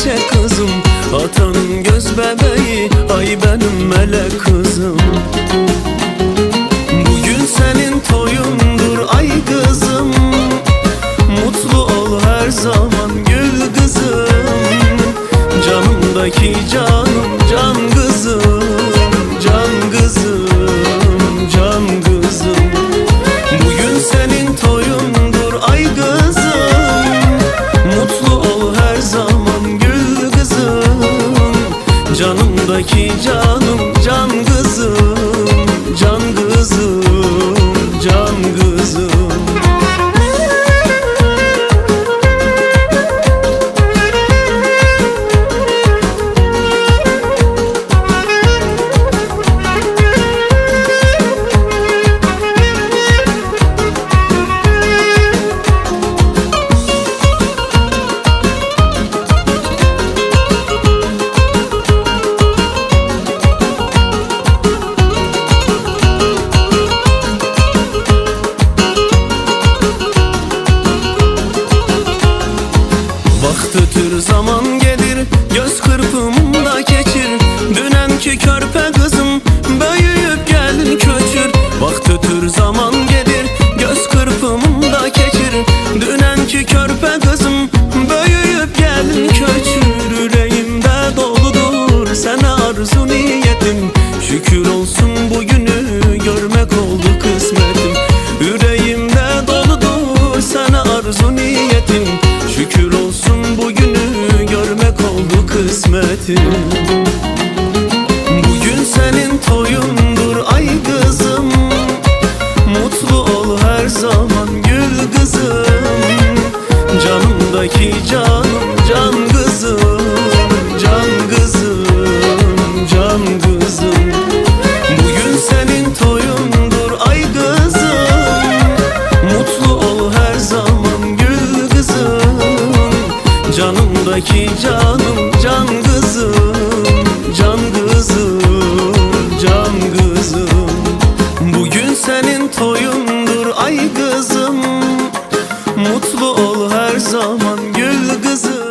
çiçek kızım, atanın göz bebeği, ay benim melek kızım. Bugün senin toyundur ay kızım, mutlu ol her zaman gül kızım. Canımdaki canım, can kızım, can kızım, can kızım. Bugün senin toyundur ay kızım, mutlu ol her zaman gül kızım. Canımdaki canım, can kızım, can kızım, can kızım. Ötür zaman gelir, göz kırpımda geçir. Dünenki körpe kızım, büyüyüp gelin köçür. Vaxt ötür zaman gelir, göz kırpımda geçir. Dünenki körpe kızım, büyüyüp gelin köçür. Yüreğimde doludur sana arzu niyetim, şükür olsun bugünü görmek oldu kısmetim. Yüreğimde doludur sana arzu niyetim, şükür olsun bugünü görmek oldu kısmetim. Bugün senin toyundur ay kızım, mutlu ol her zaman gül kızım. Canımdaki canım, can kızım, can kızım, can kızım. Bugün senin toyundur ay kızım, mutlu ol her zaman gül kızım. Canımdaki canım, can kızım, can kızım, can kızım. Bugün senin toyundur ay kızım, mutlu ol her zaman gül kızım.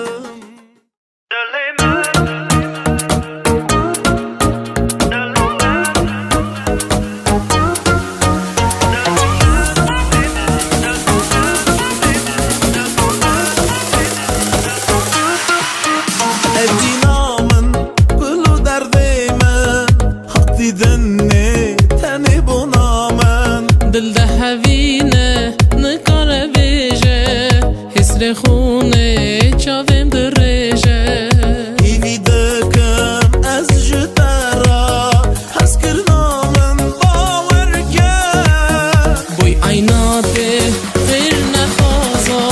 دل ده هوینه نکاره بیجه حسر خونه چاویم دریجه ایوی دکم از جترا حس کرنامن باور کرد بوی عیناته غیر نخوازا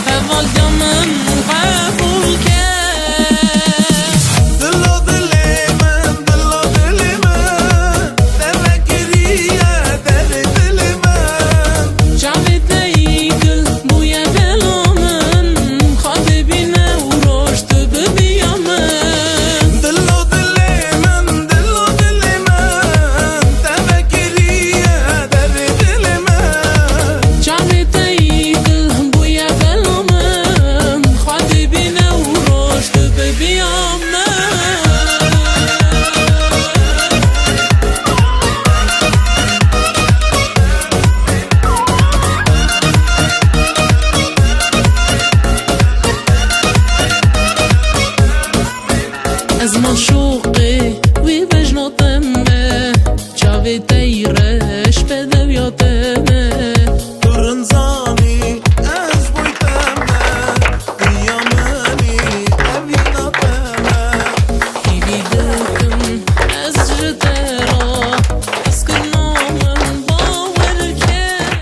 حوال دمم قبول کرد دلو دلی من تفکریه در دل من جاوید نیگل بوی دلومن خواد بینه و رشد ببیامن دلو دلی من تفکریه در دل من جاوید نیگل بوی دلومن خواد بینه و رشد ببیامن از ما شوقی وی بجناتمه چاوی تیرش بده بیاتمه ترنزانی از بویتمه قیامنی اویناتمه ایوی دکم از جدرا از کنامن باور کرد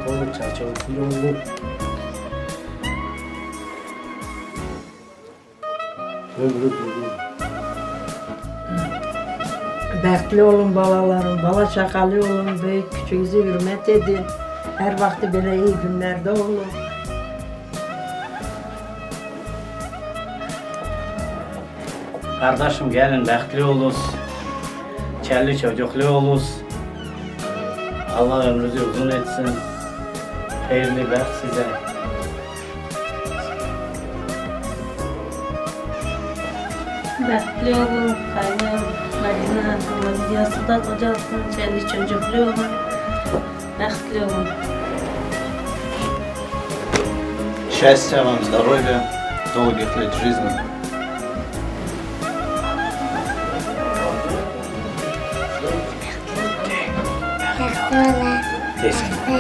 çoluk çocuklu olun. Ömrü uzun. Bəxtli olun balalarım, bala şakalı olun, büyük küçüğünüzü hürmet edin. Her vakti böyle iyi günlerde olun. Kardeşim gelin bəxtli olunuz. Kelli çocuklu olunuz. Allah ömrünüzü uzun etsin. Hayırlı bəxt size. Bəxtli olun, Kaynım, Madina, Madiyasıda kocasın, kendi çocuklu olun. Bəxtli olun. Счастья вам, здоровья, долгих лет жизни. Teşekkür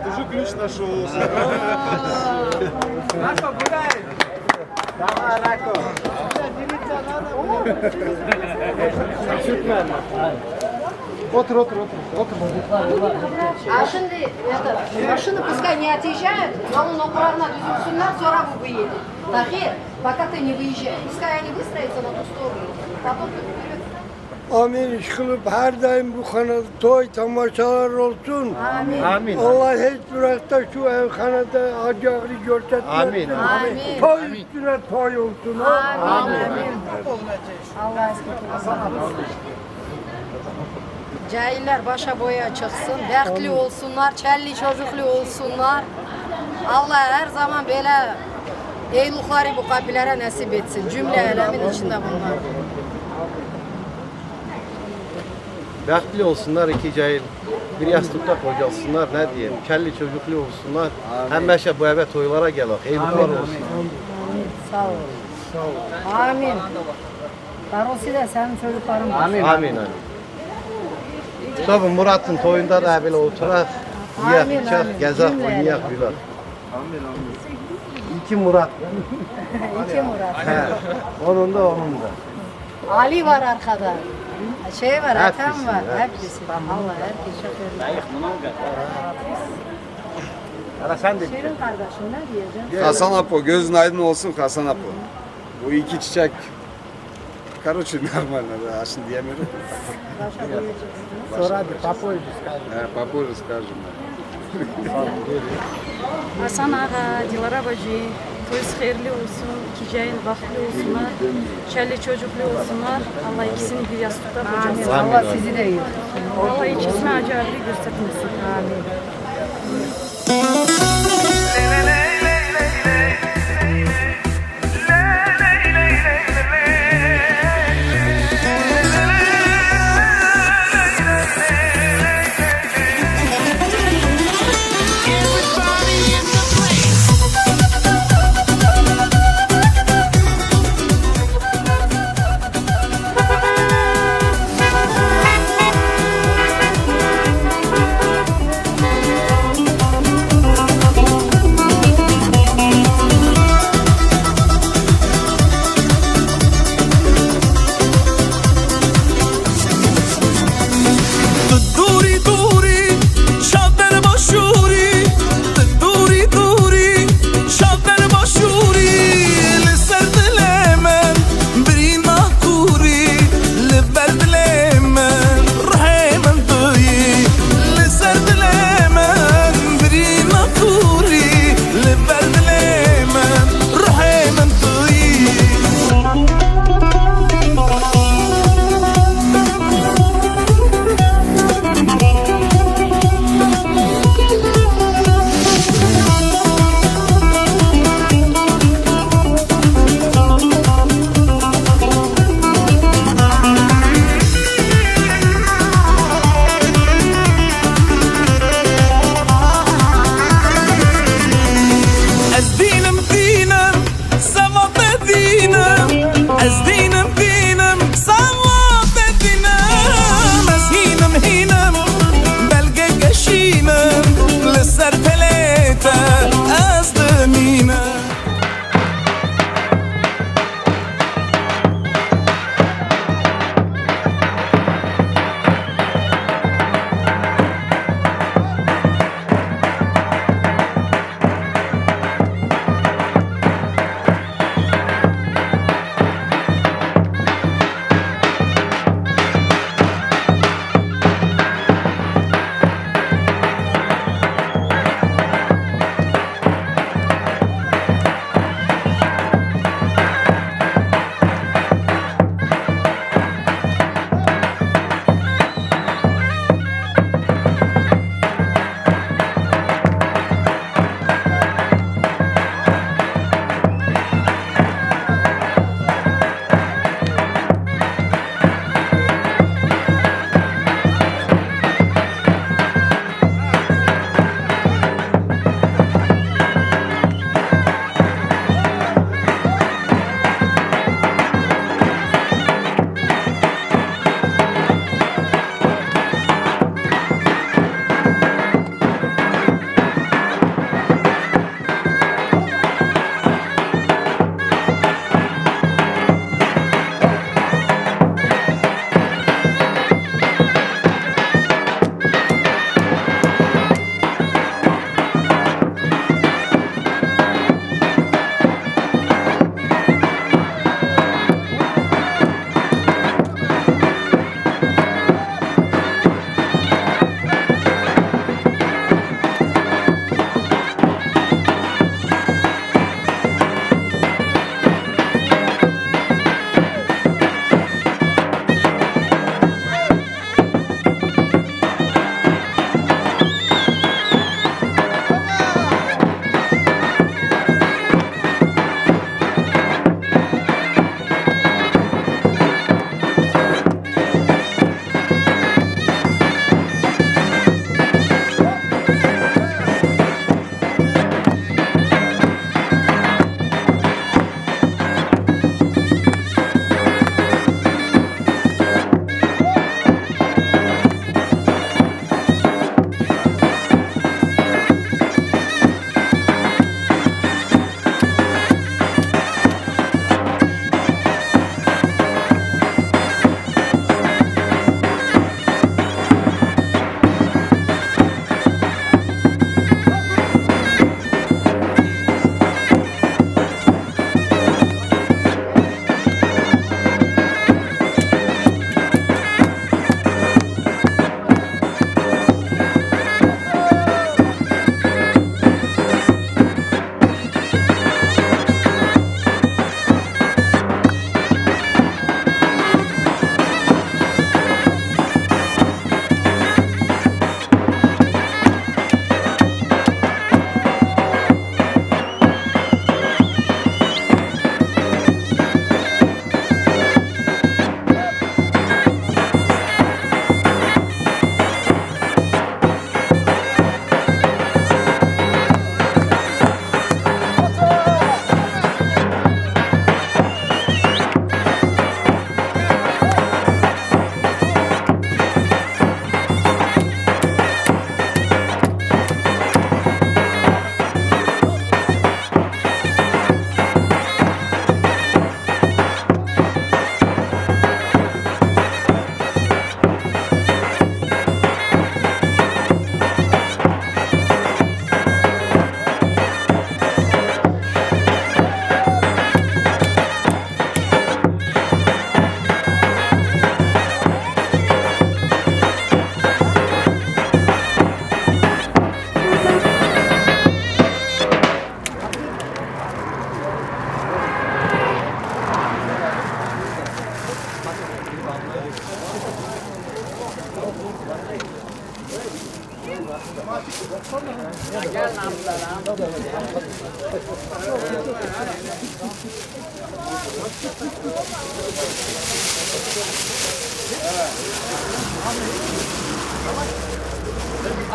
Уже ключ нашелся. А şimdi машины пускай не отъезжают, но аккуратно düzülsünler, sonra вы выедете. Tahir, пока ты не выезжай, пускай они выстроятся на ту сторону. Потом ты вперед. Amin kılıp her daim bu kanal toy tamaşalar olsun. Amin. Allah hiç bırakta şu evhanede acıları görsetmesin. Amin. Toy üstüne toy olsun. Amin. Allah eskisi. Cahiller başa boya çıksın, bəxtli olsunlar, çəlli çocuklu olsunlar. Allah her zaman belə eyluqları bu qabilərə nəsib etsin. Cümle ələmin içində bunlar. Bəxtli olsunlar iki cahil. Bir yastıkta kocalsınlar, ne diyeyim. Kelli çocuklu olsunlar. Həmişə bu eve toylara gələk. Eyluqlar olsun. Sağ ol. Amin. Darosi de senin çocukların var. Amin. Tabi Murat'ın toyunda da belə oturaq. Yiyək, Amin, içək, amin. gəzək, Cümlə oynayaq, gülək. İki Murat. İki Murat. He. Onun da, onun da. Ali var arkada. Şey var, Hepsi, Ethem var. hepsi. Hepsi. Allah herkes şoförler. Hala sen de Şirin kardeşim ne diyeceğim? Hasan Apo, gözün aydın olsun Hasan Apo. Bu iki çiçek. Короче, нормально, да, а şimdi diyemiyorum. Başa koyacaksınız. sonra hadi papoyuz. Попозже скажем. Hasan Ağa, Dilara Bacı, toyuz hayırlı olsun, iki cahil bahtlı olsunlar, çelli çocuklu olsunlar. Allah ikisini bir yastıkta Amin. kocasın. Allah sizi de iyi. Allah ikisine acı ağrı göstermesin. Amin.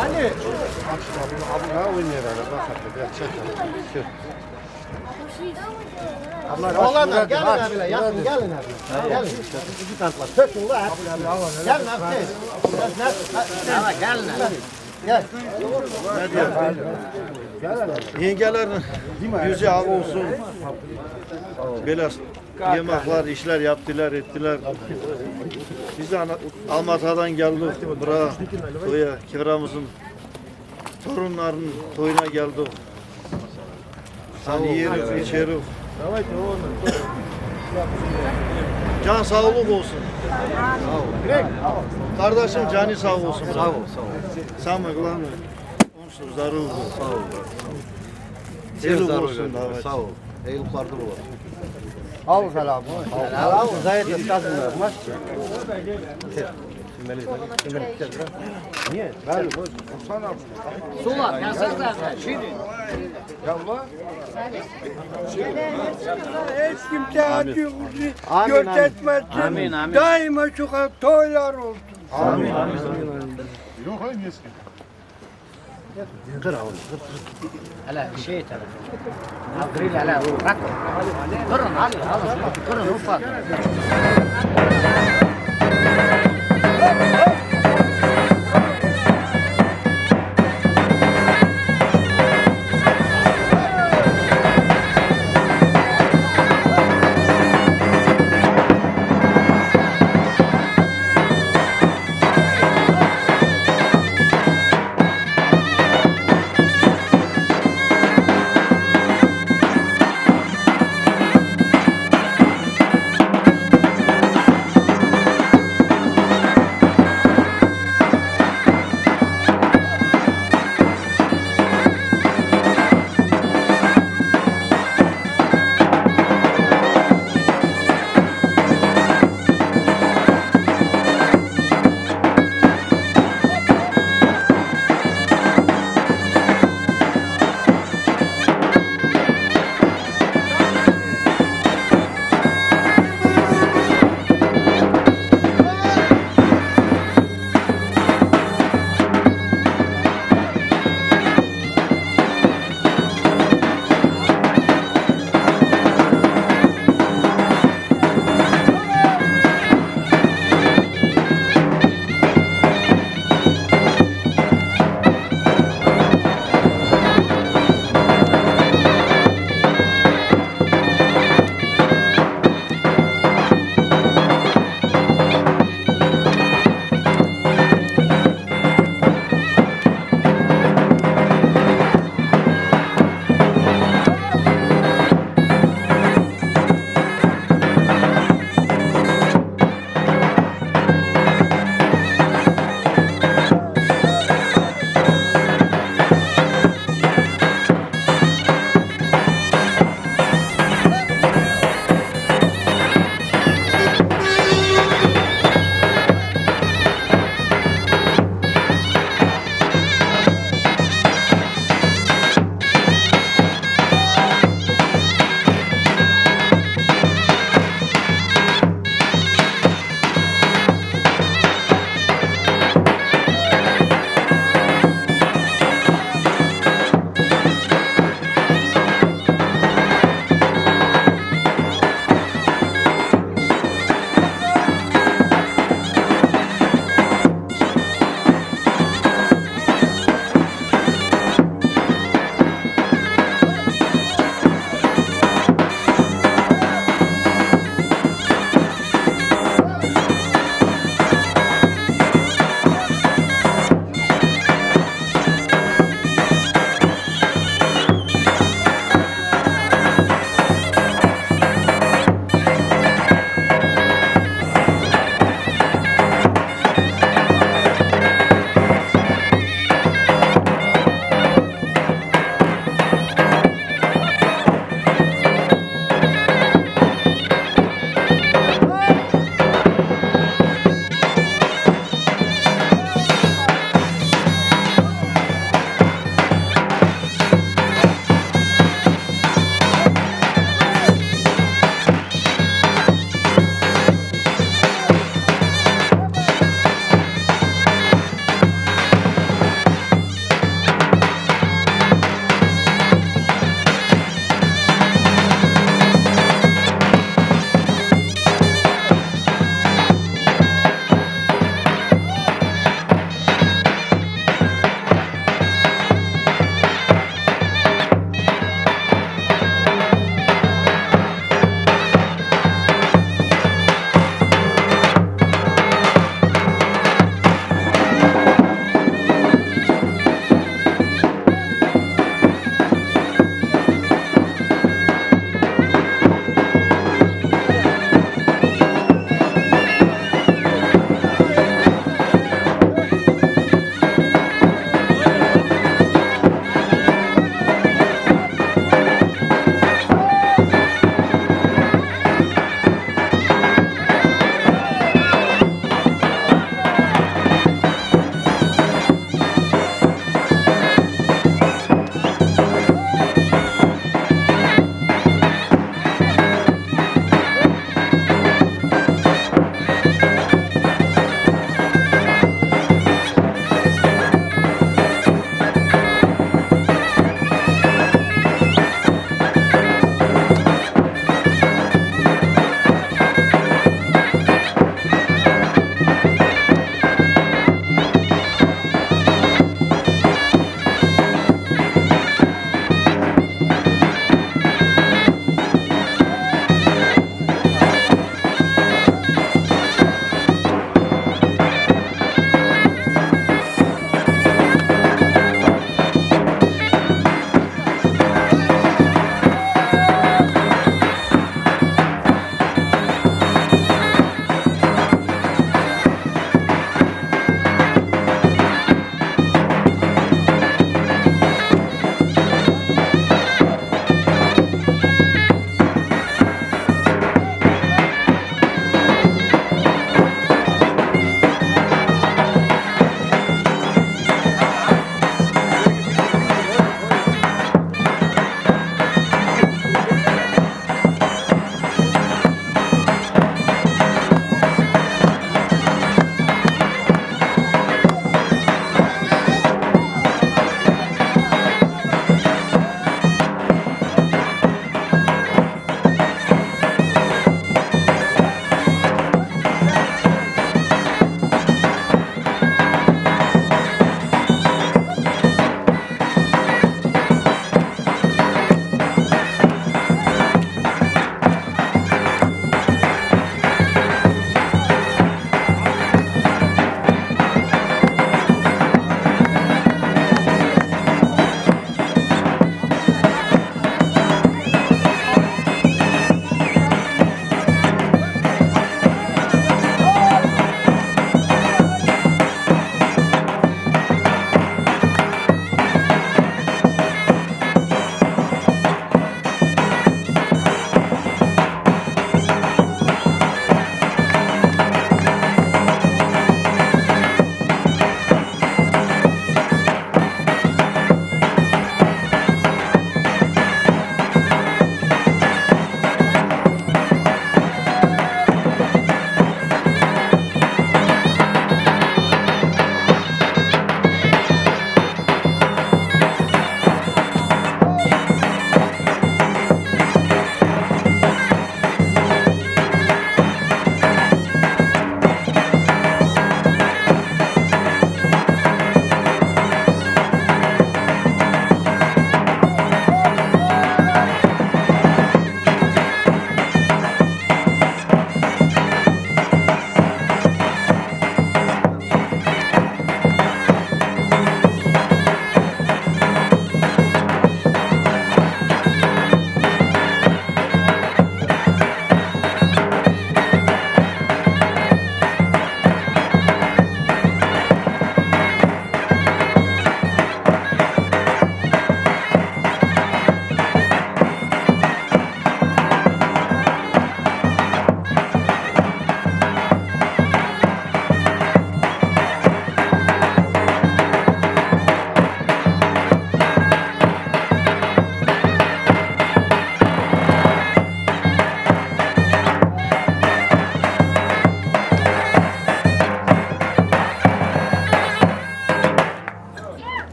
Abi ne oynuyor öyle? Bak hadi biraz çek. Oğlanlar gelin abiler, yakın gelin abiler. Gelin. İki tantlar. Tökün la hep. Gelin abi. Gelin abi. Gel. Yengelerin yüzü ağ olsun. Böyle yemekler, işler yaptılar, ettiler. Biz de Almatı'dan geldik buraya, toya, kiramızın torunlarının toyuna geldik. Sen yeriz, içeriz. Can sağlık olsun. Kardeşim canı sağ olsun. Sağ ol, sağ ol. Sen mi kılan? Onsuz zarıl. Sağ ol. Eyvallah olsun davet. Sağ ol. Eyvallah olur. Al selam. Al zayıf yazmasınlar. Maç. Niye? Ben sana. Sola, ya sakla. Şimdi. Hiç kimse acı Amin, göstermesin. Amin, amin. Daima şu kadar toylar olsun. Amin. Hele şey tarafı. Grill hele bırak. Kırın hadi. Kırın ufak.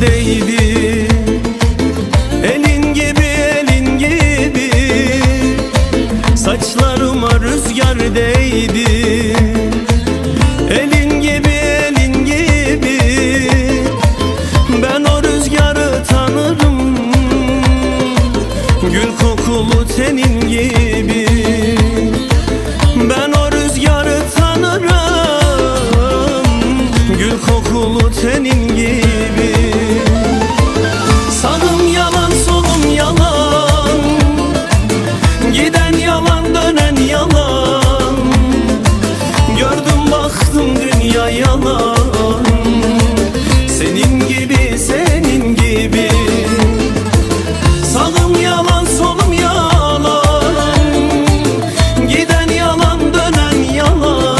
değdi. Elin gibi elin gibi, saçlarıma rüzgar değdi. Elin gibi elin gibi, ben o rüzgarı tanırım. Gül kokulu tenin gibi, ben o rüzgarı tanırım. Gül kokulu tenin gibi. Sağım yalan solum yalan, giden yalan dönen yalan. Gördüm baktım dünya yalan, senin gibi senin gibi. Sağım yalan solum yalan, giden yalan dönen yalan.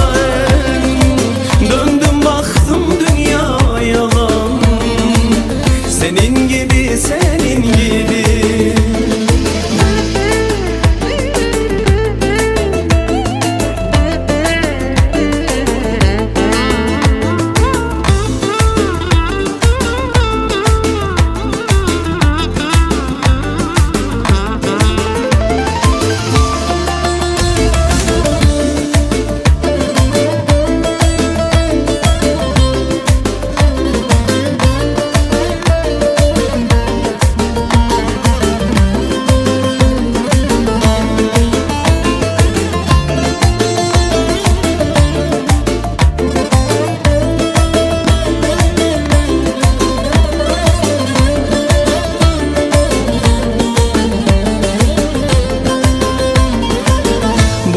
Döndüm baktım dünya yalan, senin gibi senin gibi.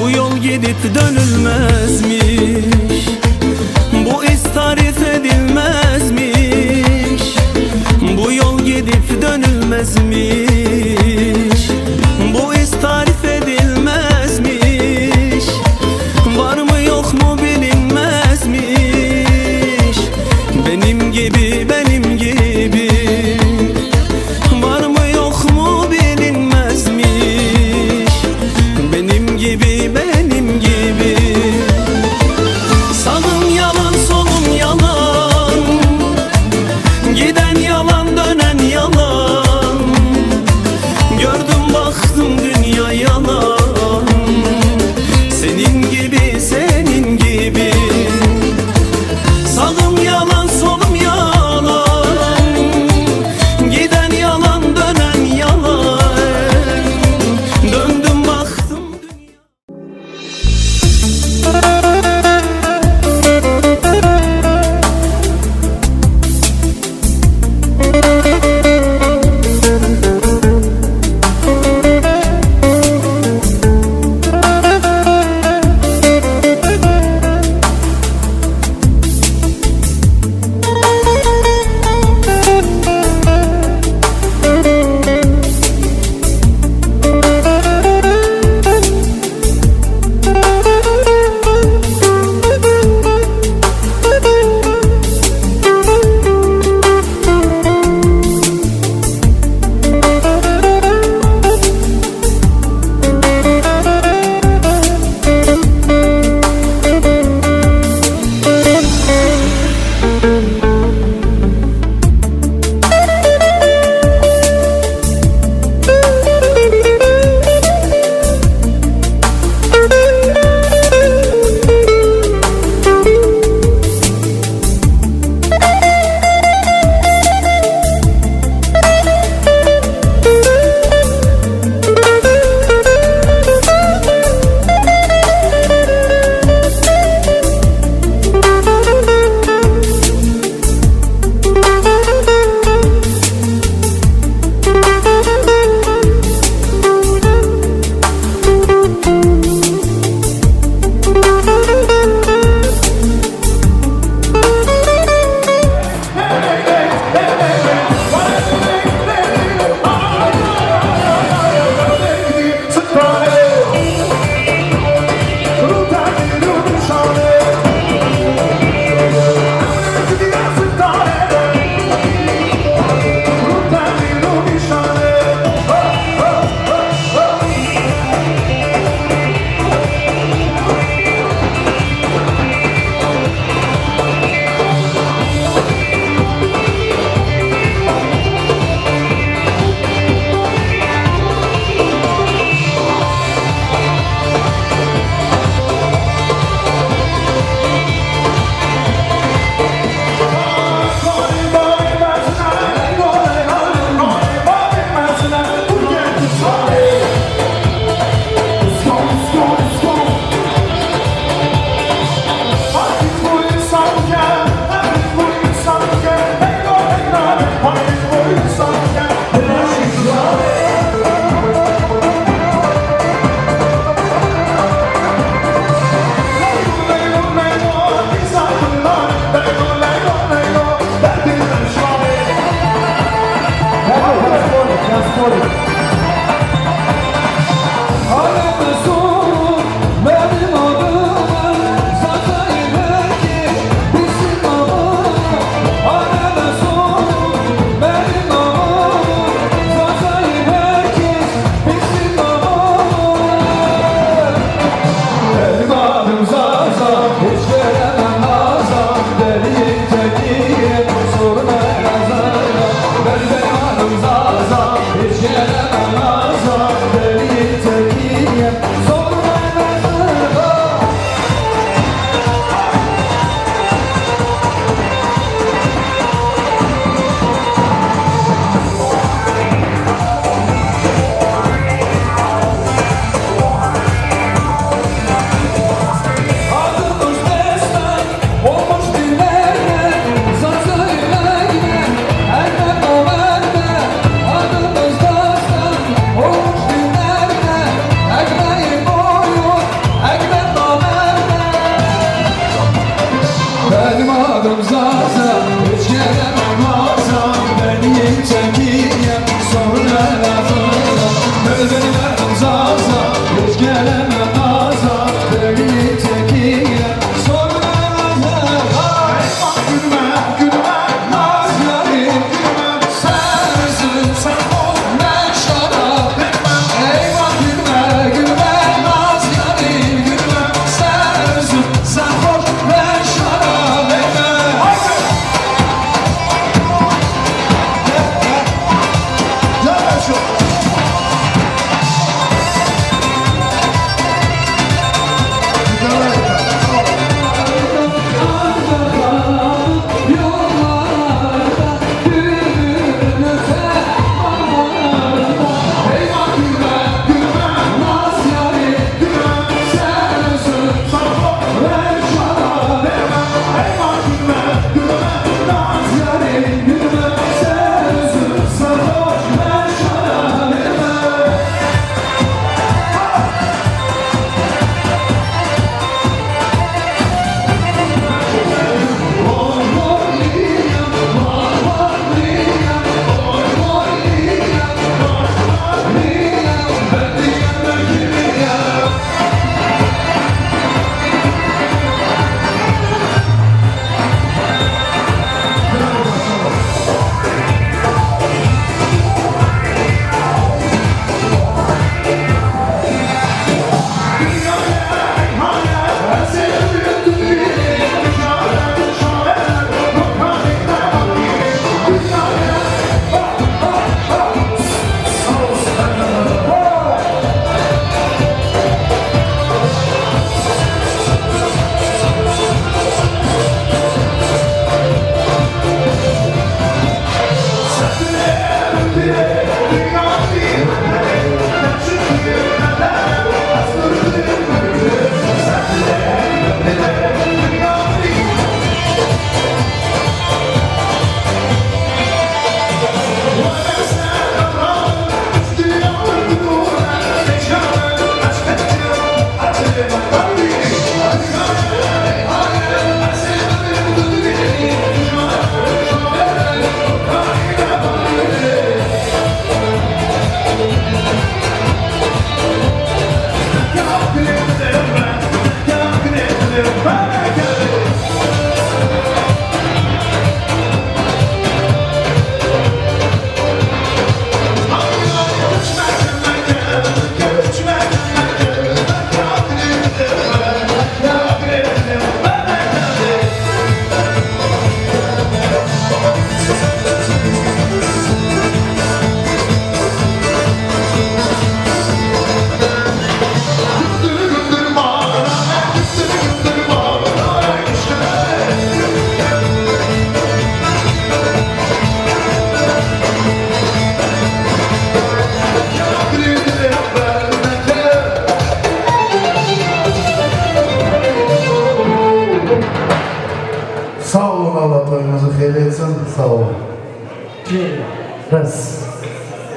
Bu yol gidip dönülmezmiş, bu iz tarif edilmezmiş. Bu yol gidip dönülmezmiş, bu iz tarif edilmezmiş. Var mı yok mu bilinmezmiş, benim gibi benim gibi. Var mı yok mu bilinmezmiş, benim gibi benim gibi. Sağım yalan solum yalan, giden yalan dönen yalan.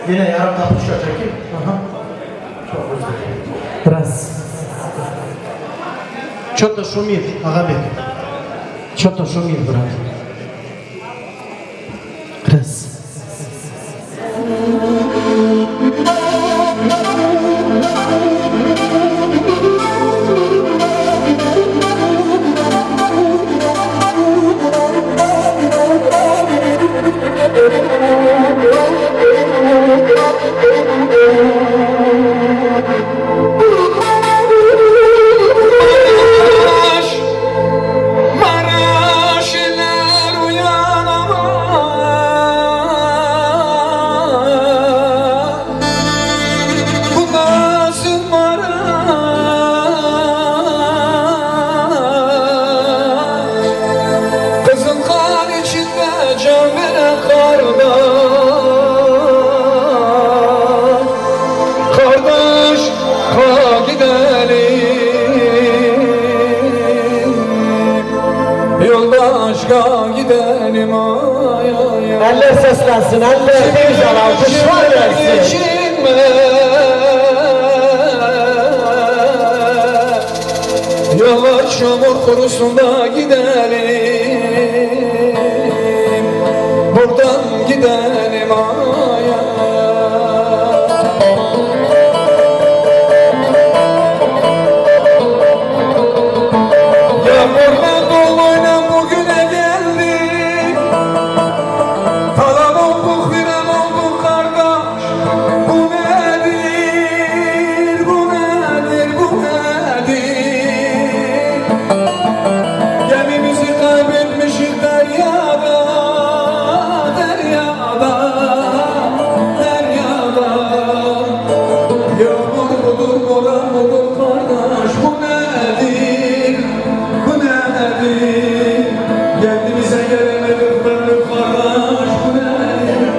Yine yarım tatlı şöyle çekeyim. Aha. Çok güzel. Biraz. Что-то шумит, Агабек. Что-то шумит, брат. Раз. Eller seslensin, eller ne güzel alkışlar versin. Yola çamur kurusunda gidelim, buradan gidelim aya. Yağmurla doluyla bugüne geldik, kalan olduk viran olduk kardeş. Bu nedir, bu nedir, bu nedir? Gemimizi kaybetmişiz deryada, deryada, deryada. Yağmur budur, boran budur kardeş. Bu nedir, bu nedir? Kendimize gelemedik benlik kardeş. Bu nedir,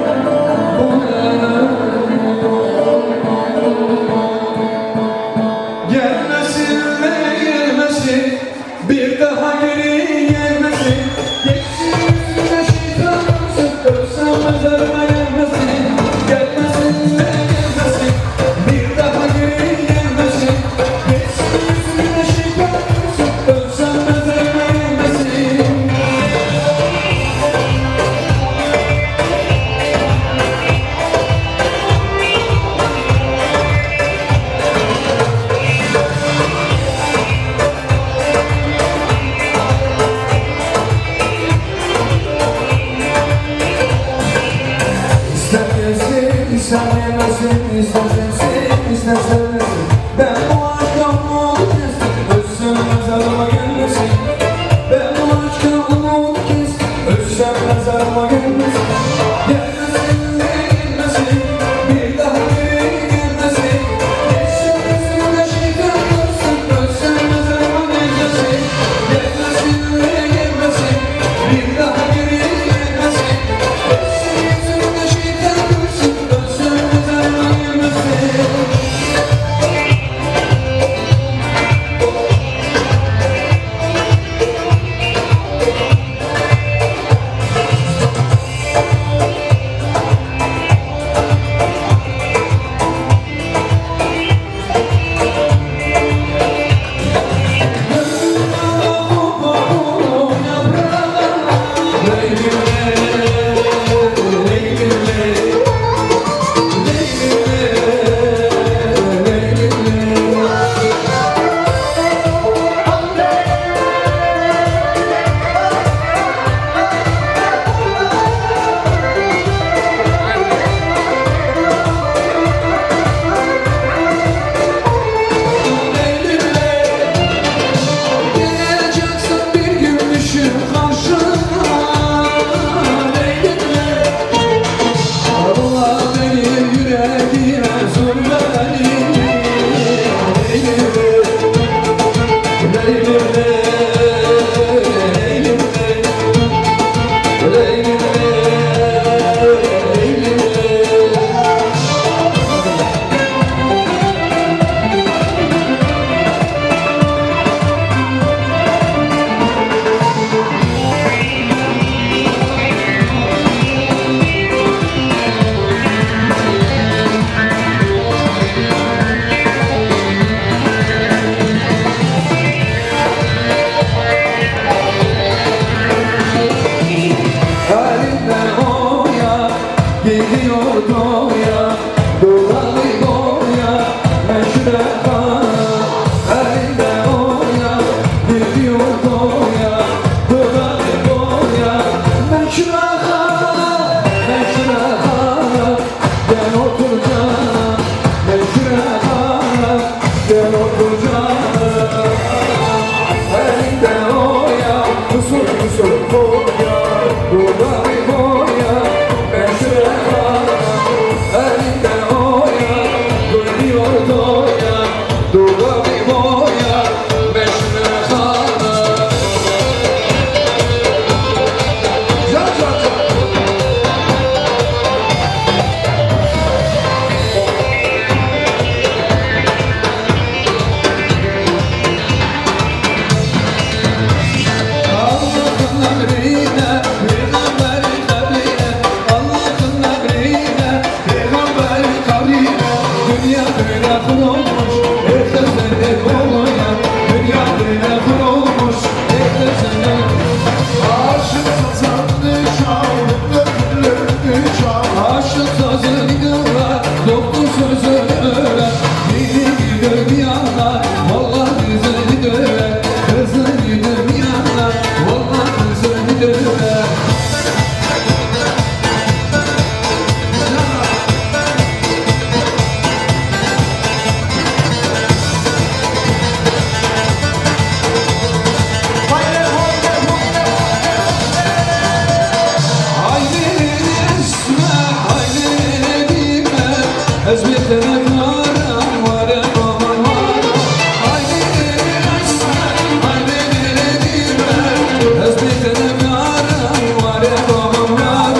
bu nedir? Gelmesin ve gelmesin, bir daha geri gelmesin. Geçsin üstüne şeytan olsun, ölsem mezarıma gelmesin. Gelmesin ve gelmesin, bir daha geri gelmesin. Geçsin üstüne şeytan olsun, ölsem mezarıma gelmesin. İster gelsin, ister gelmesin, ister sensin, ister sevmesin. Ben bu aşka umut kestim, ölsem mezarıma gelmesin. Ben bu aşka umut kestim, ölsem mezarıma gelmesin. Gelmesin ve gelmesin, bir daha geri gelmesin. Geçsin üstüne şeytan olsun, ölsem mezarıma gelmesin. Gelmesin ve gelmesin, bir daha geri gelmesin. Geçsin üstüne şeytan olsun, ölsem mezarıma gelmesin. boya Dudağı boya Meşre kanı Elinde oya Gidiyor doya Dudağı boya Meşre kanı Meşre kanı Gel otur canım Meşre kanı Gel otur canım Elinde oya Kusur kusur boya Dudağı boya Meşre kanı Elinde oya Gidiyor doya Dudağı boya Meşre kanı Can can can Allah'ın emrine, Peygamber'in kabrine Allah'ın emrine, Peygamber'in kabrine Dünya böyle kurulmuş, herkese oluyor Dünya böyle kurulmuş, herkese Aşık sazandı şahı, öpülürdü şahı Aşık sazını var, doktor sözünü öğren Biri gidiyor bir yana, vallahi yüzünü döver Kızını gidiyor bir yana, vallahi yüzünü döver Haydi esme, haydi dime Ezbetene karam var ya aman var Haydi esme, haydi dime Ezbetene karam var ya aman var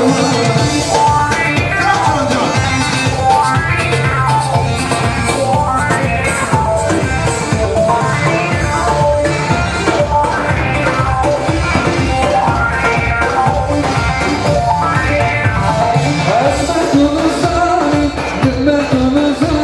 Esme kılıçlar, gülme kılıçlar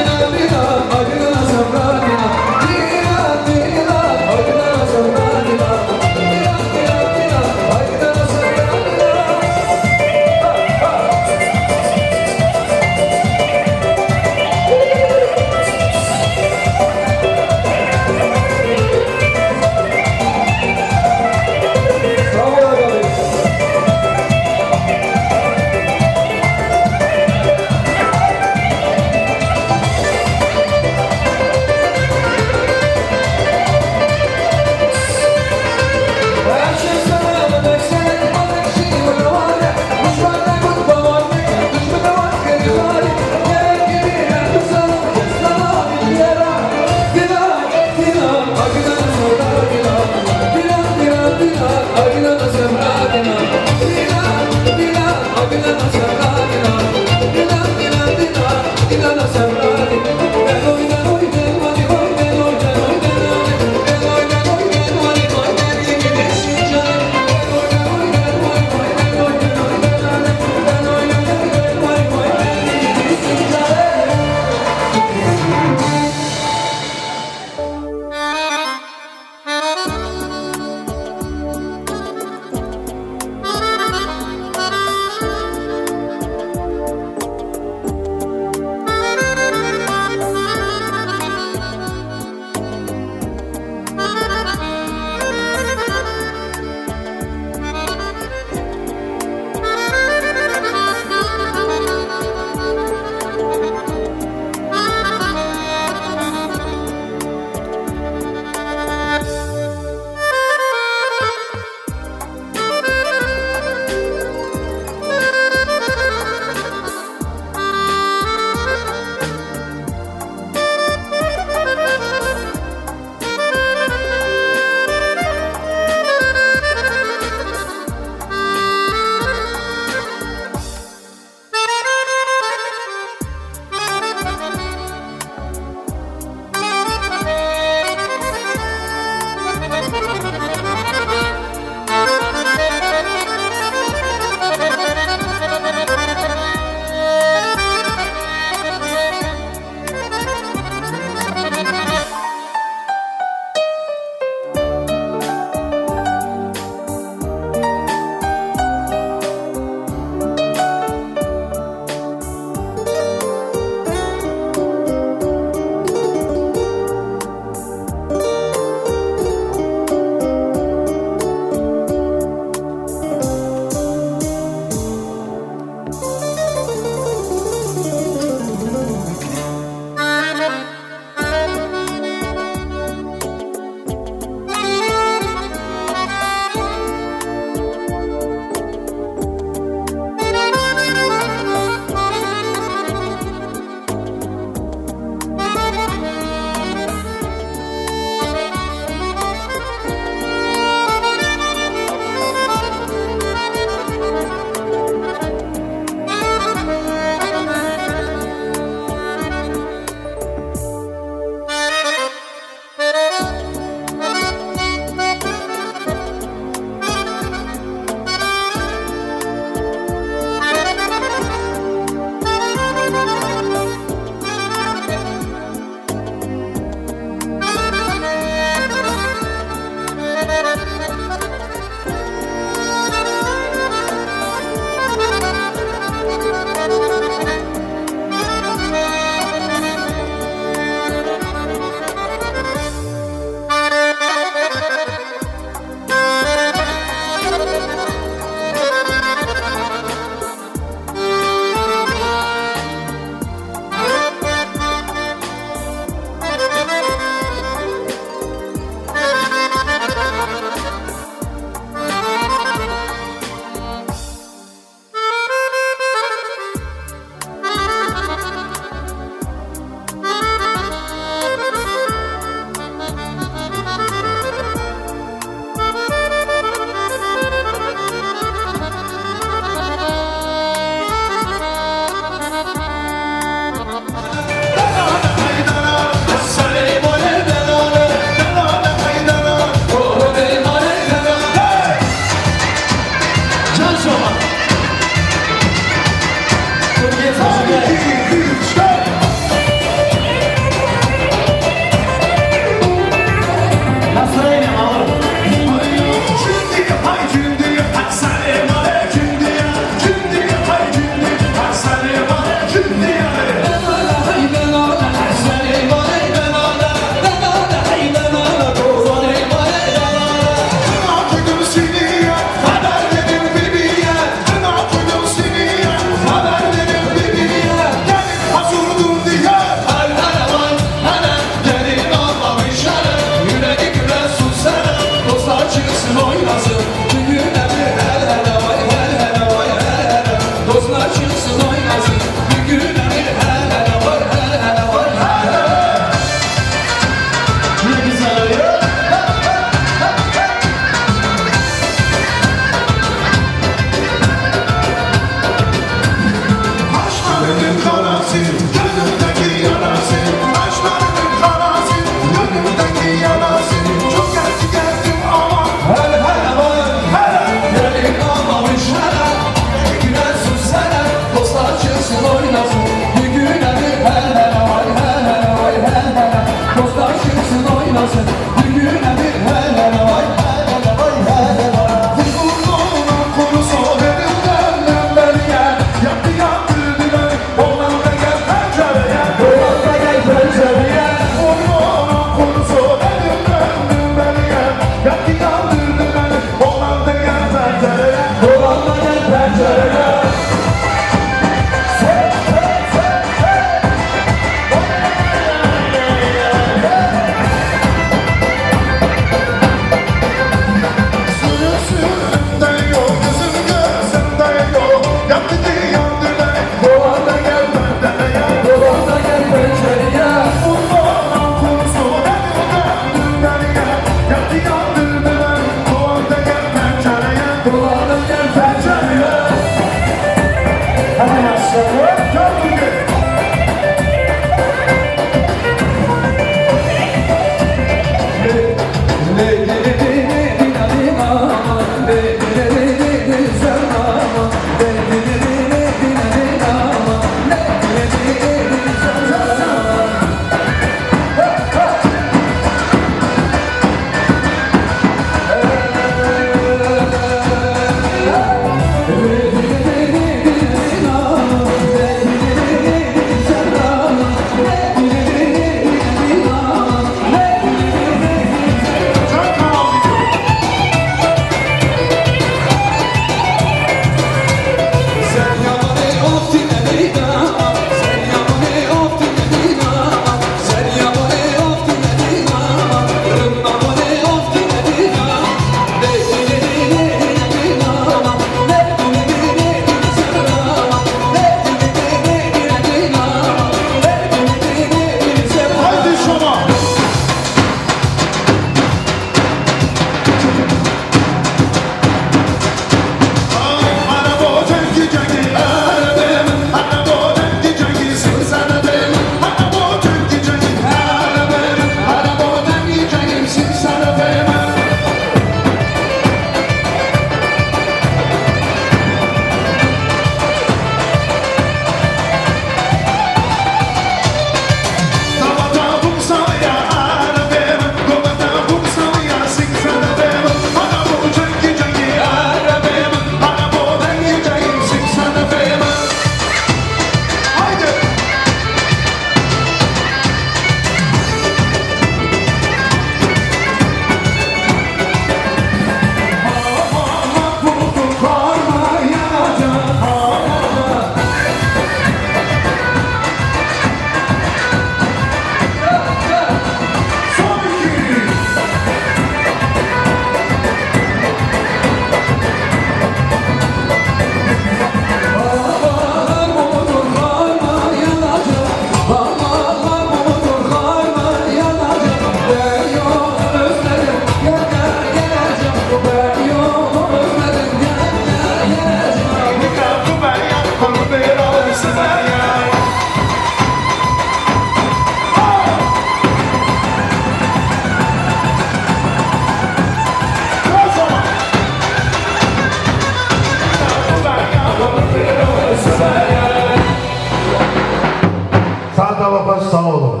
sağ olun.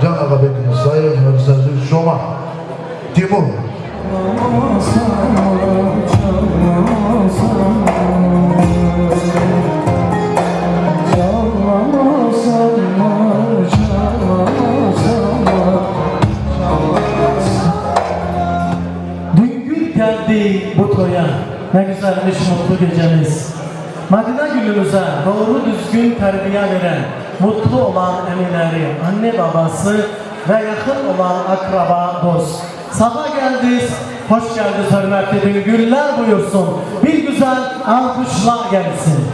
Can Ağabey'in sayın Mörsezül Şoma. Timur. Dün gün geldi bu toya. Ne güzelmiş mutlu gecemiz. Madina günümüze doğru düzgün terbiye veren, mutlu olan eminleri, anne babası ve yakın olan akraba, dost. Sabah geldiniz, hoş geldiniz hürmetli güller buyursun. Bir güzel alkışla gelsin.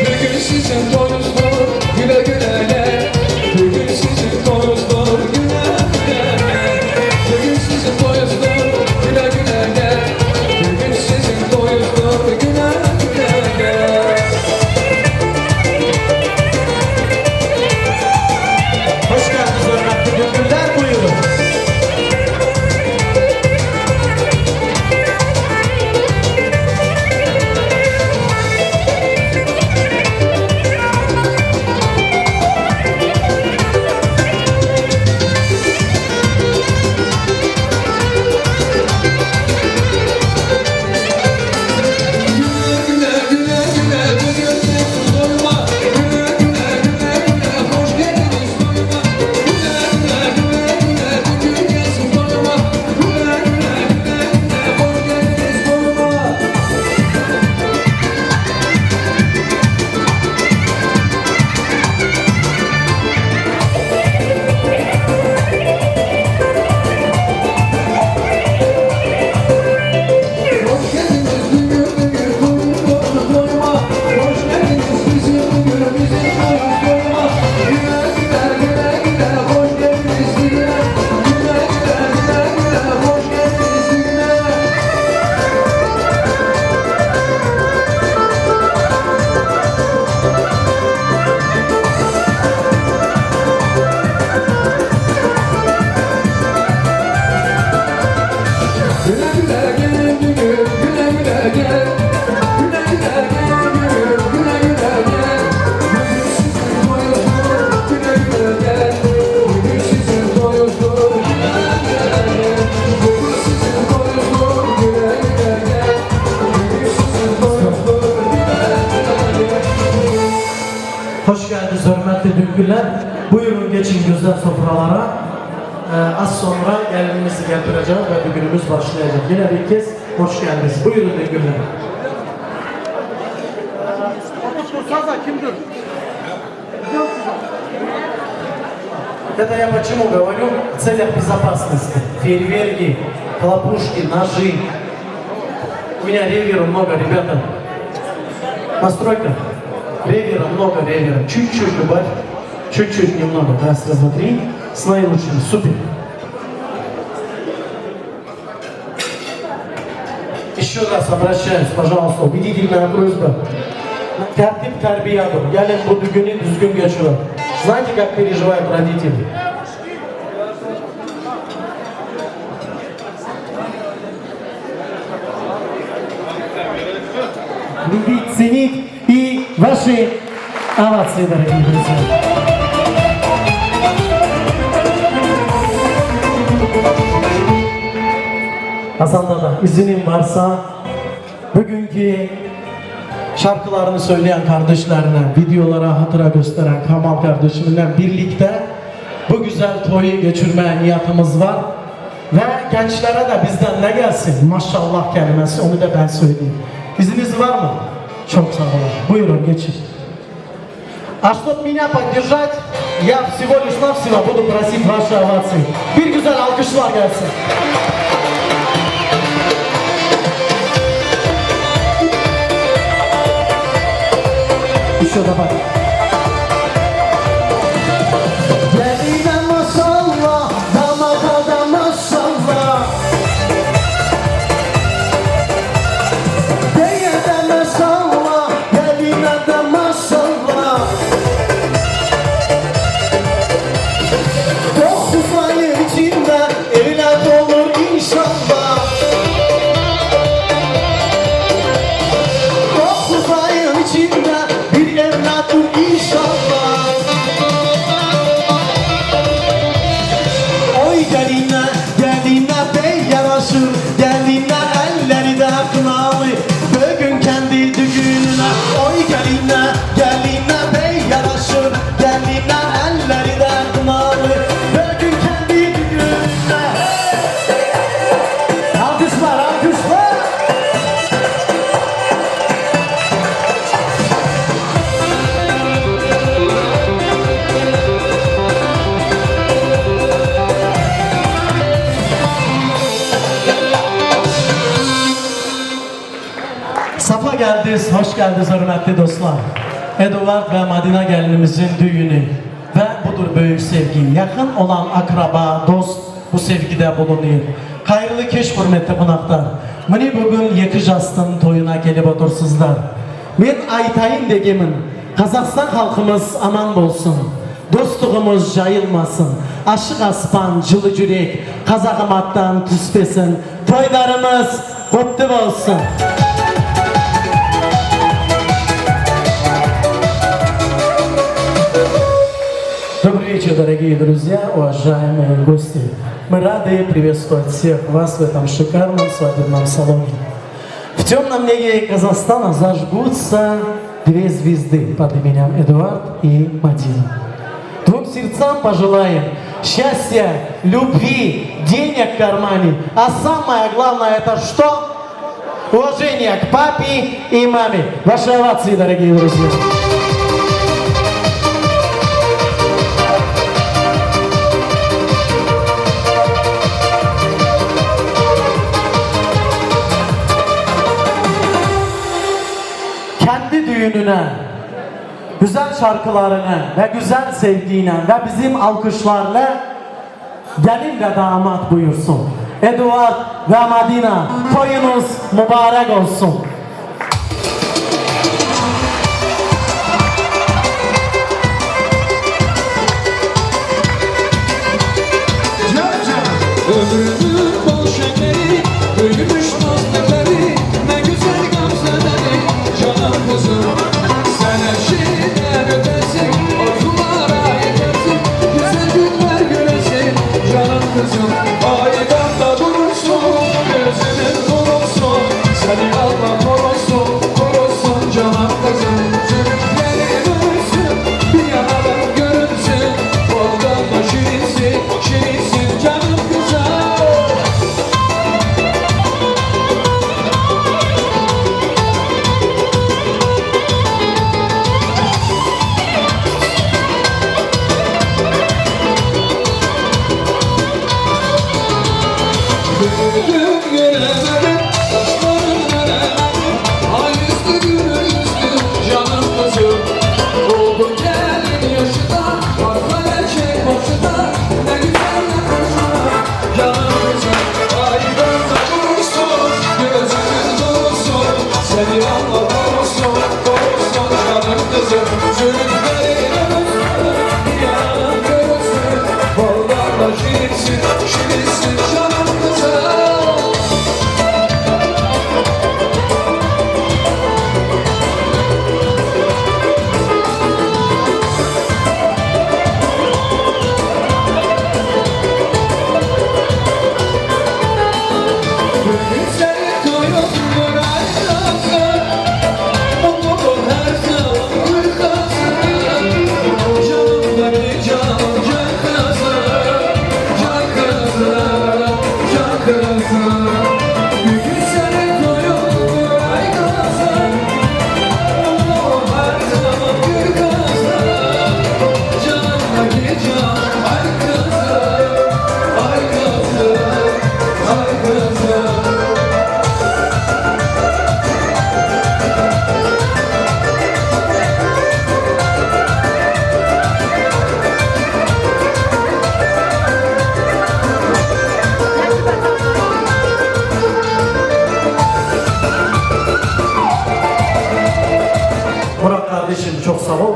Bugün sizin boynuzdur, güle güle gel. Bugün sizin boynuzdur, güle güle gel. Bugün sizin boynuzdur, güle güle gel. Bugün sizin boynuzdur, güle güle gel. Hoş geldiniz hürmetli güller buyurun. Hoş geldiniz hürmetli düngüller. Buyurun geçin güzel sofralara. Az sonra gelinimizi getireceğim ve düğünümüz başlayacak. Yine bir kez hoş geldiniz. Buyurun düngüller. Это я почему говорю в целях безопасности. Фейерверки, хлопушки, ножи. У меня ревера много, ребята. Настройка. Ревера много, ревера. Чуть-чуть добавь. Чуть-чуть немного. Раз, два, три. С наилучшим. Супер. Еще раз обращаюсь, пожалуйста, убедительная просьба. Tertip terbiye adım. Gelin bu düğünü düzgün geçirin. Знаете, как переживают родители? Любить, ценить и ваши овации, дорогие друзья. Hasan'da da izinin varsa bugünkü şarkılarını söyleyen kardeşlerine, videolara hatıra gösteren Kamal kardeşimle birlikte bu güzel toyu geçirmeye niyetimiz var. Ve gençlere de bizden ne gelsin? Maşallah kelimesi, onu da ben söyleyeyim. İzniniz var mı? Çok sağ olun. Buyurun geçin. А чтоб меня поддержать, я всего лишь навсего буду просить ваши овации. Bir güzel alkışlar gelsin. Еще добавь. Geline maşallah, damada da maşallah. Beye de maşallah, geline de maşallah. 9 ay içinde evlat olur inşallah. 9 ayın içinde bir evlat olur Hoş geldiniz hürmetli dostlar. Eduard ve Madina gelinimizin düğünü ve budur büyük sevgi. Yakın olan akraba, dost bu sevgide bulunuyor. Hayırlı keş hürmetli konaklar. Mini bugün Yakıcast'ın toyuna gelip otursuzlar. Ben aytayın degemin. Kazakistan halkımız aman bolsun. Dostluğumuz jayılmasın. Aşık aspan, cılı yürek, Kazakımattan tüspesin. Toylarımız kutlu olsun. Добрый вечер, дорогие друзья, уважаемые гости. Мы рады приветствовать всех вас в этом шикарном свадебном салоне. В темном небе Казахстана зажгутся две звезды под именем Эдуард и Мадина. Двум сердцам пожелаем счастья, любви, денег в кармане. А самое главное это что? Уважение к папе и маме. Ваши овации, дорогие друзья. Kendi düğününe, güzel şarkılarını ve güzel sevgiyle ve bizim alkışlarla gelin ve damat buyursun. Eduard ve Madina, toyunuz mübarek olsun. Ömrümün bol şekeri, büyümüş dostları, ne güzel gamzeleri, canım kızım. Sen her şeyden ötesin, arzulara yetersin, güzel günler göresin, canım kızım. Aydan durursun, gözünün durursun, seni Allah korusun, korusun canım kızım. Zülüflerin ölsün, bir yanadan görünsün, boldan da şirinsin, şirinsin canım kızım. Büyüdüm göremedim, saçlarım veremedim, ay üstü gülü üstü canım kızım. Oldum gelin yaşına, arka erkek başına, ne güzel ne koşana, canım kızım. Aydan da durursun, gözünün durursun, seni Allah korusun, korusun canım kızım. Zülüflerin ölsün, yanın görünsün, boldan da şirinsin, şirinsin canım kızım. Bugün seni toyundur ayrılsın, mutlu her zaman ırkasın. Canımdaki can kızım, can kızım, can kızım. Bugün seni toyundur ayrılsın, mutlu her zaman ırkasın. Canımdaki can, ay kızım, ay kızım, ay kızım. Murat kardeşim çok sağ ol.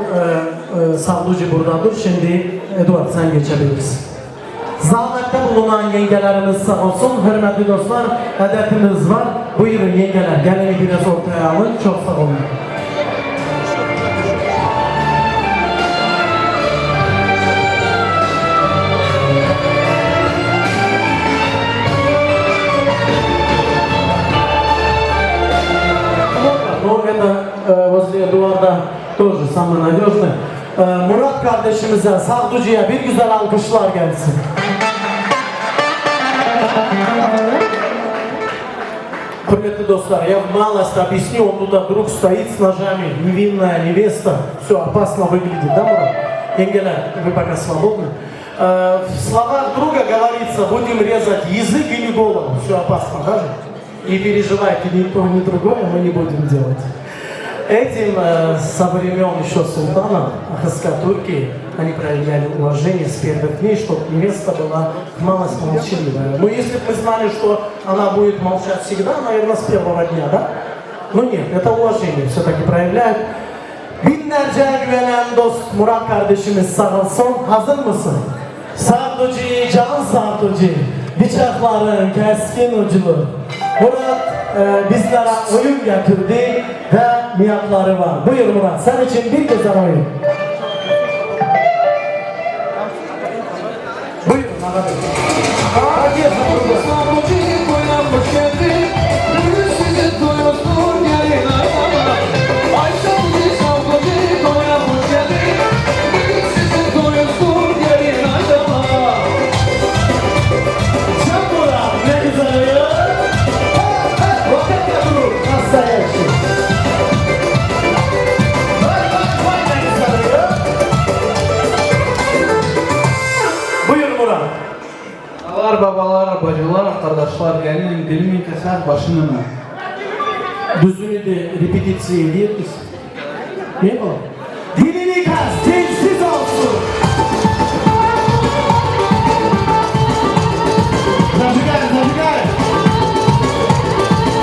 Savlucu buradadır. Şimdi Eduard sen geçebilirsin. Zahmette bulunan yengelerimiz sağ olsun. Hürmetli dostlar, hedefimiz var. Buyurun yengeler, gelini biraz ortaya alın. Çok sağ olun. Ну, это возле Эдуарда тоже самое надежное. Murat kardeşimize, Savducu'ya bir güzel alkışlar gelsin. Hürmetli достар, я в малость объясню, он туда вдруг стоит с ножами, невинная невеста, все опасно выглядит, да, Мурат? Енгеля, вы пока свободны. В словах друга говорится, будем резать язык или голову, все опасно, да же? Не переживайте, ни то, ни другое мы не будем делать. Этим со времен еще султана Ахаскатурки они проявляли уважение с первых дней, чтобы невеста была малость молчаливая. Но если бы мы знали, что она будет молчать всегда, наверное, с первого дня, да? Но нет, это уважение все-таки проявляют. Binlerce güvenen dost Murat kardeşimiz sağ olsun. Hazır mısın? Sarduci, can sarduci. Bıçakların keskin uclu. Murat bizlere oyun getirdi ve miyakları var. Buyur Murat, sen için bir güzel oyun. Buyur Murat. Hadi yapalım. Sarduci boyanmış geldi. Bugün sizi doyursun gelin arama. Ay sarduci sarduci boyanmış geldi. Bugün sizi doyursun gelin arama. Sen Murat, ne güzel oyun. Roket yapıyor. Hasta yaşıyor. Buyur Murat. Analar, babalar, bacılar, kardeşler gelin dilimi keser başını mı? Düzünü de repetisiye ediyoruz. Ne bu? Dilini kes, dilsiz olsun. Zadigay.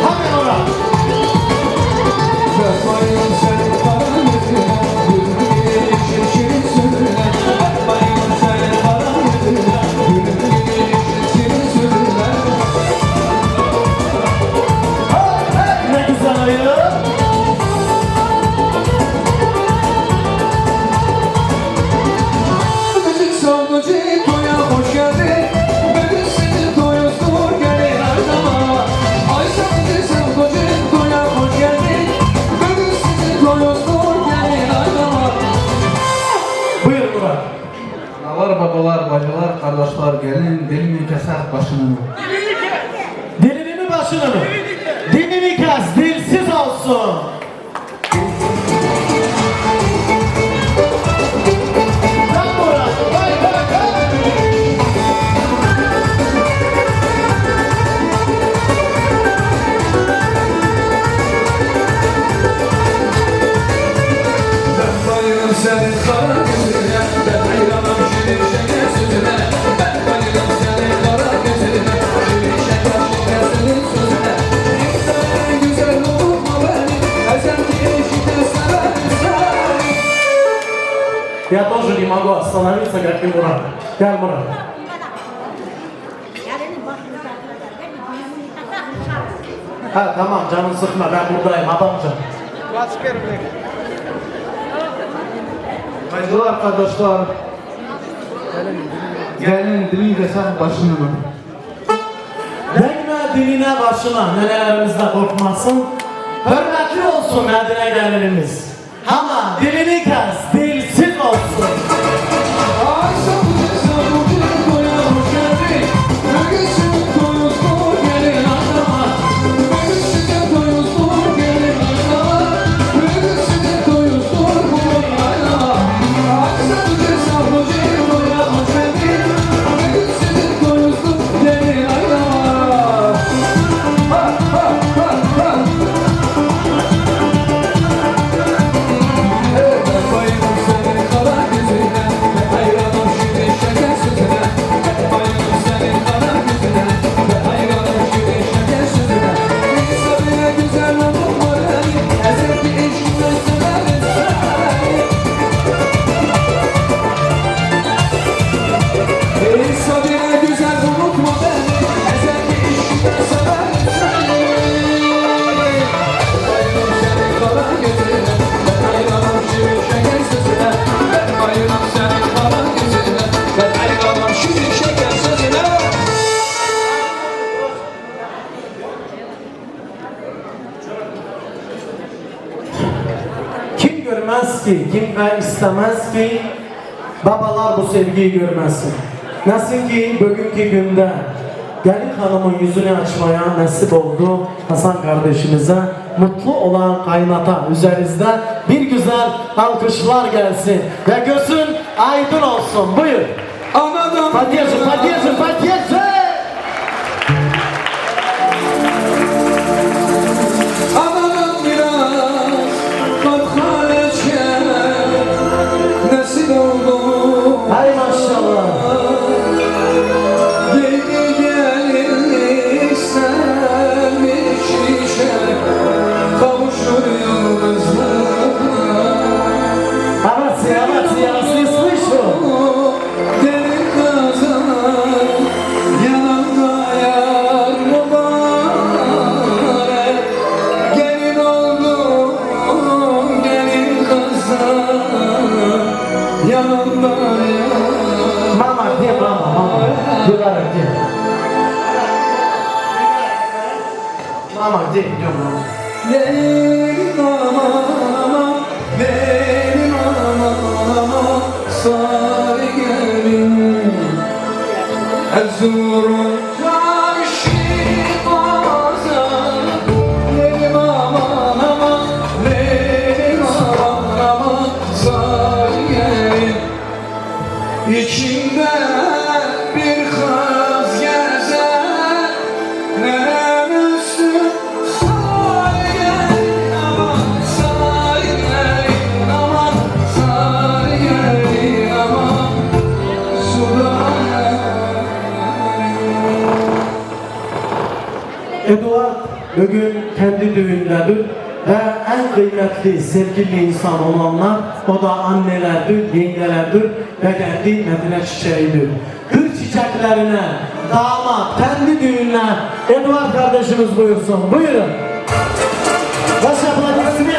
Hadi Murat. Bakmayın senin kara yüzüne. Gülüm gibi şirin sözüne. Bakmayın senin kara yüzüne. Gülüm gibi şirin sözüne. Ne güzel oyun. Müzik sarduci toya hoş geldin. Bugün sizi doyursun gelin arama. Ay sarduci sarduci toya hoş geldin. Bugün sizi doyursun gelin arama. Buyur Murat. Analar, babalar, bacılar, kardeşler gelin dilimi keser başını mı? Dilini mi başını mı? Dilini kes, dilsiz olsun. Lan Murat, vay. Ben bayılım senin kara gözüne. Ben hayranım şirin şeker sözüne. Ben bayılım senin kara gözüne. Şirin şeker senin sözüne. İnsan güzel unutma beni. Ezel değişikte severim seni. Я тоже не могу остановиться, как и Мурат. Gel Murat. Ha tamam canını sıkma, ben buradayım adamcağım. Bacılar, kardeşler gelin dilimi keser başını mı? Değme diline başına, nenelerimizde korkmasın. Hürmetli olsun Medine gelinimiz. Ama dilini kes, dilsiz olsun. Ay sarduci sarduci toya hoş geldin. Bugün sizi doyursun gelin arama. Bugün sizi doyursun gelin arama. Bugün sizi doyursun gelin arama. Ay sarduci sarduci toya hoş geldin. Bugün sizi doyursun gelin arama. Ha ha ha ha. Ben bayılım senin kara gözüne. Ben hayranım şirin şeker sözüne. Ben bayılım senin kara gözüne. Ben hayranım şirin şeker sözüne. İnsan bile güzel olma beni. Ezel bir eşkimden severim seni. İnsan bile güzel unutma beni. Ezel bir eşkimden severim seni. Ben bayılım senin kara gözüne. Ben hayranım şirin şeker sözüne. Ben bayılım senin kara gözüne. Ben hayranım şirin şeker sözüne. Kim görmez ki, kim istemez ki babalar bu sevgiyi görmesin. Nasıl ki bugünkü günde gelin hanımın yüzünü açmaya nasip oldu Hasan kardeşimize. Mutlu olan kaynata üzerinizde bir güzel alkışlar gelsin ve gözün aydın olsun. Buyur. Anladım. Fatih'cim. Anladım biraz. yanımda ya. Mama diye mama. Diyorlar diye. Mama diye diyorum. Benim aman, benim aman, sarı gelin. Erzurum çarşı pazar. Benim aman, benim aman, sarı gelin. İçimde bir kız gezer, nerem üstü sarı gelin aman, sarı gelin aman, sarı gelin aman, sudan. Eduard bugün kendi düğündedir ve en kıymetli, sevgili insan olanlar o da annelerdir, yengelerdir ve kendi Medine çiçeğidir. Kır çiçeklerine, damat, kendi düğününe Eduard kardeşimiz buyursun. Buyurun. Başaklar ismi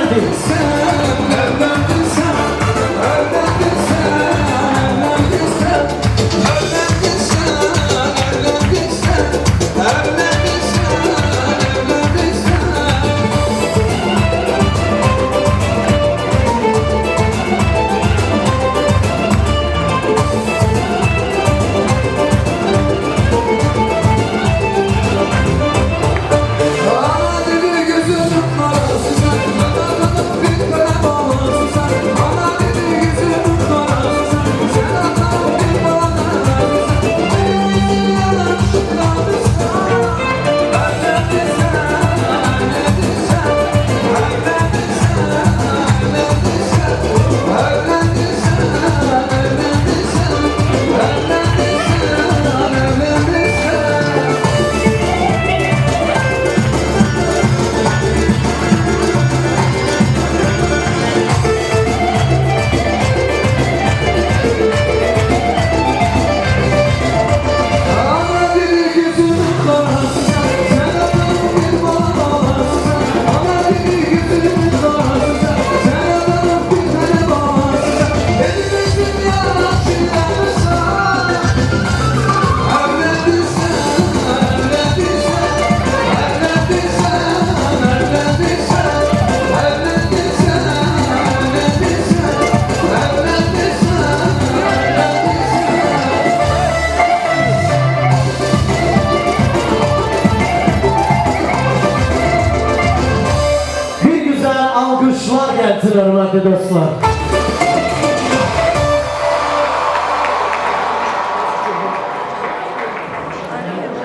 alkışlar getirelim arkadaşlar.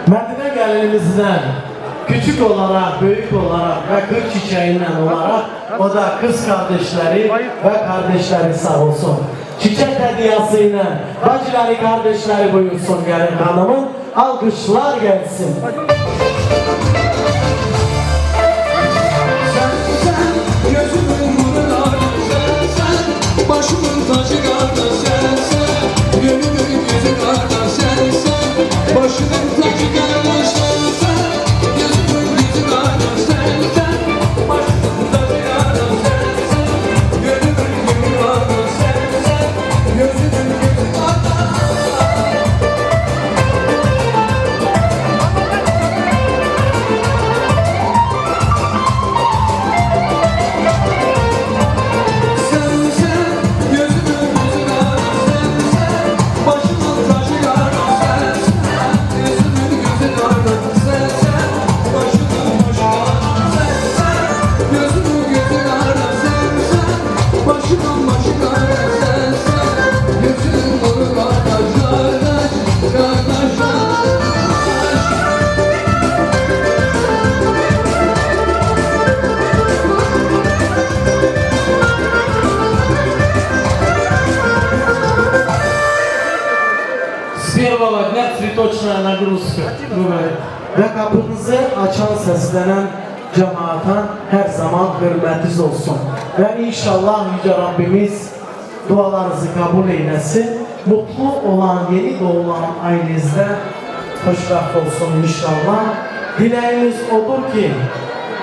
Medine gelinimizden küçük olarak, büyük olarak ve kır çiçeğinden olarak o da kız kardeşleri ve kardeşleri sağ olsun. Çiçek hediyesiyle bacıları kardeşleri buyursun gelin hanımın. Alkışlar gelsin. Gözümün nurları sensen, başımın tacı kardeş sensen, gönlümün yüzü kardeş sensen, başımın tacı kardeş sensen, gözümün yüzü kardeş sensen, başımın tacı kardeş sensen, gönlümün yüzü kardeş sensen, gözümün yüzü kardeş. Цветочная нагрузка bugün. Ve kapınızı açan seslenen cemaata her zaman hürmetiniz olsun. Ve inşallah Yüce Rabbimiz dualarınızı kabul eylesin. Mutlu olan, yeni doğulan ailenizde hoşgörü olsun inşallah. Dileğimiz odur ki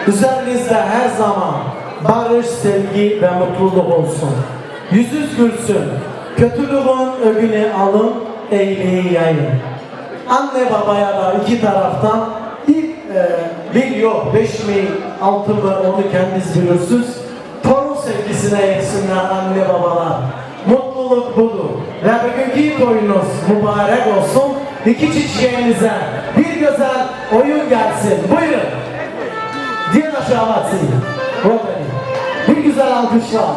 üzerinizde her zaman barış, sevgi ve mutluluk olsun. Yüzünüz gülsün, Kötülüğün ögünü alın, iyiliği yayın. Anne babaya da iki taraftan bir yok, 5 mi, 6 mı onu kendiniz bilirsiniz. Torun sevgisine yetsinler anne babalar. Mutluluk budur. Ve bugünkü toyunuz mübarek olsun. İki çiçeğinize bir güzel oyun gelsin. Buyurun. Diğer aşağı atsın. Bir güzel alkışlar.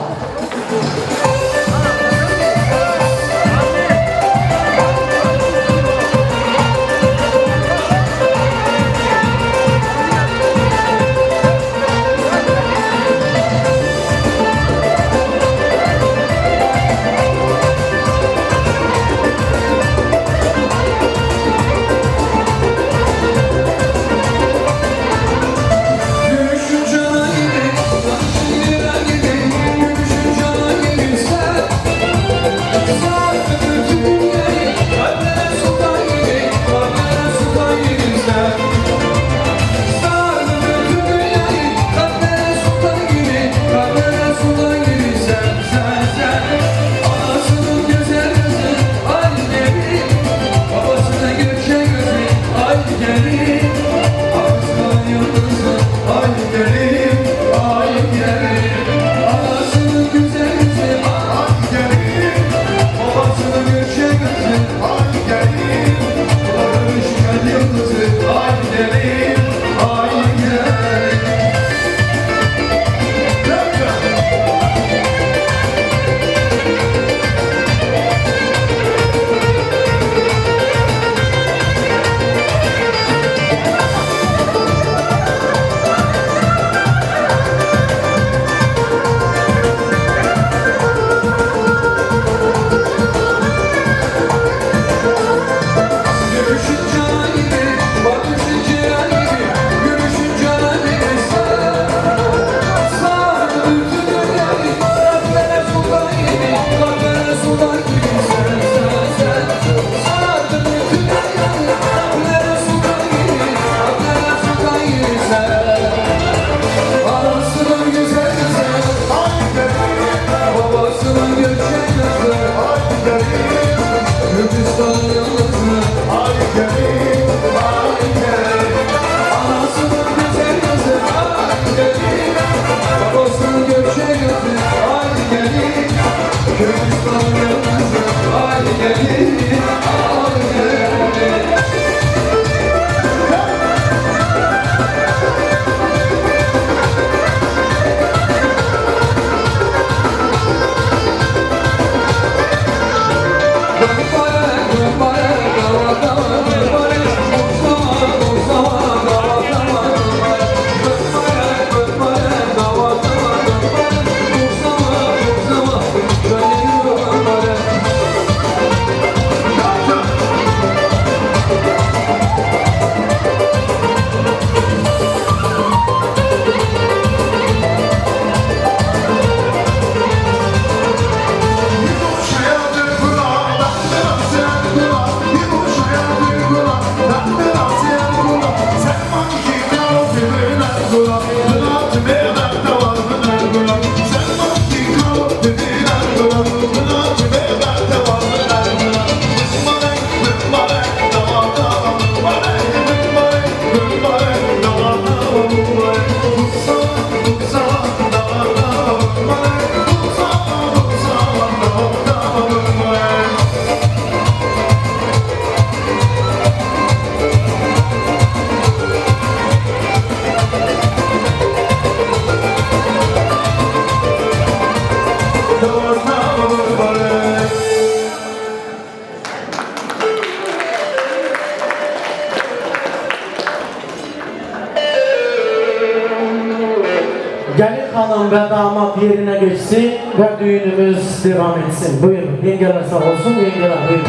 Gelin hanım ve damat yerine geçsin ve düğünümüz devam etsin. Buyurun. Yengeler sağ olsun. Yengeler buyurun.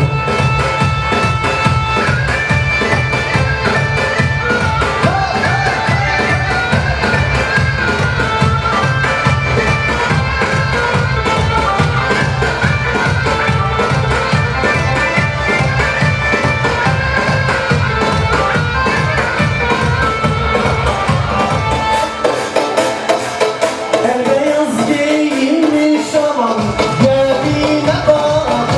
El beyaz giyinmiş aman, geldiğine bak.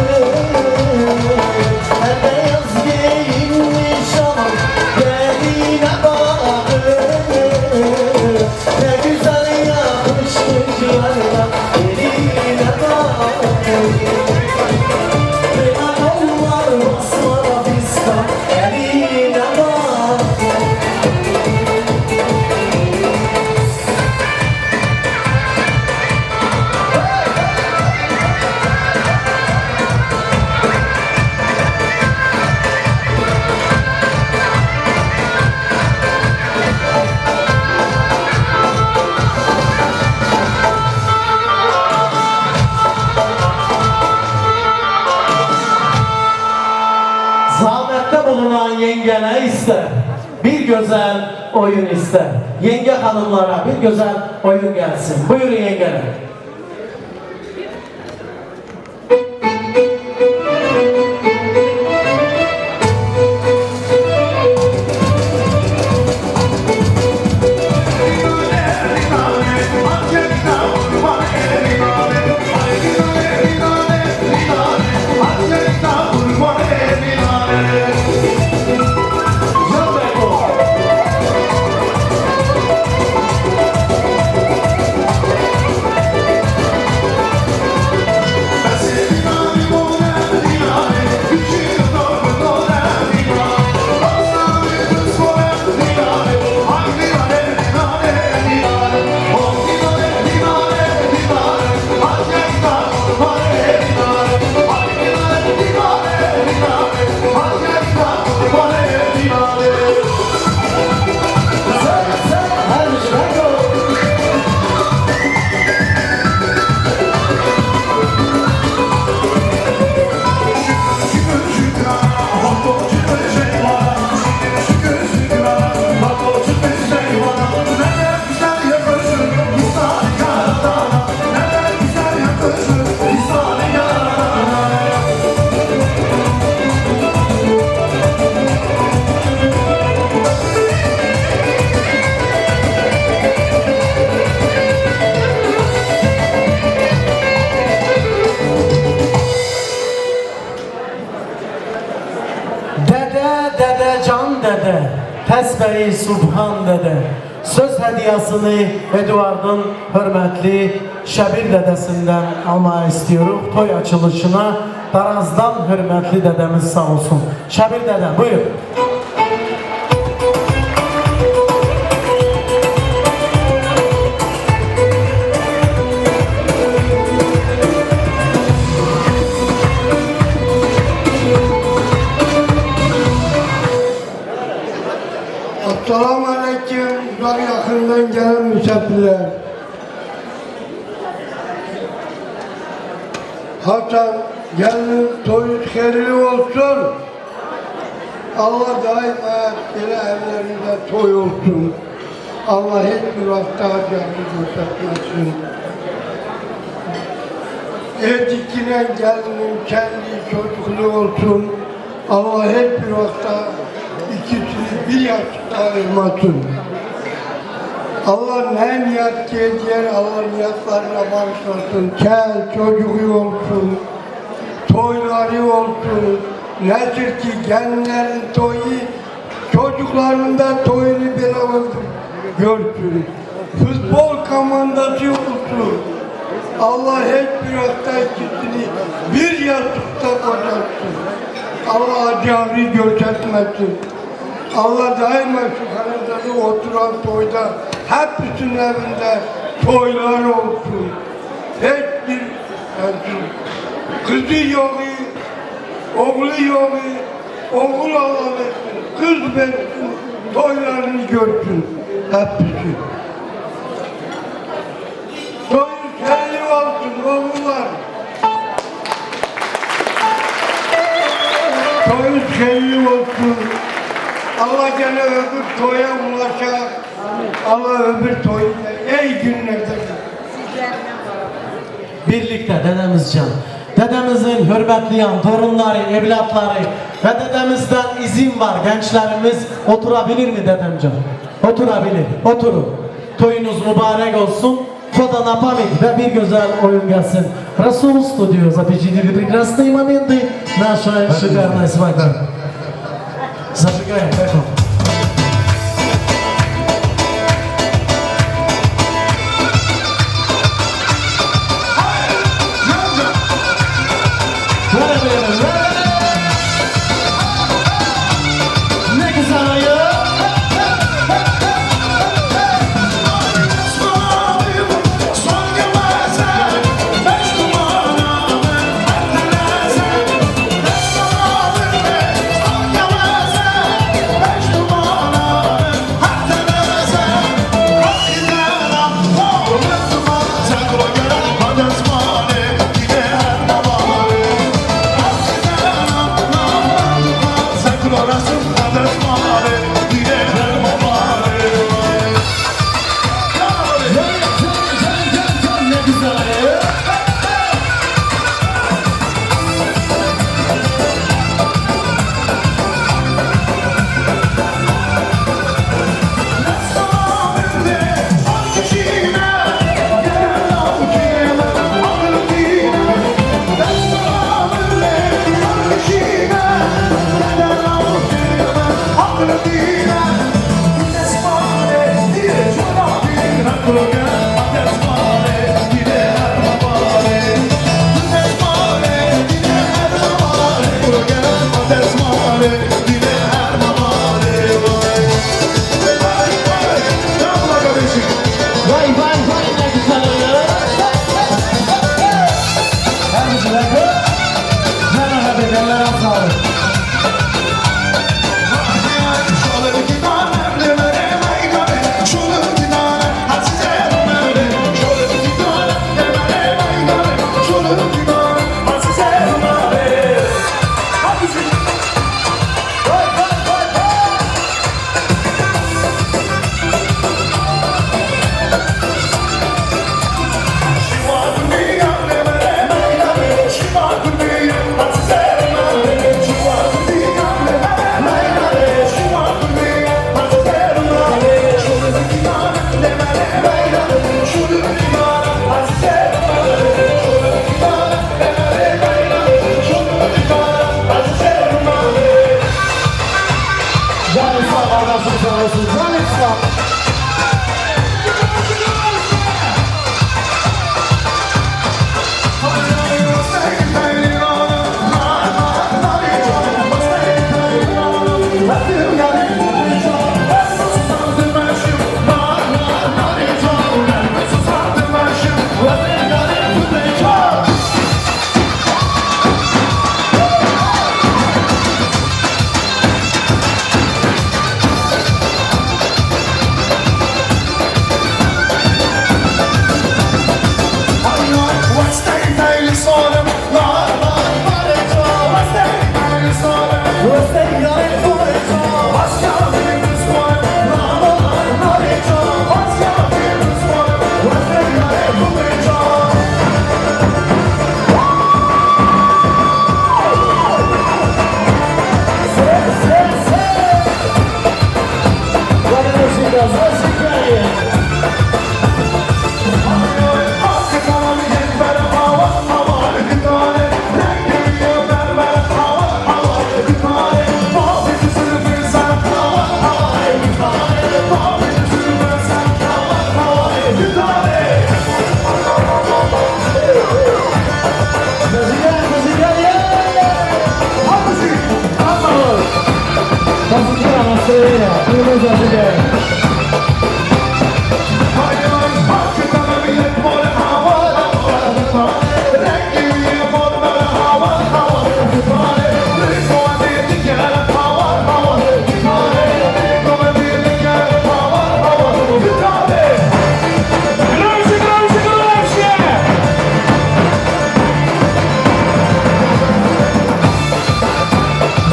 yenge ne ister? Bir güzel oyun ister. Yenge hanımlara bir güzel oyun gelsin. Buyurun yengeler. Dede, Tesbih-i Subhan dede. Söz hediyesini Eduard'ın hürmetli Şebir dedesinden almaya istiyorum. Toy açılışına Daraz'dan hürmetli dedemiz sağ olsun. Şebir dede buyur. Selamun Aleyküm, uzak yakından gelen misafirler. Hasan, gelin toyunuz hayırlı olsun. Allah daima böyle evlerinde toy olsun. Allah hiçbir vakti acayip göstermesin. Etikine gelinin kendi çocukluğu olsun. Allah hep bir vakti İkisini bir yaşta ayırmasın. Allah ne niyet ediyor, Allah niyetlerine bağışlasın. Kel çocuğu olsun, toyları olsun. Nedir ki gençlerin toyu, çocukların da toyunu beraber görsün. Futbol komandası olsun. Allah hep bir hafta ikisini bir yastıkta kocarsın. Allah acıları göstermesin. Allah daima şu kanadada oturan toyda hepsinin evinde toylar olsun. Hiçbir kızı yok, oğlu yok, oğul Allah versin, kız versin, toylarını görsün hepsi. Toyun hayırlı olsun oğullar. Toyun hayırlı olsun. Allah gene öbür toya ulaşacak. Allah öbür toyu ey günlerde. Birlikte dedemizcan. Dedemizin hürmetli torunları, evlatları ve dedemizden izin var. Gençlerimiz oturabilir mi dedemcan? Oturabilir. Oturun. Toyunuz mübarek olsun. Foda napamit ve bir güzel oyun gelsin. Rasul Studio zapечили прекрасные моменты нашей шикарной свадьбы. Зажигаем, поехали. Beş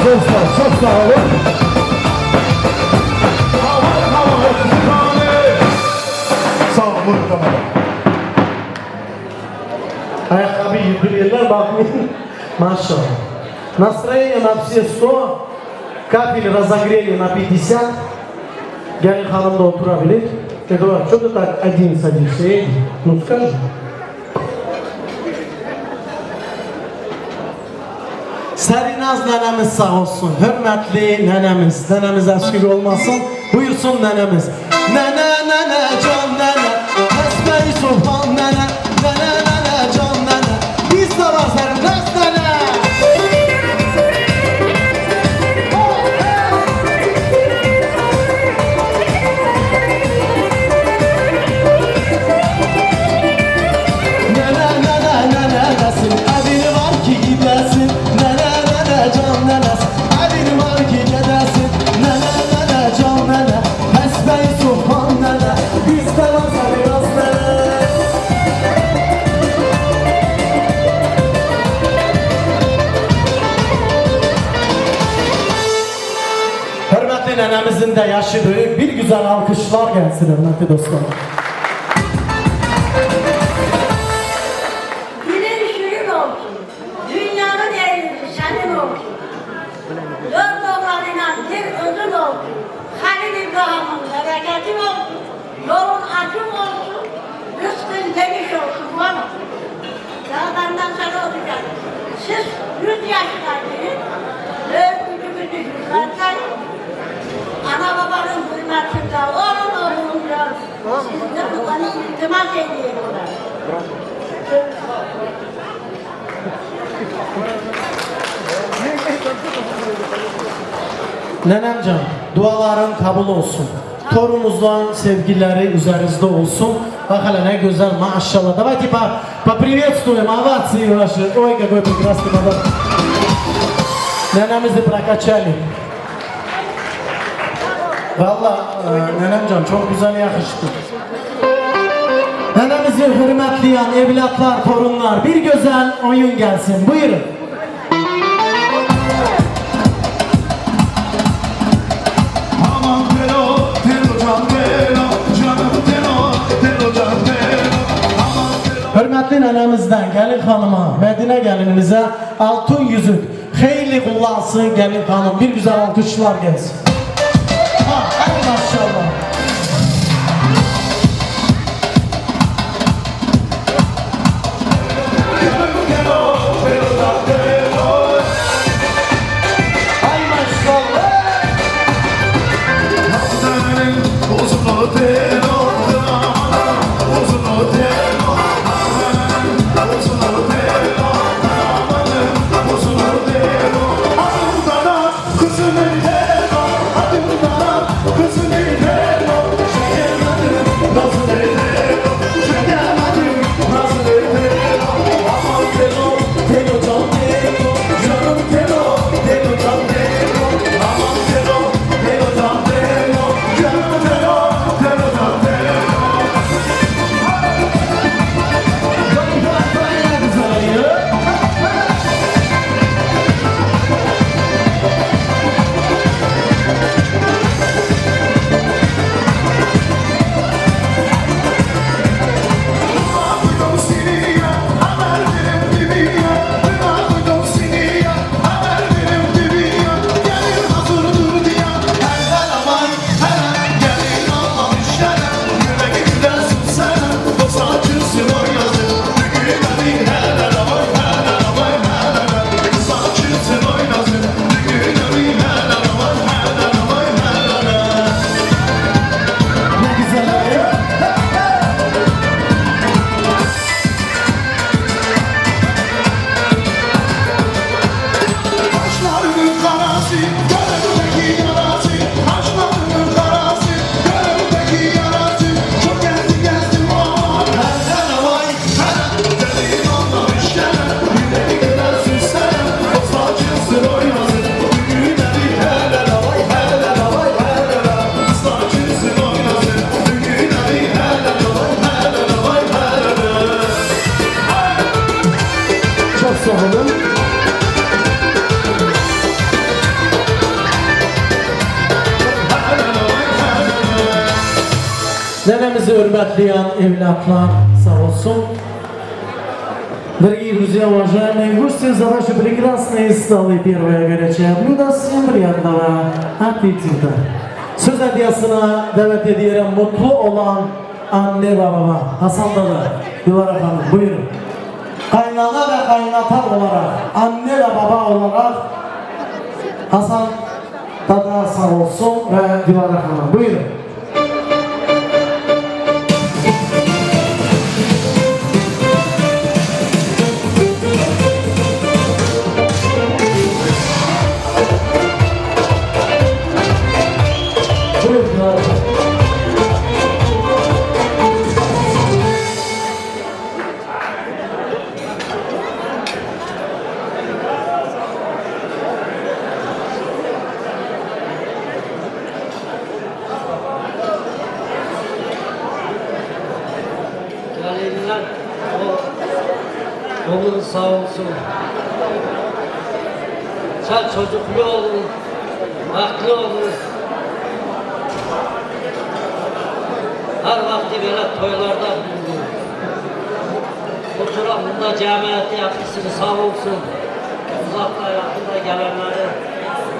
dostlar, çok sağ olun. Sağ olun, buyurun kamera. Ayakkabı yediriyorlar, bakmayın. Maşallah. Настроение на все 100. Капель разогрели на 50. Gelin hanım da oturabilir. Eduard, что ты так один садишься? Эй, ну скажи. Serinaz nenemiz sağ olsun. Hürmetli nenemiz. Nenemiz eski olmasın. Buyursun nenemiz. Nene nene can nene. Esmer-i sultan nene. Nene nene can nene. Biz de var Serinaz nene. Nene nene nene desin. Evini var ki gidesin. Nene nene can nenes. Evini var ki gidesin. Nene nene can nene. Esmer-i sultan nene. Biz de var Serinaz nene. Hürmetli nenemizin de yaşı büyük. Bir güzel alkışlar gelsin hürmetli dostlar. Dilin şuyun olsun, dünyanın eğrisi senin olsun. Dört oğlanıyla bir kızın olsun, Halil İbrahim'in bereketi olsun, yolun açık olsun, rızkın geniş olsun bana. Ya benden sana olacak. Siz 100 yaşındaydınız, büyük gücümüzü yükselten, ana babanın hürmetinde olunca, sizden bana iltimas ediyorlar. Nenemcan, duaların kabul olsun. Torunumuzdan sevgileri üzerinizde olsun. Bak hele ne güzel maşallah. Давайте поприветствуем, овации ваши. Ой, какой прекрасный подарок. Nenemizi прокачали. Valla nenemcan çok güzel yakıştı. Nenemizi hürmetleyen evlatlar, torunlar bir güzel oyun gelsin. Buyurun. Aman Telo, Telo can Telo, canım Telo, Telo can Telo. Hürmetli nenemizden gelin hanıma, Medine gelinimize altın yüzük, hayırlı kullansın gelin hanım. Bir güzel alkışlar gelsin. Ha, ay maşallah. Ay maşallah. Uzun o Telo, uzun o Telo, uzun o Telo, uzun o Telo. Adımdan kızın Telo, adımdan kızın Telo. Nenemizi hürmetleyen evlatlar sağ olsun. Дорогие друзья, уважаемые гости, за ваши прекрасные столы первое горячее блюдо, всем приятного аппетита. Söz hediyesine davet ediyorum mutlu olan anne ve baba. Hasan Dada, Dilara Hanım buyurun. Kaynana ve kaynatan olarak, anne ve baba olarak Hasan Dada sağ olsun ve Dilara Hanım buyurun. Gelinler yolun sağ olsun. Sen çocuklu olun, haklı olun. Her vakti böyle toylarda bulunur. Oturağında cemiyeti yapısını sağ olsun. Uzakta yakında gelenleri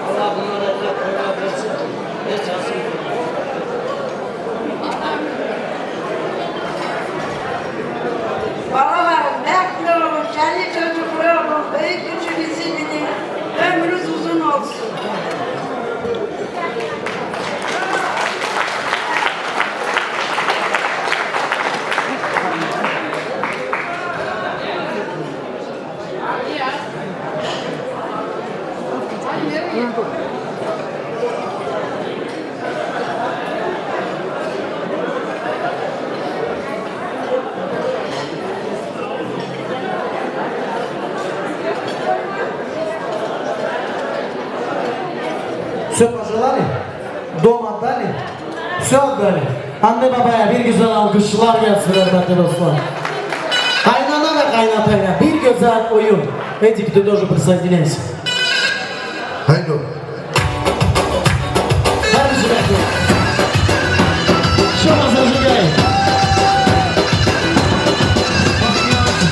Allah bunlara da toylar versin. Geçersin. Babalarım, bekli olun, kendi çocuklu olun, büyük küçüğünüzü bilin, ömrünüz uzun olsun. Все пожелали? Дом отдали? Все отдали? Anne babaya bir güzel alkışlar gelsin hürmetli dostlar. Kaynana ve kaynataya bir güzel oyun. Эдик, ты тоже присоединяйся. Haydi. Hadi Zübeyde. Şu masajı gelin.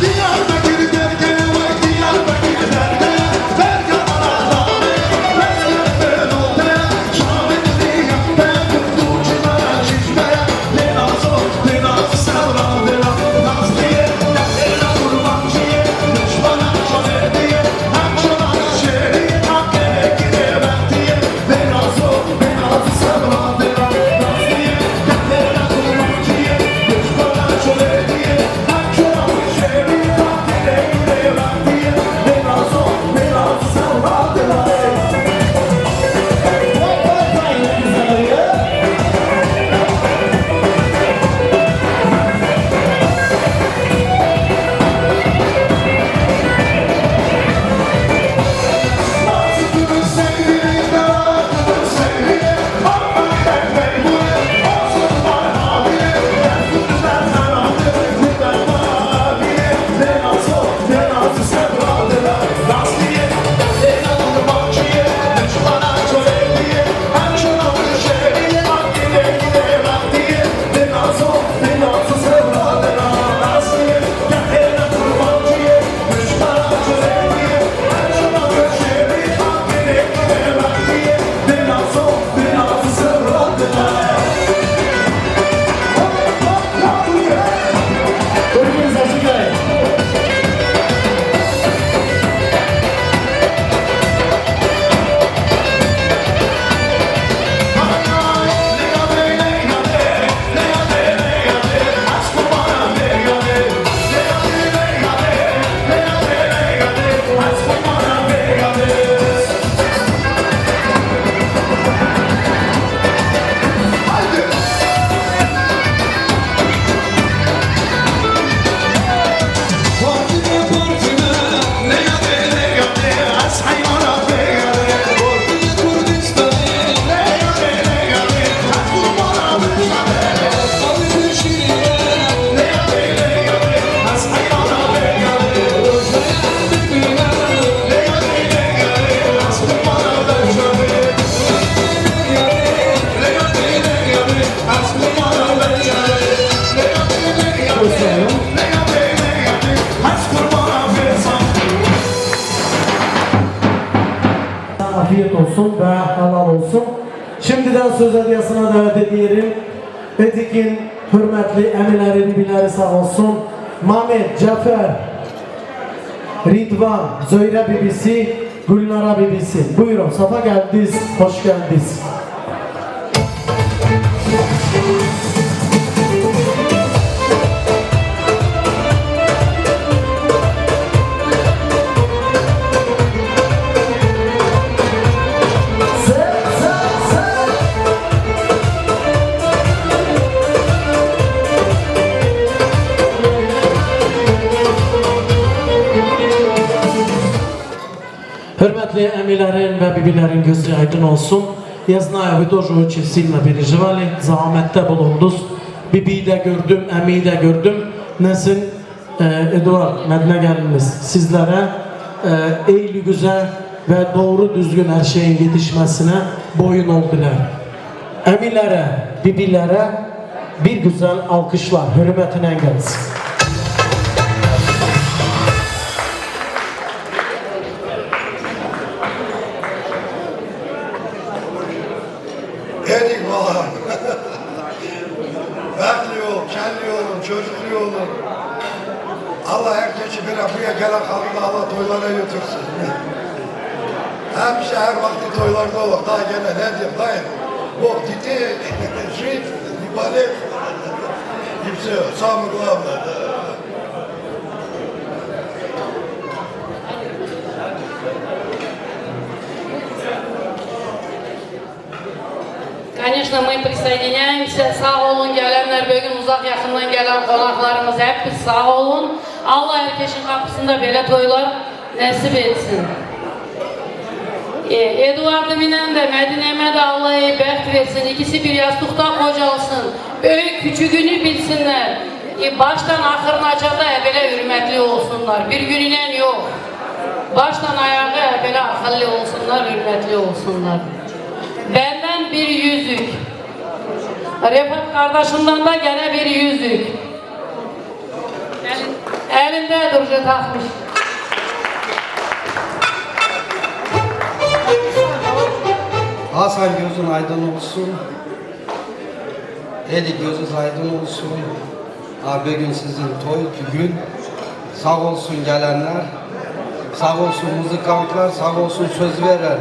Diyarbakır dergâhe vay Diyarbakır dergâhe Dergâh anadâme Mesleğe notaya Şahmet diyâbe Kurtuçlara çizmeye Lenazı, lenazı sevra vera Nazlıye, lena kurbancıye Düşmana şöyle diye Hem şuna şeriye Hem gerekine ben diye Lenazı, lenazı sevra vera Nazlıye, lena kurbancıye afiyet olsun ve halal olsun. Şimdiden söz hediyesine davet ediyorum. Etik'in hürmetli emirleri, bibileri sağ olsun. Mehmet, Cafer, Ridvan, Zöyre bibisi, Gülnara bibisi. Buyurun, safa geldiniz, hoş geldiniz. Hürmetli emirlerin ve bibilerin gözü aydın olsun. Я знаю, вы тоже очень сильно переживали, zahmette bulundunuz. Bibiyi de gördüm, emiyi de gördüm. Nesin, Eduard, Medine geliniz sizlere eğli güzel ve doğru düzgün her şeyin yetişmesine boyun oldular. Emirlere, bibilere bir güzel alkışlar, hürmetine gelsin. Edik valla. Bekli ol, kendi olun, çocuklu olun. Allah herkesi bir buraya gelen halkla Allah toylara götürsün. Hemşe her vakti toylarda olur. Daha gene ne diyeyim dayı. Bok diti, şit, ibadet. Hepsi sağlıklı. Конечно, мы prисоединяемся. Sağ olun gelenler, bugün uzak yakından gelen konaklarımız hep sağ olun. Allah herkesin kapısında böyle toylar nasip etsin. Eduard'ım ile de Medine'me de Allah'a bəxt versin. İkisi bir yastıkta kocalsın. Büyük küçüğünü bilsinler. Baştan ahırına da böyle hürmetli olsunlar. Bir günüyle yok. Baştan ayağa böyle akıllı olsunlar, hürmetli olsunlar. Benden bir yüzük. Refat kardeşimden de gene bir yüzük. Elinde durca takmış. Hasan gözün aydın olsun. Eli gözünüz aydın olsun. Abi gün sizin toy gün. Sağ olsun gelenler. Sağ olsun muzikantlar, sağ olsun söz veren.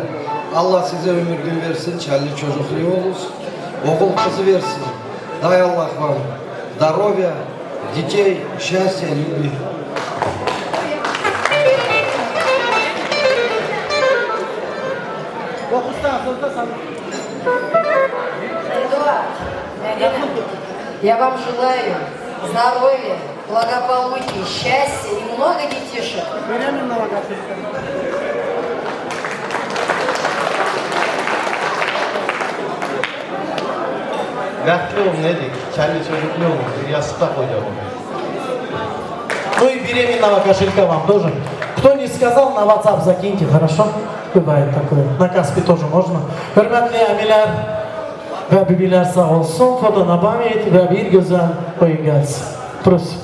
Allah size ömür gün versin, çelli çocuklu olursun. Oğul kızı versin. Дай Allah вам здоровья, детей, счастья, любви. Эдуард, я вам желаю здоровья, благополучия, счастья и много детишек. Bəxtli olun, nedir? Çəlli çocuklu olun, bir yastıkta koyacağım. Ну и беременного кошелька вам тоже. Кто не сказал, на WhatsApp закиньте, хорошо? Бывает такое. На Каспи тоже можно. Hürmetli emiler ve bibiler sağ olsun. Foto na pamять ve bir güzel oyun gelsin. Prosim.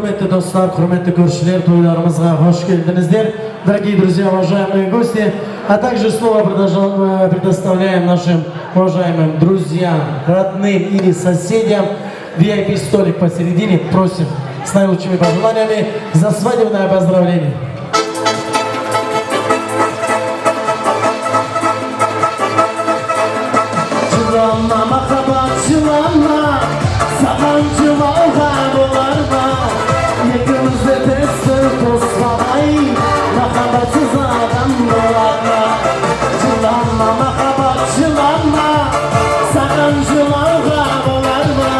Hürmetle Hürmetli dostlar, hürmetli görüşler, toylarımıza hoş geldinizler. Дорогие друзья, уважаемые гости, а также слово предоставляем нашим уважаемым друзьям, родным или соседям. VIP-столик посередине, просим с наилучшими пожеланиями за свадебное поздравление. Çılanma makabat çılanma, sakancılarga bularma. Yekimizde testi tosmabay, makabatsız adam bularma. Çılanma makabat çılanma, sakancılarga bularma.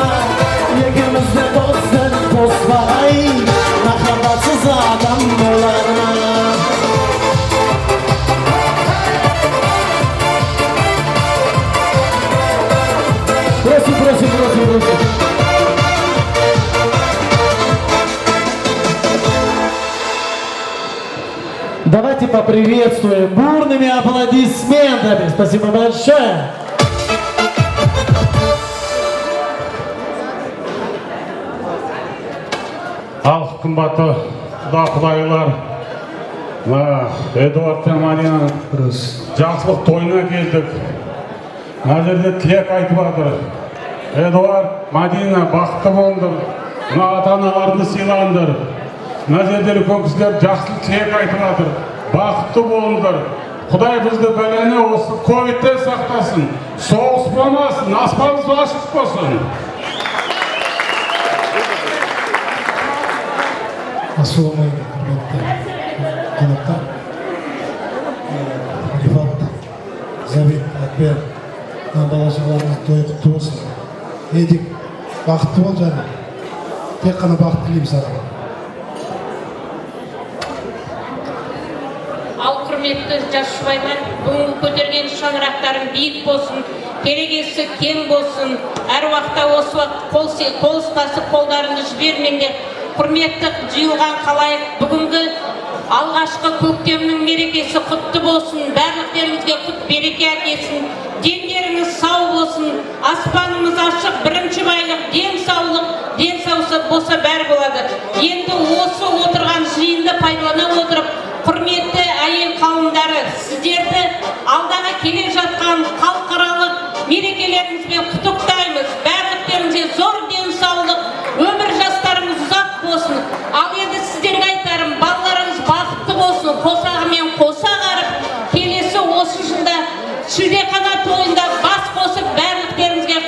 Yekimizde testi tosmabay, makabatsız adam bularma. Просим. Давайте поприветствуем бурными аплодисментами. Спасибо большое. Ал қымбатты құдайлар, Эдуард пен Маринаның жақсылық тойына келдік. Мына жерде тілек айтып жатыр. Эдуард, Мадина бақытты болыңдар, мына ата-аналарды сыйлаңдар. Мына жерде үлкен кісілер жақсылық тілек айтып жатыр. Бақытты болыңдар. Құдай бізді бәлені осы ковидтен сақтасын. Соғыс болмасын, аспанымыз ашық болсын. Ассалаумағалейкум, құрметті қонақтар. Рифат, Завид, Акбер, бала-шағаларыңыз тойы құтты болсын. Едік, бақытты бол және. Тек қана бақыт тілеймін саған. Ал құрметті жас жұбайлар, бүгінгі көтерген шаңырақтарың биік болсын, керегесі кең болсын. Әр уақытта осы уақыт қол ұстасып қолдарыңды жібермеңдер. Құрметті жиылған қалайық, бүгінгі алғашқы көктемнің мерекесі құтты болсын, барлықтеріңізге құт береке әкелсін, дендеріңіз сау болсын, аспанымыз ашық, бірінші байлық, ден саулық болса бәрі болады. Енді осы отырған жиынды пайдалана отырып, құрметті әйел қауымдары, сіздерді алдағы келе жатқан халықаралық мерекелеріңізбен құттықтаймыз. Барлықтеріңізге зор денсаулық, өмір жастарыңыз ұзақ болсын. Ал енді сіздерге айтарым, балаларыңыз бақытты болсын, қосағымен қоса қарып, келесі осы жылда шілдеқана тойында бас қосып, барлықтеріңізге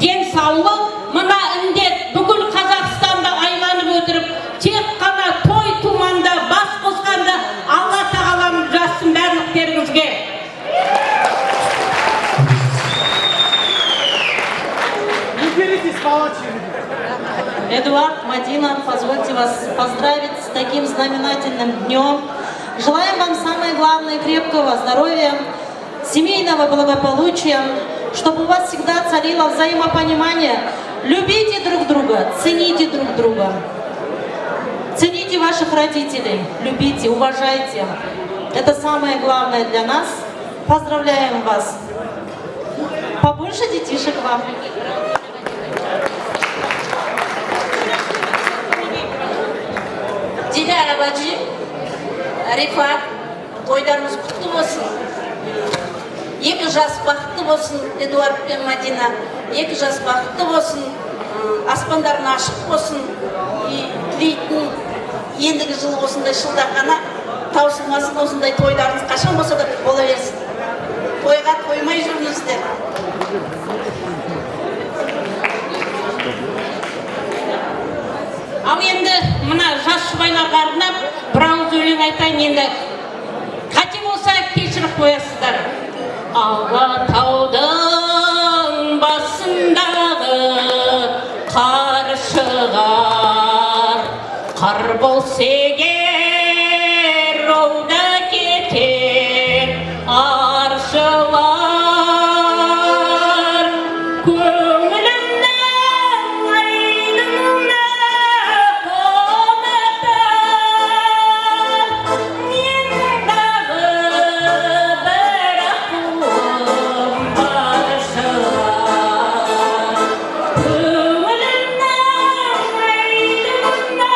денсаулық, мына індет бүкіл Қазақстанды айланып өтіріп, тек қана той туманда бас қосқанда Алла тағалам жазсын барлықтеріңізге. Эдуард, Мадина, позвольте вас поздравить с таким знаменательным днем. Желаем вам самое главное крепкого здоровья, семейного благополучия, чтобы у вас всегда царило взаимопонимание. Любите друг друга, цените друг друга. Цените ваших родителей, любите, уважайте. Это самое главное для нас. Поздравляем вас. Побольше детишек вам. Dilara bacı, Rifat, toylarımız kutlu olsun. Екі жас бақытты болсын, Эдуард пен Мадина. Екі жас бақытты болсын, аспандарын ашық болсын. Тілейтін ендігі жыл осындай жылда ғана таусылмасын, осындай тойларыңыз қашан болса да бола берсін. Тойға тоймай жүріңіздер. Ал енді мына жас жұбайларға арнап бір ауыз өлең айтайын. Енді қате болса кешіріп қоясыздар. Алатаудың басындағы қаршығар, қар болса егер оуда кетер аршылар. Көңілімнің айнына қонақтар, мен дағы бір ақылым бар шығар. Көңілімнің айнына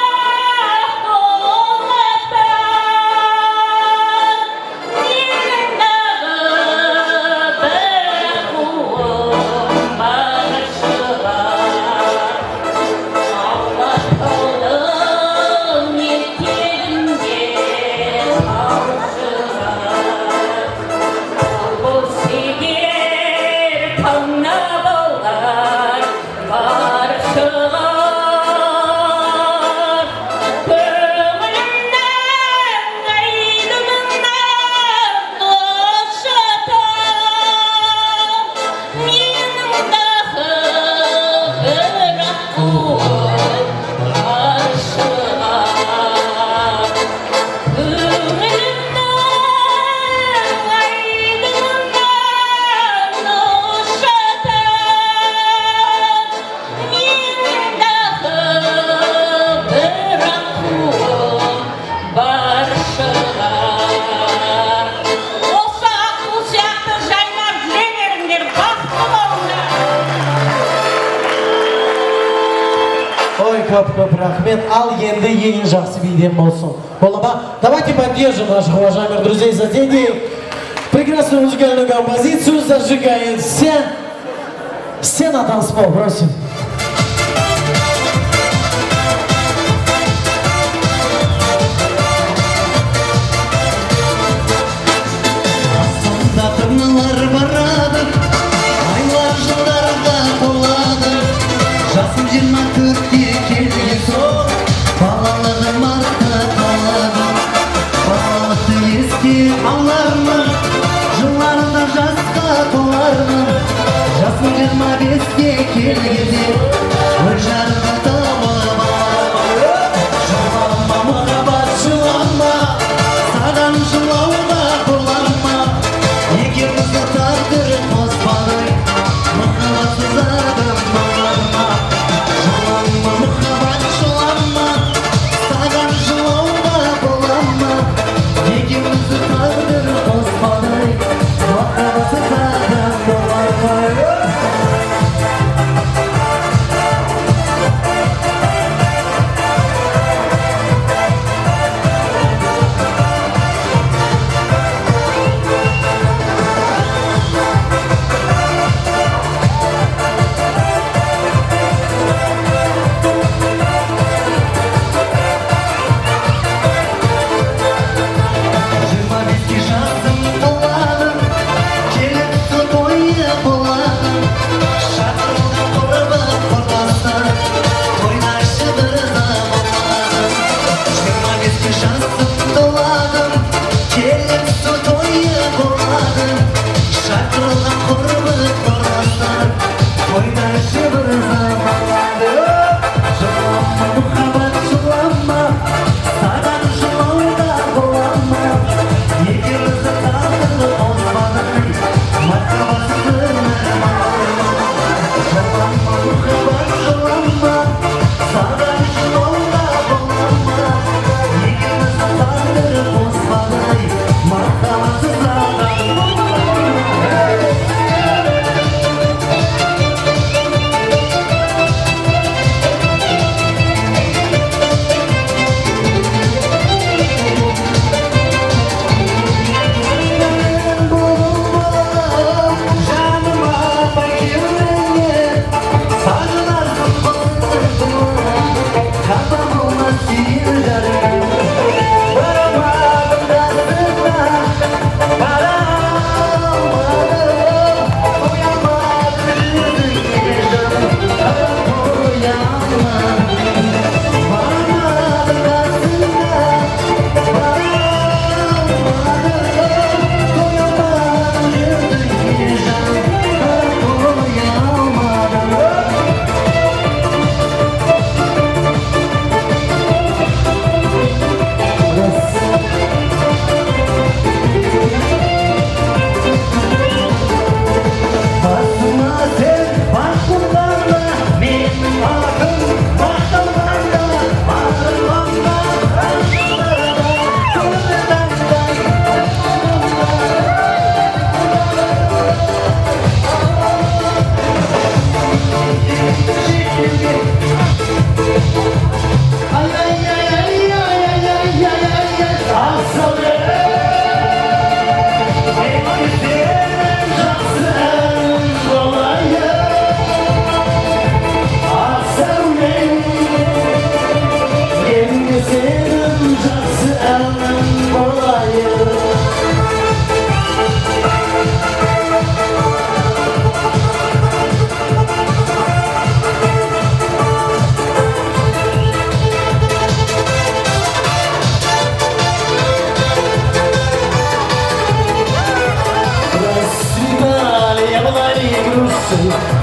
ko'p rahmet. Al endi eng yaxshi videom bo'lsin. Bo'laba, давайте поддержим наших уважаемых друзей и соседей. Прекрасную музыкальную композицию зажигает все на танцпол, просим. Tırnalar baradı, aylar жылдарga толады. Жасым 24'te келген соң, балалығым артта қалады. Балалықты еске алармын, жылдарында жасқа толармын. Жасым 25'те келгенде, ой жарымды тауып алармын. Жылама махаббат жылама, саған жылауға боларма. Екеумізді тағдыр қоспады, махаббатсыз адам боларма. Жылама махаббат жылама, саған жылауға боларма. Екеумізді тағдыр қоспады, махаббатсыз адам боларма.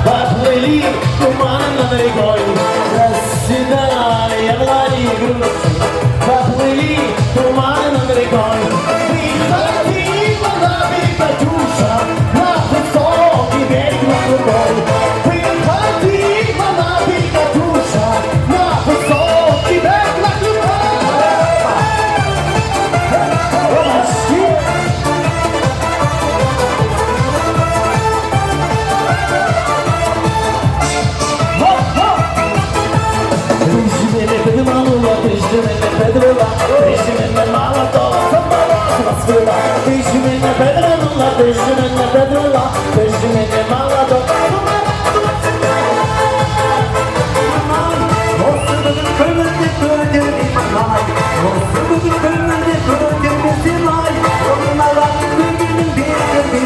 Поплыли туманы над рекой, расседали явлали грусти. Поплыли туманы над рекой, выходила на берег Катюша, на высокий берег над рукой. Выходила на берег Катюша, на высокий берег над рукой. Pedrola, Benjamin'le Pedrola, Benjamin'le Pedrola, Benjamin'le Malado. Olsun bugün kırmızı bölge bir malay, olsun bugün kırmızı bölge bir malay. Onlara bugünün bir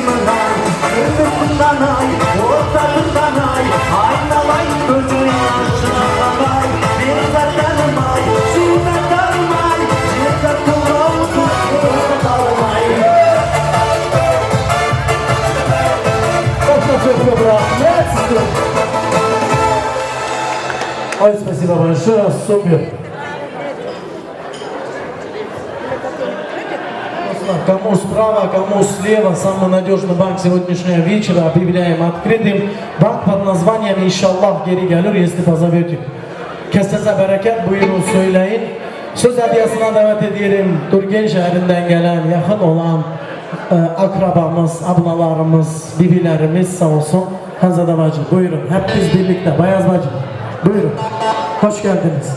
malay, kırmızından ay, ortasından ay, aynalay gözünün yaşına kalay. Bir zaten ay, şimdi kalmay, şimdi kalmay. Ой, спасибо большое, супер. Кому справа, кому слева, самый надежный банк сегодняшнего вечера объявляем открытым. Банк под названием «Иншаллах» geri gelir, если позовете. Kesese bereket, buyurun söyleyin. Söz hediyesine davet ediyorum. Turgen şehrinden gelen, yakın olan akrabamız, ablalarımız, bibilerimiz sağ olsun. Hanzade bacı, buyurun. Hep biz birlikte, Bayaz bacı. Buyurun. Hoş geldiniz.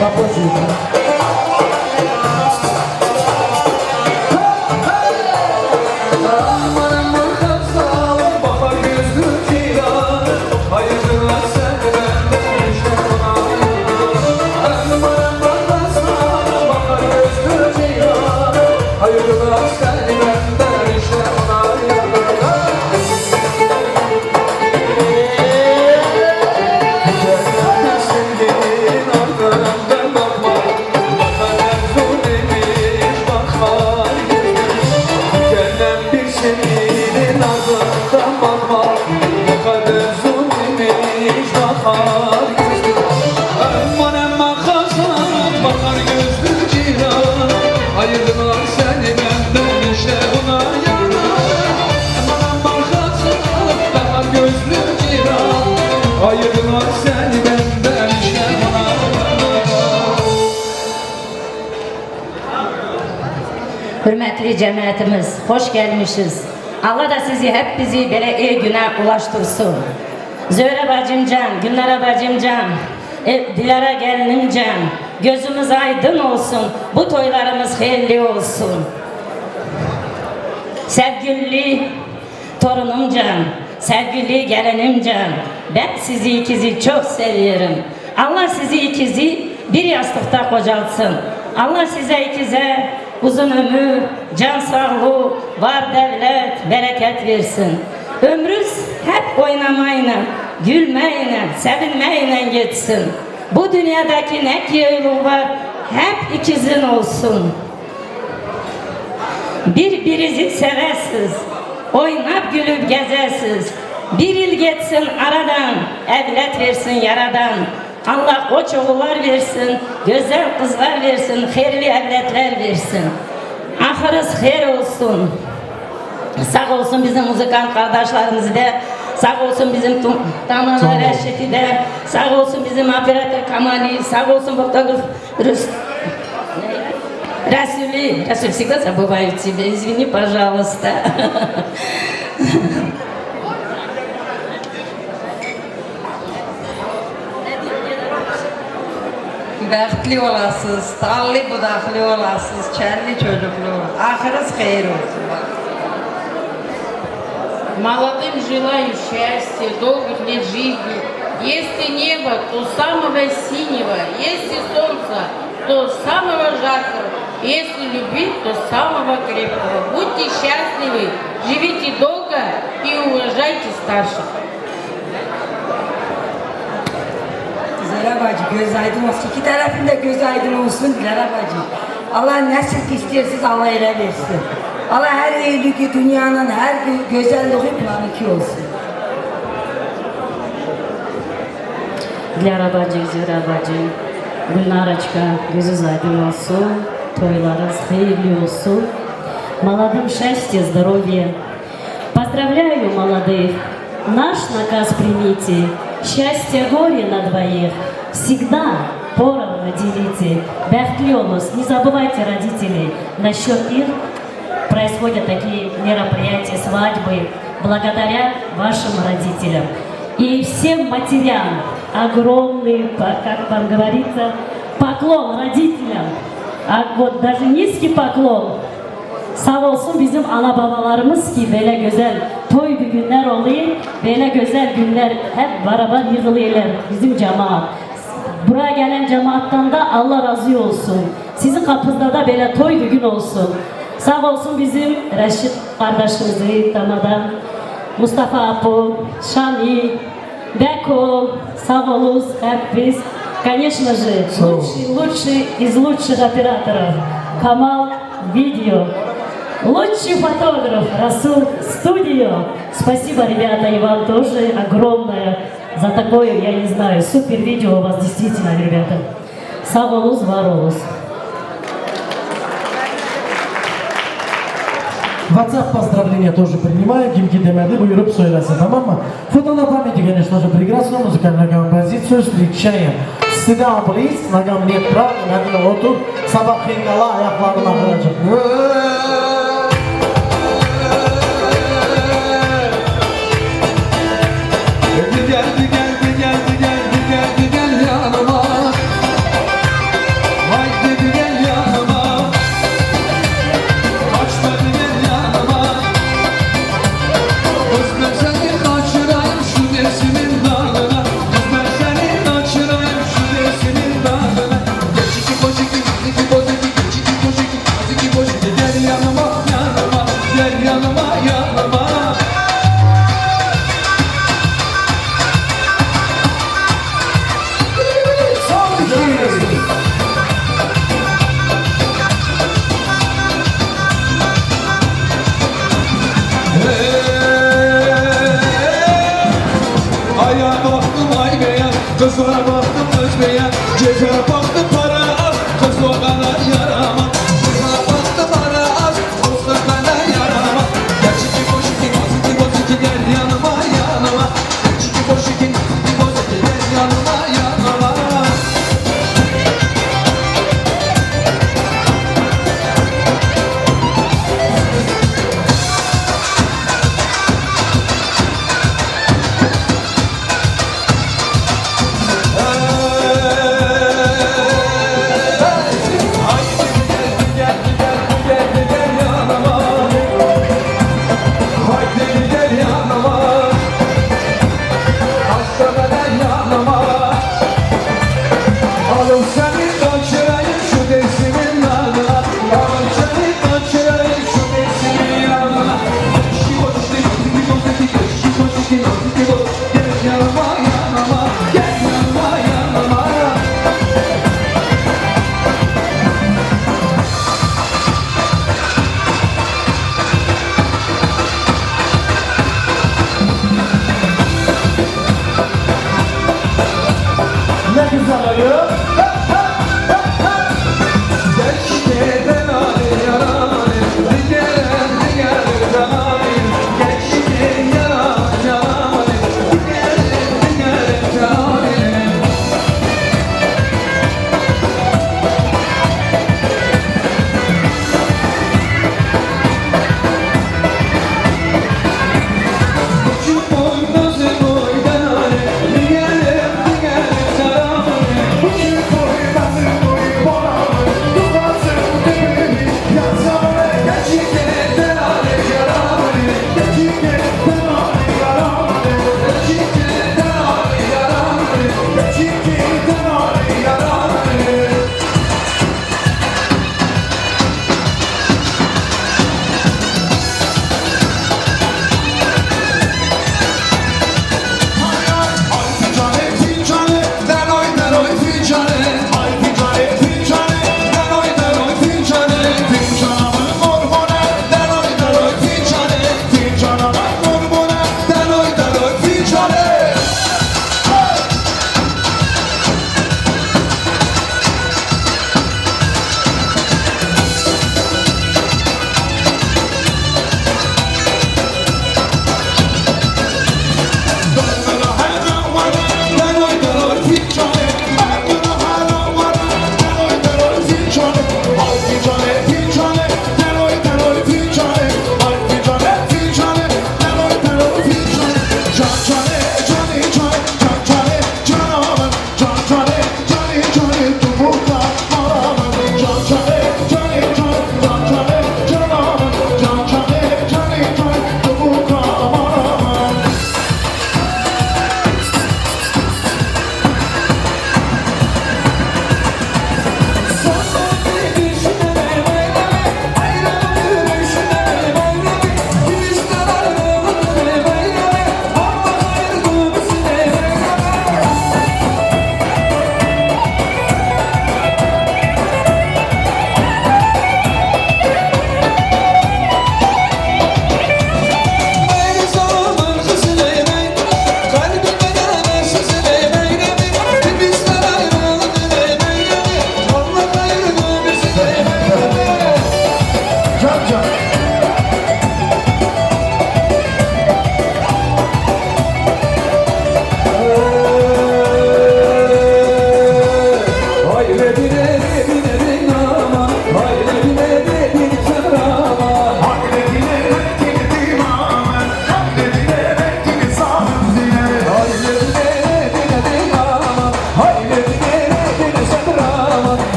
Kapı Hürmetli cemaatimiz, hoş gelmişiz. Allah da sizi hep bizi böyle iyi güne ulaştırsın. Zöhre bacımcan, Günlara bacımcan, Dilara gelinimcan, gözümüz aydın olsun, bu toylarımız hayırlı olsun. Sevgili torunumcan, sevgili gelinimcan, ben sizi ikizi çok seviyorum. Allah sizi ikizi bir yastıkta kocalsın. Allah size ikize uzun ömür, can sağlığı, var devlet, bereket versin. Ömrünüz hep oynamayla, gülmeyle, sevinmeyle geçsin. Bu dünyadaki ne yolu var, hep ikizin olsun. Birbirinizi seversiz, oynap gülüp gezersiniz. Bir yıl geçsin aradan, evlat versin yaradan. Allah koç oğullar versin, güzel kızlar versin, hayırlı evlatlar versin. Ahırız hayır olsun. Sağ olsun bizim müzikant kardeşlerimiz de, sağ olsun bizim Tamam Reşit'i de, sağ olsun bizim operatör Kamali, sağ olsun fotoğraf Расуль всегда забываю тебя, извини, пожалуйста. Bəxtli olasınız, tallı budaqlı olasınız, kəlli çocuklu olasınız. Ahırız xeyir olsun. Молодым желаю счастья, долгих лет жизни. Если небо, то самого синего. Если солнце, то самого жаркого. Если любить, то самого крепкого. Будьте счастливы, живите долго и уважайте старших. Dilara bacı göz aydın olsun. İki tarafında göz aydın olsun Dilara bacı. Allah nasıl istiyorsunuz Allah ele versin. Allah her iyiliği dünyanın her güzelliği planiki olsun. Dilara bacı, Zühre bacı, Gülnarочка, gözünüz aydın olsun. Toylarınız hayırlı olsun. Молодым счастья, здоровья. Поздравляю молодых. Наш наказ примите. Счастье, горе на двоих. Всегда поровну делите. Бәхтлі олус. Не забывайте родителей. Насчет их происходят такие мероприятия, свадьбы. Благодаря вашим родителям. И всем матерям огромный, как вам говорится, поклон родителям. Вот даже nizki поклon. Sağ olsun bizim ana babalarımız ki böyle güzel toy bir günler oluyor. Böyle güzel günler hep beraber yığılıyorlar bizim cemaat. Buraya gelen cemaattan da Allah razı olsun. Sizin kapınızda da böyle toy bir gün olsun. Sağ olsun bizim Reşit kardeşimizi tanıdan. Mustafa Apo, Şami, Beko, sağ olun hep biz. Конечно же, лучший из лучших операторов. Камал Видео. Лучший фотограф Расул Студио. Спасибо, ребята, и вам тоже огромное за такое, я не знаю, супер видео у вас действительно, ребята. Sağ olun, var olun. WhatsApp поздравления тоже принимаю. Кимки демеди buyurup söylesin, tamam mı? Фото на памяти, конечно же, прекрасную музыкальную композицию встречаем. Сюда, please, ногам нет права, надо otur. Sabah hingala ayaklarına kıracak. Geldi geldi geldi geldi geldi gel yanıma. Haydi gel yanıma. Kaçmadı gel yanıma. Kız ben seni kaçırayım şu desinin dağına. Kız ben seni kaçırayım şu desinin dağına. Geç iki boşiki, iki boşiki, geç iki boşiki, iki boşiki. Gel yanıma yanıma, gel yanıma yanıma. Aya baktım ay beyan, kızlara baktım öz beyan. Cezara baktım para az, kız o kadar yaramaz. Kızlara baktım para az, kız o kadar yaramaz. Gel çiki boş iki, iki boş iki gel yanıma yanıma. Gel çiki boş iki, iki boş iki gel yanıma yanıma. Haydi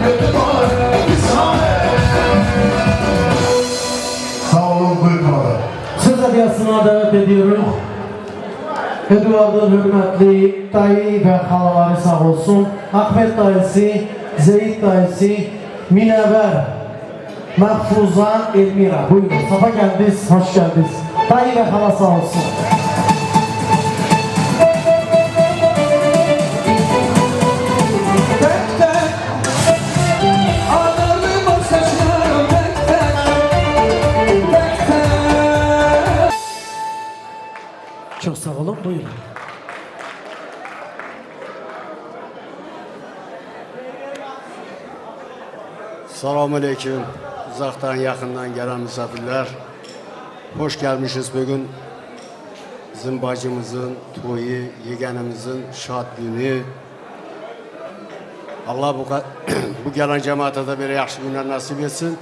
götü var Sağ olun, buyurun. Söz ediyasına davet ediyorum. Eduard'ın hürmetli dayı ve halaları sağ olsun. Ahmet dayısı, Zeyit dayısı, Minəvər, Mahfuza, Elmira. Buyurun, safa geldiniz, hoş geldiniz. Dayı ve hala sağ olsun. Çok sağ olun, buyurun. Selamünaleyküm. Uzaktan yakından gelen misafirler. Hoş gelmişiz bugün. Bizim bacımızın toyu, yeğenimizin şad günü. Allah bu gelen cemaate de bir yaxşı günler nasip etsin.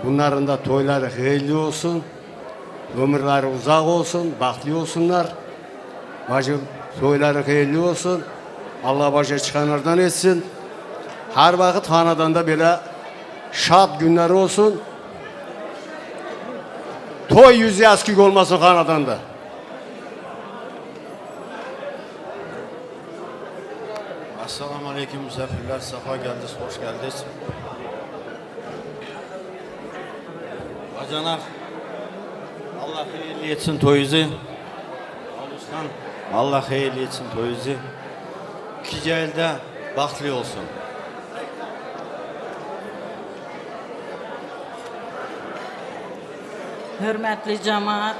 Bunların da toyları hayırlı olsun. Ömürleri uzak olsun, bahtlı olsunlar. Bacım toyları hayırlı olsun. Allah başa çıkanlardan etsin. Her vakit hanadanda böyle şad günler olsun. Toy yüzü eskik olmasın hanadanda. Assalamu aleyküm misafirler, safa geldiniz, hoş geldiniz. Bacanak, Allah hayırlı etsin toyunuzu. Alustan, Allah hayırlı etsin toyunuzu. İki elde bahtlı olsun. Hürmetli cemaat,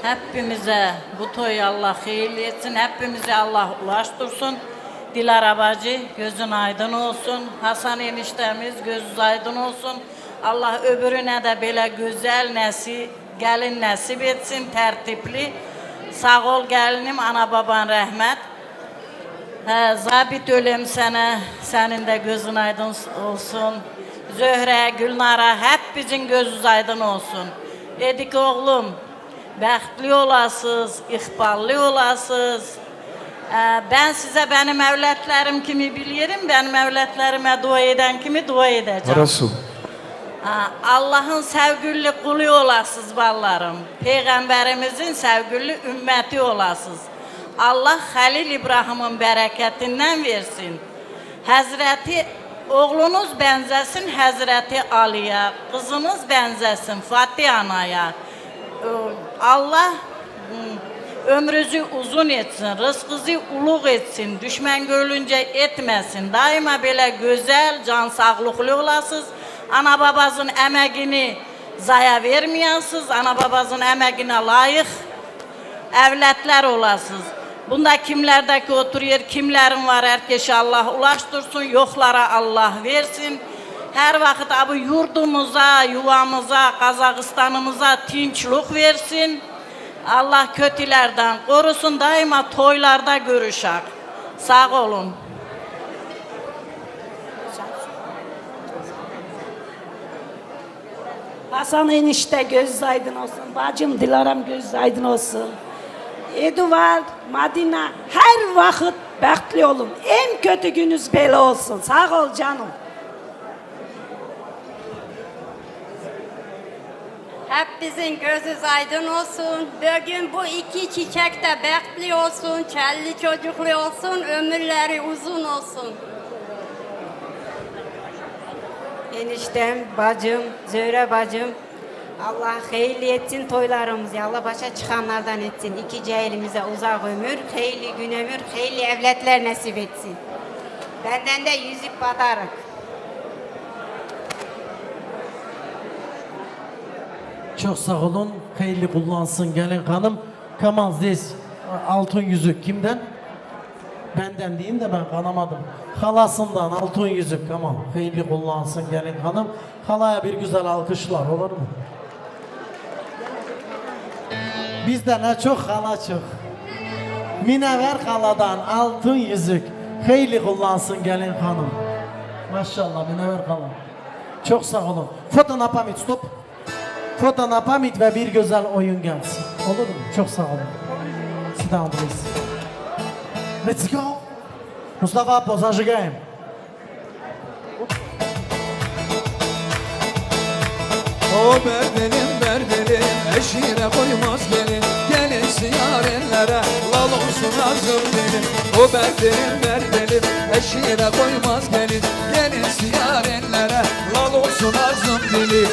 hepimize bu toyu Allah hayırlı etsin, hepimize Allah ulaştırsın. Dilara bacı gözün aydın olsun, Hasan eniştemiz gözü aydın olsun. Allah öbürüne de böyle güzel gelin nasip etsin, tertipli. Sağ ol gelinim, ana baban rahmet. Zabit ölüm sana, senin de gözün aydın olsun. Zöhre, Gülnara hep bizim gözünüz aydın olsun. Dedik oğlum, bəxtli olasınız, iqballı olasınız. Ben size benim evlatlarım kimi bilirim, benim evlatlarıma dua eden kimi dua edeceğim. Resul. Allah'ın sevgili kulu olasınız ballarım. Peygamberimizin sevgili ümmeti olasınız. Allah Halil İbrahim'in bereketinden versin. Hazreti oğlunuz benzesin Hazreti Ali'ye, kızınız benzesin Fatih Ana'ya. Allah ömrünüzü uzun etsin, rızkınızı uluk etsin, düşman görünce etmesin. Daima böyle güzel, can sağlıklı olasınız. Ana babasının emeğini zaya vermeyəsiniz, ana babasının emeğine layık evlatlar olasınız. Bunda kimlerdeki oturuyor, kimlerin var, herkese Allah ulaştırsın, yoklara Allah versin. Her vakit bu yurdumuza, yuvamıza, Kazakistan'ımıza tinçlik versin. Allah kötülerden korusun, daima toylarda görüşək. Sağ olun. Hasan enişte göz aydın olsun, bacım Dilaram göz aydın olsun. Eduard, Madina her vakit bəxtli olun. En kötü gününüz belə olsun. Sağ ol canım. Hepimizin gözü aydın olsun. Bugün bu iki çiçek de bəxtli olsun, kelli çocuklu olsun, ömürleri uzun olsun. Eniştem, bacım, Zöhre bacım, Allah hayırlı etsin toylarımızı, Allah başa çıkanlardan etsin. İki elimize uzak ömür, hayırlı gün ömür, hayırlı evlatlar nasip etsin. Benden de yüzük batarak. Çok sağ olun, hayırlı kullansın gelin hanım. Kamal Ziz, altın yüzük kimden? Benden deyin de ben kanamadım. Halasından altın yüzük Kamal. Hayırlı kullansın gelin hanım. Halaya bir güzel alkışlar olur mu? Bizde ne çok hala çok. Minəvər haladan altın yüzük. Hayırlı kullansın gelin hanım. Maşallah Minəvər hala. Çok sağ olun. Foto na pamit stop. Foto na pamit ve bir güzel oyun gelsin. Olur mu? Çok sağ olun. Sit down please. Let's go. Mustafa, pozajigajmy. O berdelim eşine koymaz gelin. Gelin yarenlere lal olsun arzum benim. O berdelim eşine koymaz gelin. Gelin yarenlere lal olsun arzum benim.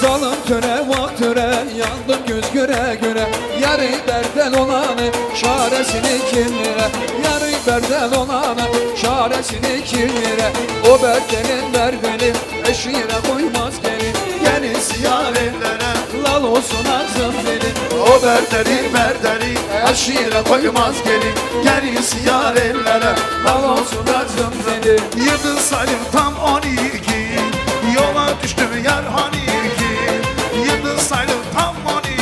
Salım töre vak töre yandım göz göre göre. Yarı berdel olanı çaresini kim vere? Yarı berdel olanı çaresini kim vere? O berdelim eşine koymaz gelin. Gelin yarenlere lal olsun arzum benim. O berdelim eşine koymaz gelin. Gelin yarenlere lal olsun arzum benim. Yıldız Salim tam 12. Yola düştüm yar hani ki. Yıldız Salim tam 12.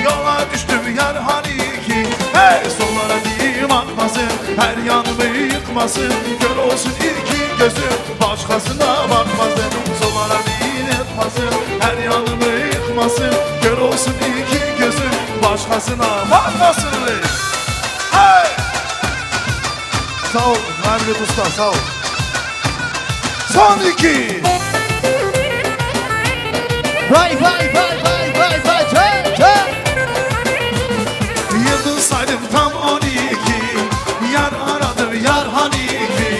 Yola düştüm yar hani ki. Hey sollara diyeyim atmasın, her yanımı yıkmasın. Kör olsun iki gözüm, başkasına bakmasın. Sollara diyeyim atmasın, her yanımı yıkmasın. Kör olsun iki gözüm, başkasına bakmasın. Hey! Sağ ol Mehmet Usta, sağ ol. Son iki. Vay Yıldız saydım tam 12. Yar aradım yar hani ki.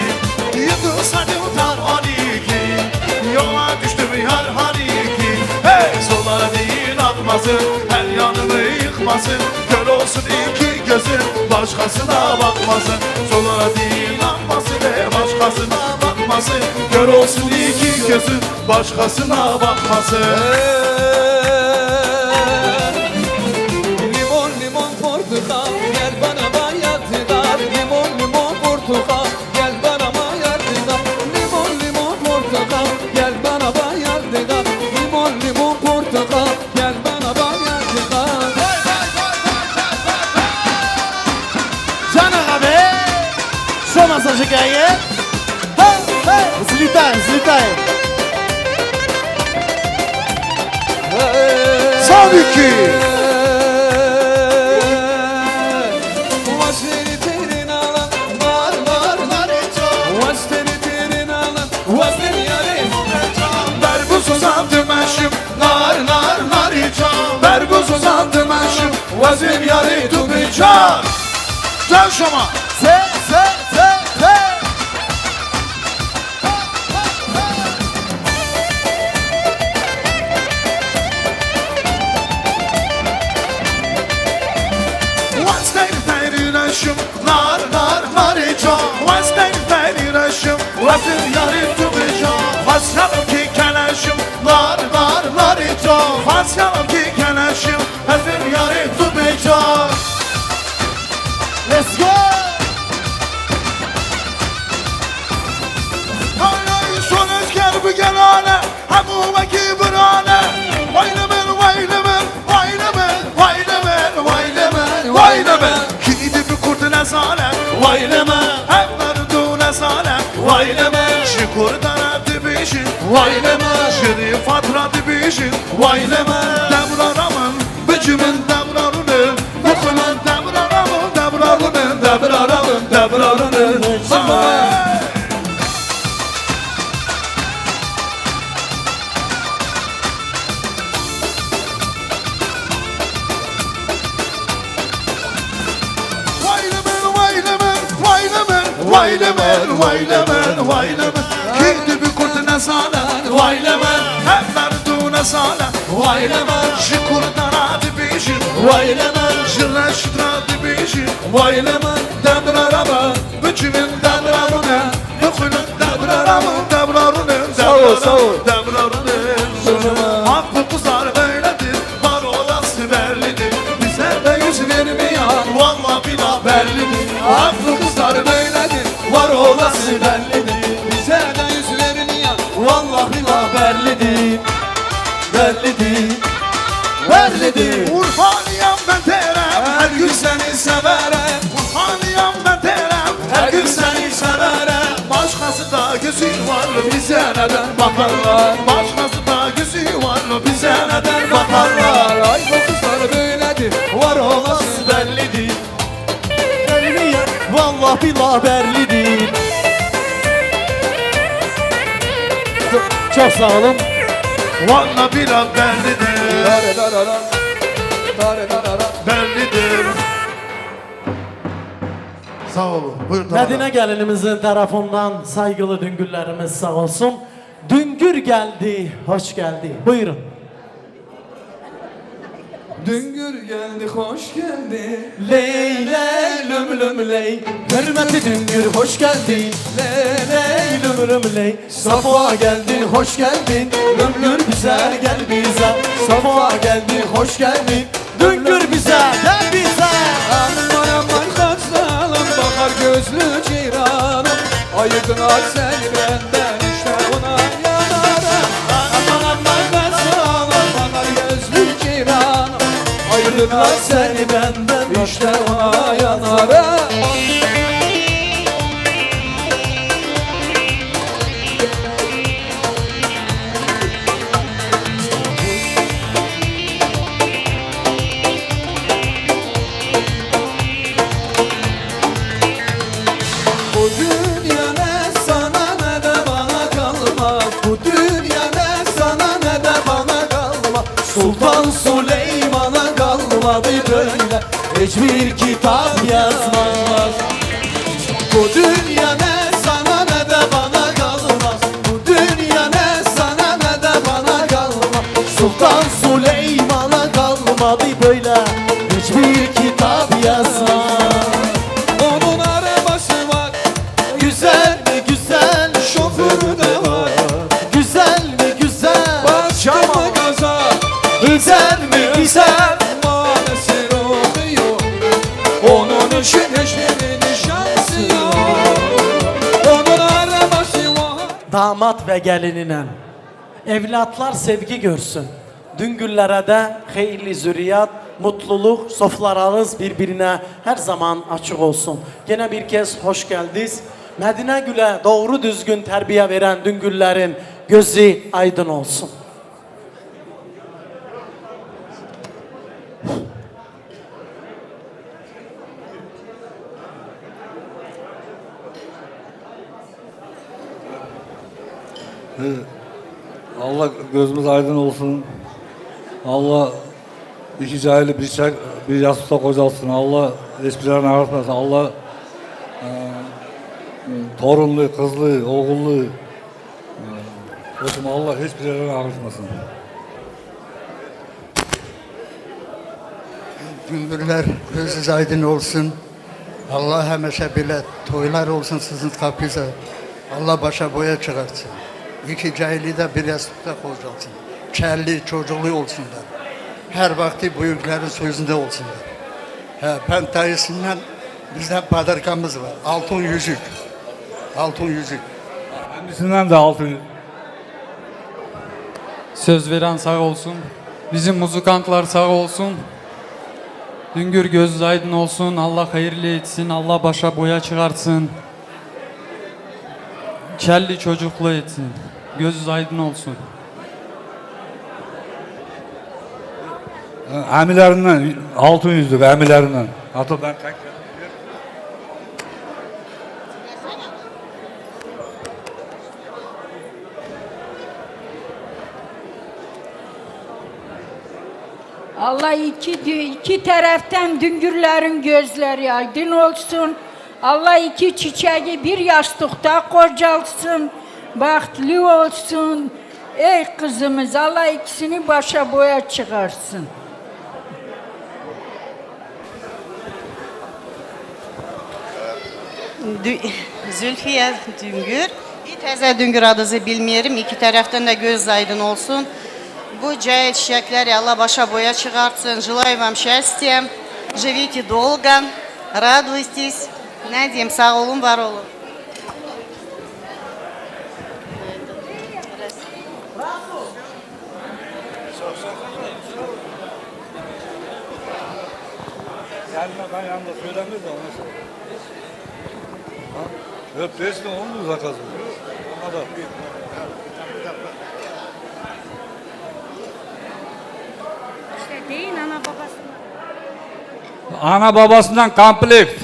Yıldız saydım tam 12. Yola düştüm yar hani ki. Hey sollara değil atmasın, her yanımı yıkmasın. Kör olsun iki gözün, başkasına bakmasın. Sollara değil atmasın, başkasına bakmasın. Kör olsun iki gözün, başkasına bakmasın. Limon limon portakal gel bana bayatlar. Limon limon portakal gel bana bayatlar. Limon limon portakal gel bana bayatlar. Limon limon portakal gel bana bayatlar. Canım abi. Şu masajı gayet. Zlitajem. Son iki. Berbuz uzandım eşim, nar nar narıcan. Berbuz uzandım eşim, vazim yarı tubican. Gel şoma. Se. Nar nar narıcan. Vazden ferirəşim, vazim yarı tubican. Vasyanım ki kələşim, nar nar narıcan. Vasyanım ki kələşim, vazim yarı tubican. Let's go! Hayır son özgər bu gələnə, həm o vəki bürənə. Vayləmən, vayləmən, vayləmən, vayləmən, vayləmən, vayləmən. Kidi bir kurdu nezalet, vayləmən. Həm verdu nezalet, vayləmən. Şikurdan əbdi bişin, vayləmən. Şirif atradı bişin, vayləmən. Devraramın, bicimin devrarını. Yoxumun devraramın, devrarını. Devrarımın, devrarını. Vayləmən, vayləmən, vayləmən. Kedi bir kurdu nezalet, vayləmən. Həm verdu nezalet, vayləmən. Şikurdan adı bişin, vayləmən. Şirreşit adı bişin, vayləmən. Devrarımın, bicimin devrarını. Yoxunun devrarımın, devrarını. Sağ ol. Devrarını. Haklı kızlar böyledir, var olası bellidir. Bize de yüz vermeyen, valla bila bellidir. Haklı kızlar böyledir, var olası bellidir. Bize de yüz vermeyen, vallahi bila bellidir. Bellidir. Urfaniyam ben terem, her gün seni severem. Urfaniyam ben terem, her gün seni severem. Başkası da gözün var, bize neden bakarlar? Başkası da gözün gözü var bize neden bakarlar? Ay bu kızlar böyledir, var olması Bellidir Belli vallahi billah bellidir. Çok sağ olun. Vallahi billah bellidir. Bellidir. Sağ olun. Buyurun. Medine gelinimizin tarafından saygılı düngürlerimiz sağ olsun. Düngür geldi, hoş geldi. Buyurun. Düngür geldi, hoş geldi. Ley ley lüm lüm ley. Hürmetli düngür hoş geldin. Ley ley lüm lüm ley. Safa geldin, hoş geldin. Düngür bize gel bize. Safa geldin, hoş geldin. Düngür bize gel bize. Aman aman kaçsalım, bakar gözlü ceyranım. Ayırdın aç seni benden, işte ona yanarım. Aman aman kaçsalım, bakar gözlü ceyranım. Ayırdın aç seni benden, işte ona yanarım. Bu dünya ne sana ne de bana kalmaz. Bu dünya ne sana ne de bana kalmaz. Sultan Süleyman'a kalmadı böyle. Hiçbir kitap yazmaz. Bu dünya ne sana ne de bana kalmaz. Bu dünya ne sana ne de bana kalmaz. Sultan Süleyman'a kalmadı böyle. Hiçbir kitap yazmaz. Onun arabası var, Güzel mi güzel, şoförü de var. güzel mi güzel, Başka mı gaza, güzel mi güzel. maalesef oluyor. Onun için hiçbirinin şansı yok. Onun arabası var. Damat ve gelinine evlatlar sevgi görsün. Düngüllere de hayırlı zürriyat, mutluluk, sofralarınız birbirine her zaman açık olsun. Yine bir kez hoş geldiniz. Medine Gül'e doğru düzgün terbiye veren düngüllerin gözü aydın olsun. Allah gözümüz aydın olsun. Allah iki cahili bir yastıkta kocalsın. Allah eskilerini ağırtmasın. Allah torunlu, kızlı, oğullu Allah hiçbirlerini ağırtmasın. Gümbürler gözünüz aydın olsun. Allah hemşe bile toylar olsun sizin kapınıza. Allah başa boya çıkartsın. İki cahili de bir yastıkta kocalsın. Kelli, çocuklu olsunlar. Her vakti büyüklerin sözünde olsunlar. Ben dayısından bizden padarkamız var. Altın yüzük. Altın yüzük. Kendisinden de altın. Söz veren sağ olsun. Bizim muzikantlar sağ olsun. Düngür gözü aydın olsun. Allah hayırlı etsin. Allah başa boya çıkartsın. Kelli çocuklu etsin. Gözü aydın olsun. Əmilerinden, altın yüzlük əmilerinden. Hatta ben tek Allah iki taraftan düngürlerin gözleri aydın olsun. Allah iki çiçeği bir yastıkta kocalsın. Bahtlı olsun. Ey kızımız, Allah ikisini başa boya çıkarsın. Zülfiye Düngür. Bir teze Düngür adızı bilmiyorum. İki taraftan da göz aydın olsun. Bu cahil çiçekleri Allah başa boya çıkartsın. Желаю вам счастья. Живите долго. Радуйтесь. Ne diyeyim, sağ olun, var olun. Gelmeden yanında söylenmez de ona söyle. Öpüyorsun onun da zakazı. Ona da. Ana babasından komplekt.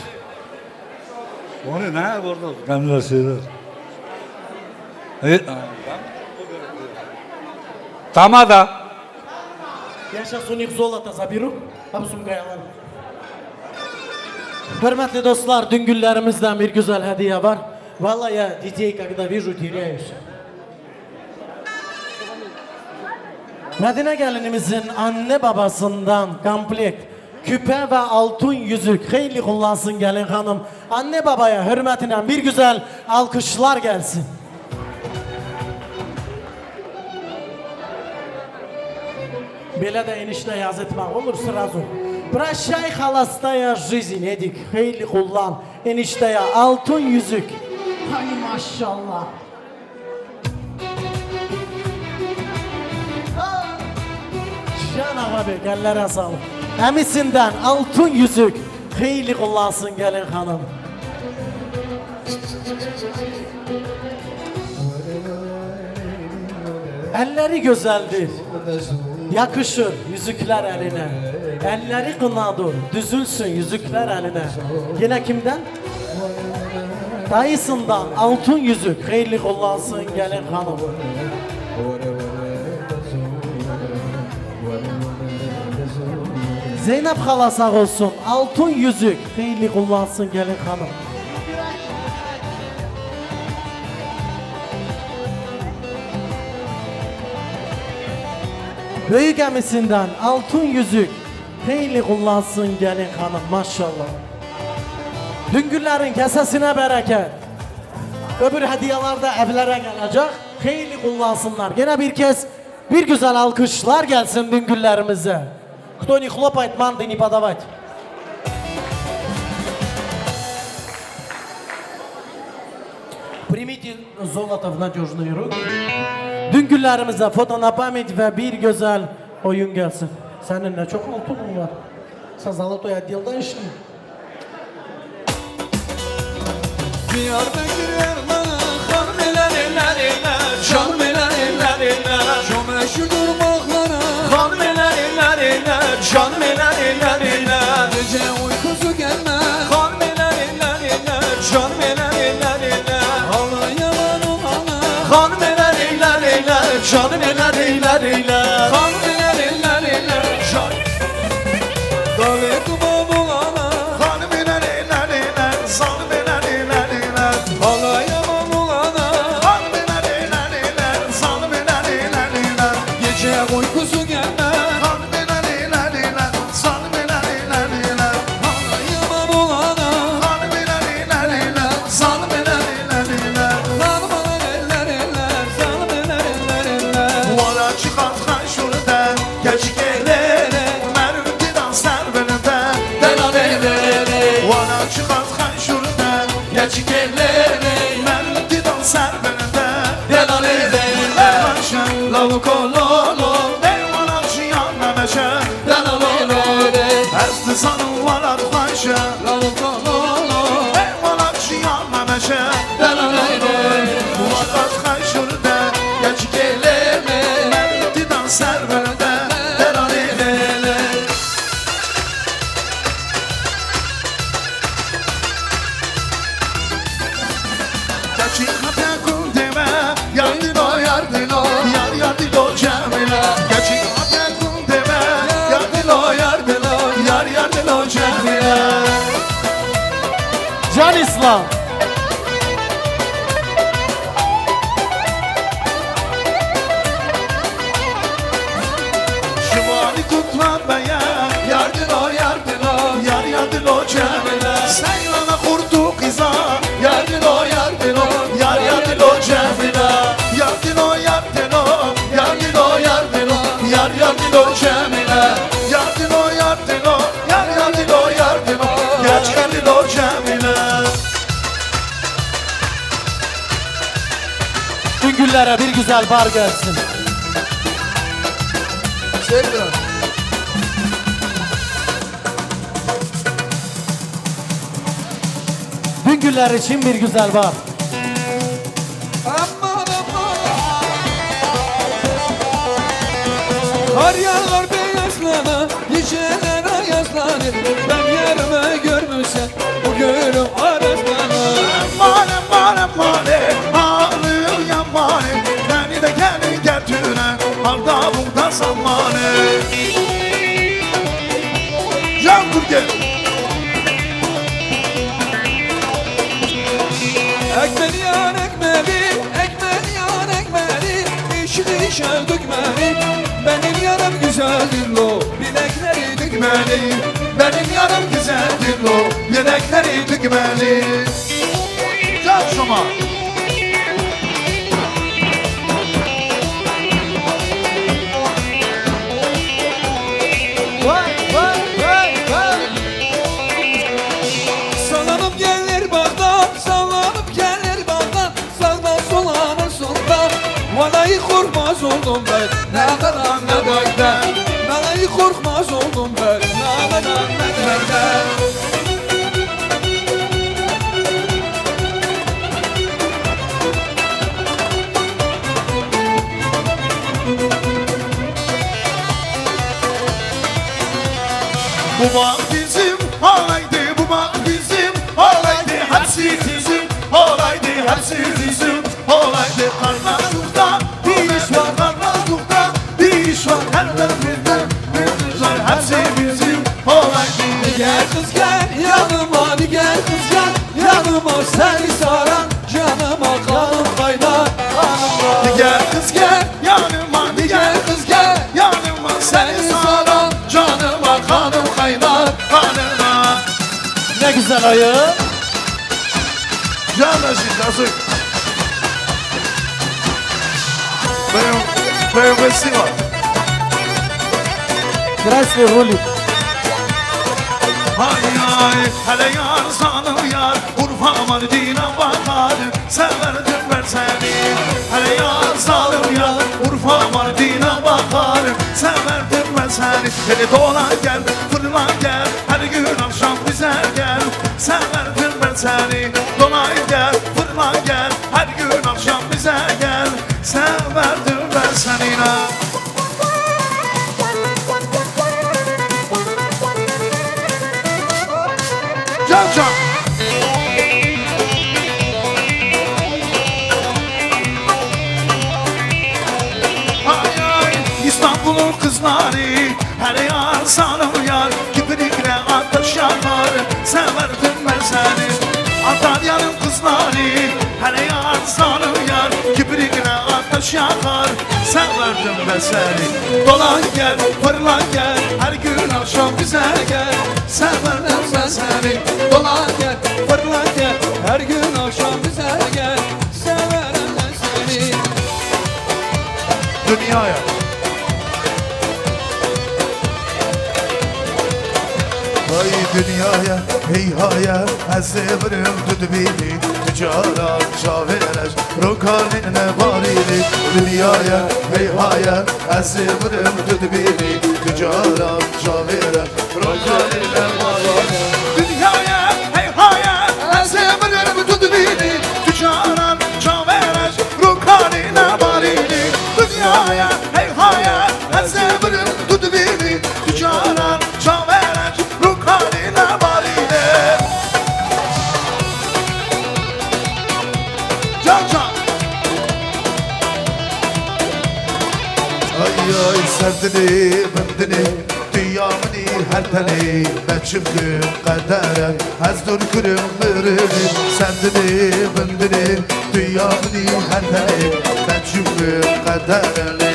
O ne burada? Kendiler şeyler. Tamada. Yaşasın ilk zolata Zabiru. Abusum kayalar. Hürmetli dostlar, dün günlerimizden bir güzel hediye var. Vallahi ya DJ когда вижу теряюсь. Medine gelinimizin anne babasından komplekt küpe ve altın yüzük hayırlı kullansın gelin hanım. Anne babaya hürmetine bir güzel alkışlar gelsin. Böyle de enişte yaz etmek olur sırası. Прощай, холостая жизнь edik. Hayırlı kullan enişteye altın yüzük. Hay maşallah. Can abi kellere sağlık. Emisinden altın yüzük. Hayırlı kullansın gelin hanım. Elleri güzeldir. Yakışır yüzükler eline. Elleri kınadır. Düzülsün yüzükler eline. Yine kimden? Dayısından altın yüzük. Hayırlı kullansın gelin hanım. Zeynep hala sağ olsun. Altın yüzük. Hayırlı kullansın gelin hanım. Büyük emisinden altın yüzük. Hayırlı kullansın gelin hanım maşallah. Düngüllerin kesesine bereket. Öbür hediyeler de evlere gelecek. Hayırlı kullansınlar. Gene bir kez bir güzel alkışlar gelsin düngüllerimize. Кто не хлопает, манды не подавать. Примите золото в надежные руки. Düngüllerimize foto na pamять ve bir güzel oyun gelsin. Senin ne çok altının var. Sen zalotoy отделда işin. Diyarbakır Ermeni hanmeler eller eller Canmeler eller eller Çok meşhurdur baklara Hanmeler eller eller Canmeler eller eller Gece uykusu gelmez Hanmeler eller eller Canmeler eller eller Allah yalan olana Hanmeler eller eller Canmeler eller eller Hanmeler eller eller Can Dale kumam olana Hanmeler eller eller Zanmeler eller eller Allah yaman olana Hanmeler eller eller Zanmeler eller eller Gece uykusu gelmez Hanmeler eller eller Zanmeler eller eller Allah yaman olana Hanmeler eller eller Zanmeler eller eller Hanmeler eller eller Zanmeler eller eller Vara çıkart şuradan Geç gelene Merhudi danslar benimde Delan elleri Vara çıkart şuradan Geç gelene Merhudi danslar benimde Delan elleri Lavu kololo Eyvana çiyanla meşe Delan elleri Hezdi sanım var arkadaşa Lavu kololo Eyvana çiyanla meşe Delan elleri Vara çıkart şuradan Geç gelene Merhudi danslar benimde Delan elleri Gerçekten kundeme Yardilo yardilo Yar yardilo cemile Gerçekten kundeme Yardilo yardilo Yar yardilo cemile Can İslam. Şımali kutlan beye Yardilo yardilo Yar yardilo cemile Seylana kurdu kıza Yardilo yardilo Yar yardilo cemile Yardilo yardilo Yardilo yardilo Yar yardilo cemile Yardilo yardilo Yar yardilo yardilo Geç yardilo cemile Düngüllere bir güzel bar gelsin. Sevdim. Düngüller için bir güzel bar. Aman aman Kar yağar beyazlana Geceler ayazlanır Ben zamanı Can Türkiye Ekmeli yan ekmeli, ekmeli yan ekmeli İşli işe dökmeli Benim yarım güzeldir lo Bilekleri dökmeli Benim yarım güzeldir o Yelekleri dökmeli Can Şoma Vay vay vay vay Sallanıp gelir bağdan Sallanıp gelir bağdan Sağdan solanır soldan Vallahi korkmaz oldum ben Ne kadar ne benden Vallahi korkmaz oldum ben Ne kadar ne benden Bu bağ bizim olaydı Bu bağ bizim olaydı Hepsi bizim olaydı Hepsi bizim olaydı Karnazlıkta bir iş var Karnazlıkta bir iş var Her tarafında bir iş var Hepsi bizim olaydı Gel kız gel yanıma Gel kız gel yanıma Seni saran canıma kanım kaynar kanımla Gel kız gel yanıma Gel kız gel yanıma Seni saran canıma kanım kaynar kanıma Ne güzel ayı. Can Aziz Azık Benim vesile var Krasny Rulik. Hay hay hele yar sanım yar Urfa Mardin'e bakar Severdim ben seni Hele yar sanım yar Urfa Mardin'e bakar Severdim ben seni Hele dolan gel fırla gel Her gün akşam bize gel Severdim ben seni Dolan gel fırla gel Her gün akşam bize gel Severdim ben seni Can can Ay ay İstanbul'un kızları Her yar sanım yar Kibrikle ateş yakar Severdim ben seni Antalya'nın kızları Her yar sanım yar Kibrikle ateş yakar Severdim ben seni Dolan gel fırla gel Her gün akşam bize gel Severdim ben seni Dolan gel fırla gel Her gün akşam bize gel Severim ben seni Dünyaya Vay dünyaya hey haya Ezevrim düdbili Tücara şavereş Rokanine barili Dünyaya hey haya Ezevrim düdbili Tücara şavereş Rokanine barili Dünyaya hey haya Ezevrim düdbili Tücara şavereş Rokanine barili Dünyaya hey haya Ezevrim düdbili Tücara şavereş Rokanine barili Can can Ay ay sevdini bendini Dünyamını her tane Meçimdim kadere Ezdur kırım mırını Sevdini bendini Dünyamını her tane Meçimdim kadere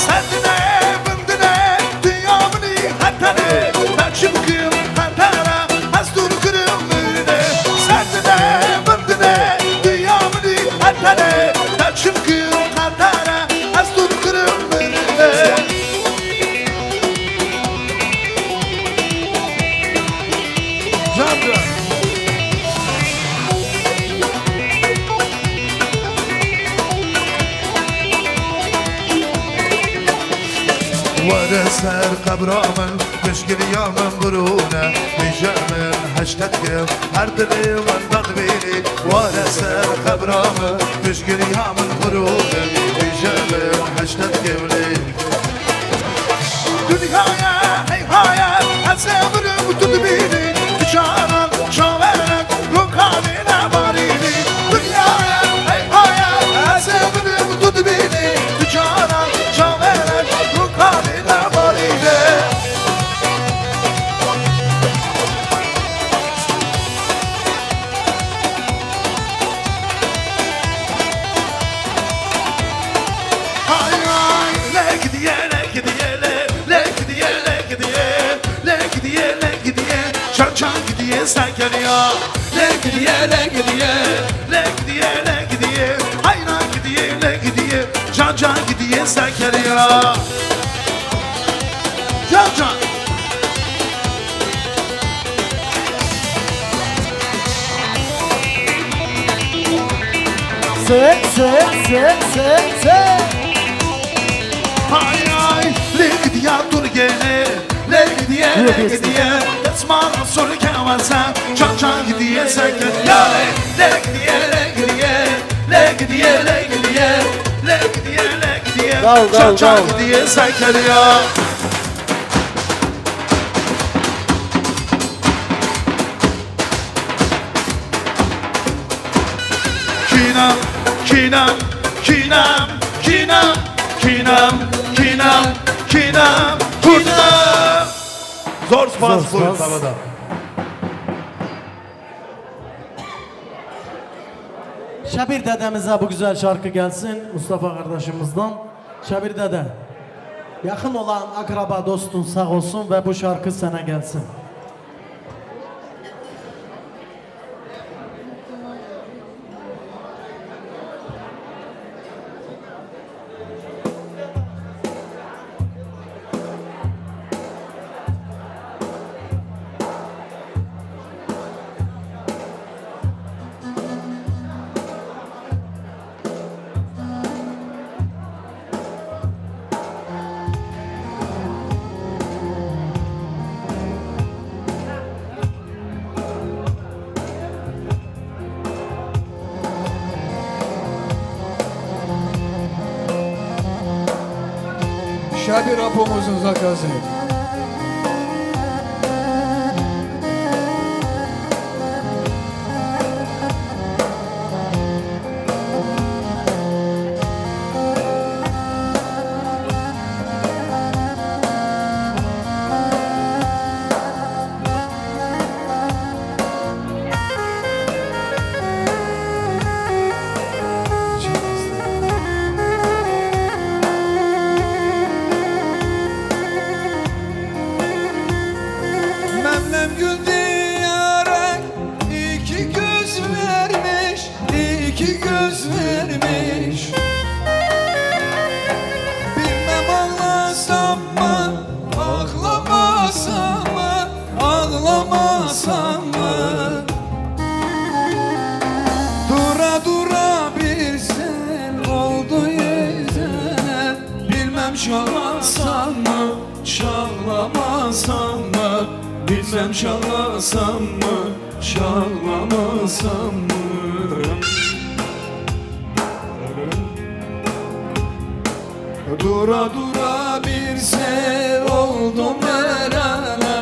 Sevdine bendine Dünyamını her tane Meçimdim kadere Ezdur kırım mırını Sevdine bendine Dünyamını her tane Meçimdim kadere Ezdur kırım mırını Canım ورسر قبرامن مشكل يامن برونه بجامن هشتت قل هر دلي من بغبيني ورسر قبرامن مشكل يامن برونه بجامن هشتت قلي Dünyaya hey hayal Ezevrim tutbini Tücaran şaverek Rukanine barili Dünyaya hey hayal Ezevrim tutbini Tücaran şaverek gidiye sen gel ya. Le gidiye le gidiye, le gidiye le gidiye, hayran gidiye le gidiye, can can gidiye sen gel ya. Can can. Ay ay, le gidiye dur gene, le gidiye le gidiye, esmana soru kemezsen, can can gidiye sen gel ya. Le gidiye le gidiye, le gidiye le gidiye, le gidiye le gidiye, can can gidiye sen gel ya. Kinam, kinam, kinam, kinam, kinam, kinam, kinam, kinam. Zor spas buyur babada. Şabir dedemize bu güzel şarkı gelsin Mustafa kardeşimizden. Şabir dede, yakın olan akraba dostun sağ olsun ve bu şarkı sana gelsin. Şabir apomuzun zakası. Memlem gül diyarek iki göz vermiş, iki göz vermiş. Bilmem ağlasam mı, ağlamasam mı, ağlamasam mı? Dura dura bir sel oldu yüzüne, bilmem şalasam mı, şaklamasam mı? Bilmem şalasam mı, şaklamasam mı? Dura dura bir sel oldum verene,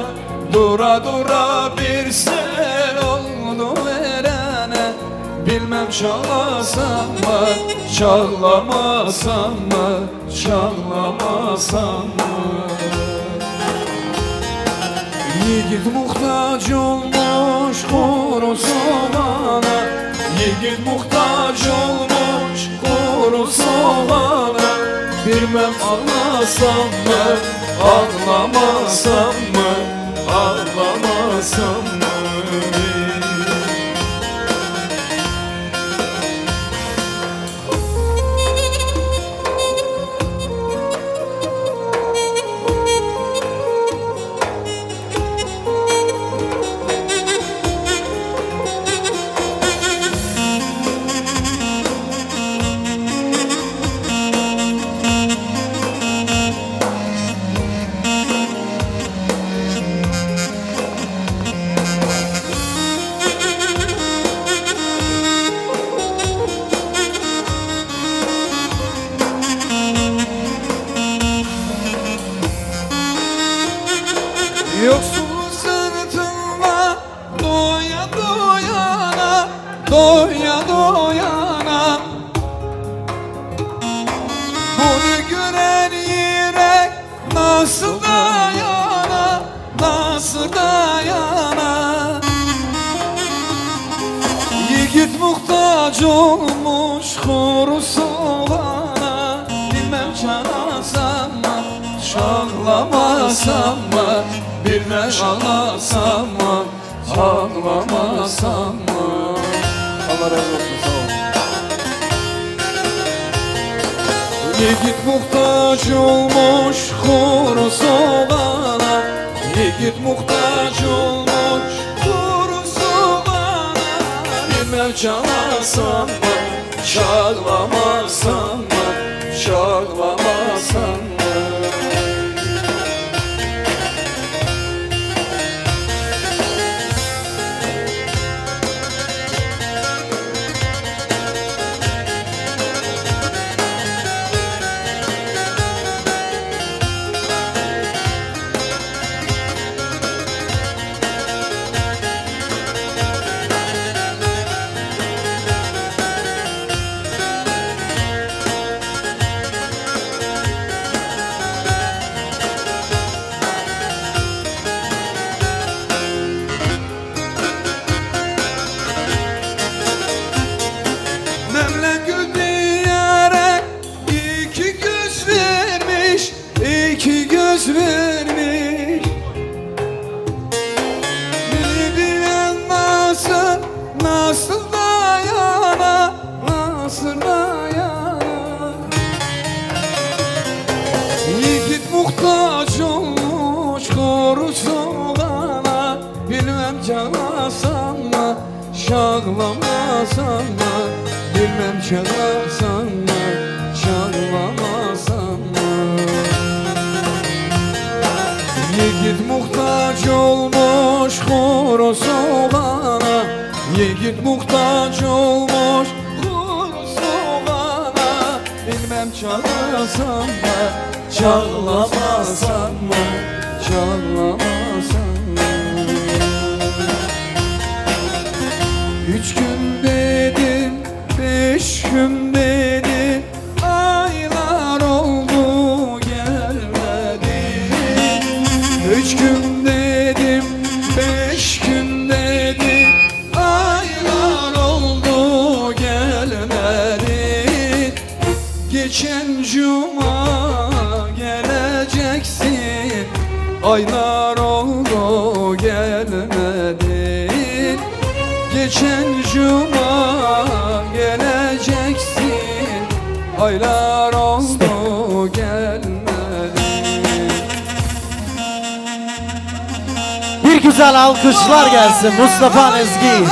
dura dura bir sel oldum verene. Bilmem şalasam mı, şaklamasam mı, şaklamasam mı? Yiğit muhtaç olmuş kuru soğana, yiğit muhtaç olmuş kuru soğana. Bilmem ağlasam mı, ağlamasam mı, ağlamasam mı? Yoksul sırtınla doya doyana, doya doyana. Bunu gören yürek nasıl dayana, nasıl dayana? Yiğit muhtaç olmuş kuru soğana, bilmem çalasam mı, şaklamasam mı? Bilmem ağlasam mı, ağlamasam mı? Allah razı olsun, sağ ol. Yiğit muhtaç olmuş kuru soğana, yiğit muhtaç olmuş kuru soğana. Bilmem çalasam mı, çallamasam mı, çallamasam mı? Memleket diyerek iki göz vermiş, iki göz vermiş. Biri bilen nasıl, nasıl dayana, nasıl dayana. Yiğit muhtaç olmuş koru solana, bilmem çalasam mı, şağlamasam mı? Bilmem çalasam mı, çallamasam mı? Yiğit muhtaç olmuş kuru soğana, yiğit muhtaç olmuş kuru soğana. Bilmem çalasam mı, çallamasam mı, çallamasam mı? 3 gün dedim, 5 gün dedi, aylar oldu gelmedi. 3 gün dedim, 5 gün dedi, aylar oldu gelmedi. Geçen cuma geleceksin, aylar oldu gelmedi. Geçen cuma geleceksin, aylar oldu gelmedi. Bir güzel alkışlar gelsin Mustafa Ezgi.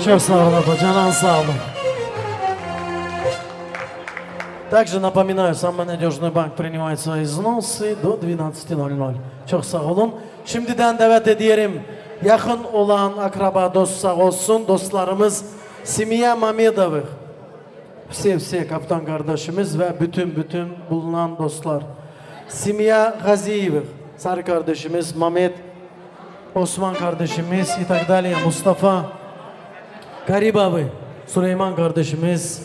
Çok sağ ol abla, canın sağ olun. Также напоминаю, самый надежный банк принимает свои взносы до 12:00. Çok sağ olun. Şimdiden davet ediyorum. Yakın olan akraba dost sağ olsun. Dostlarımız Simiye Mamedov'ı. Все kaptan kardeşimiz ve bütün bulunan dostlar. Simiye Gaziyev'ı. Sarı kardeşimiz, Mehmet Osman kardeşimiz, и так далее. Mustafa Garibabı, Süleyman kardeşimiz,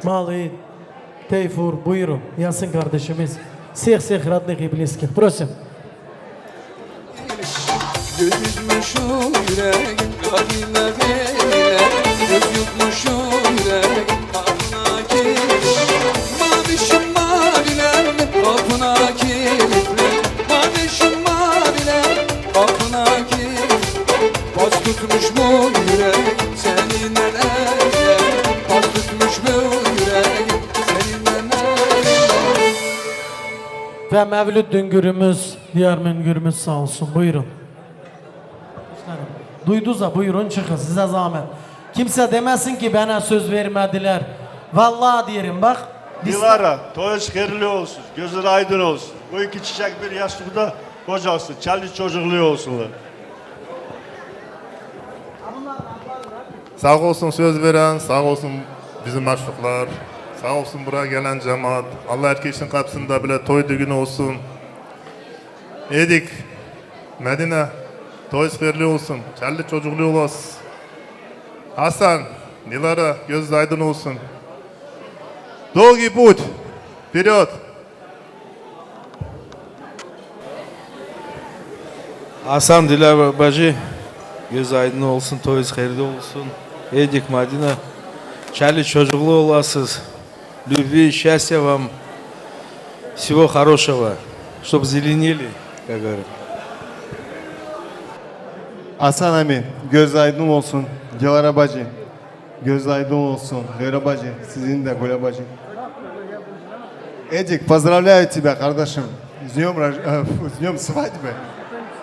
Малый, Teyfur, buyurun. Yasin kardeşimiz. Всех родных и близких. Просим. Gözmüş o yüreğin kalbine böyle, göz yutmuş o yüreğin kapına kilitli. Mavişim maviler kapına kilitli. Mavişim maviler kapına kilitli. Pas tutmuş bu yürek seninle nerede? Pas tutmuş bu yürek seninle nerede? Ve Mevlüt Düngürümüz, diğer müngürümüz sağ olsun. Buyurun. Duydunuz buyurun çıkın size zahmet. Kimse demesin ki bana söz vermediler. Vallahi diyelim bak. Dilara, toyuz hayırlı olsun, gözleri aydın olsun. Bu iki çiçek bir yastıkta kocası, çelli çocuklu olsunlar. Sağ olsun söz veren, sağ olsun bizim maşruklar, sağ olsun buraya gelen cemaat. Allah herkesin kapısında bile toy düğünü olsun. Edik, Medine, toyuz hayırlı olsun, çelli çocuklu olasın. Hasan, Dilara, göz aydın olsun. Долгий путь, вперед! Hasan Dilara bacı, göz aydın olsun, toyunuz hayırlı olsun. Edik Madina, çali çocuklu olasınız. Любви, счастья вам, всего хорошего, чтобы зеленели, как говорят. Hasan Ami, göz aydın olsun. Dilara bacı, göz aydın olsun. Gıra bacı, sizin de Gula bacı. Эдик, поздравляю тебя, кардашим. С днем свадьбы.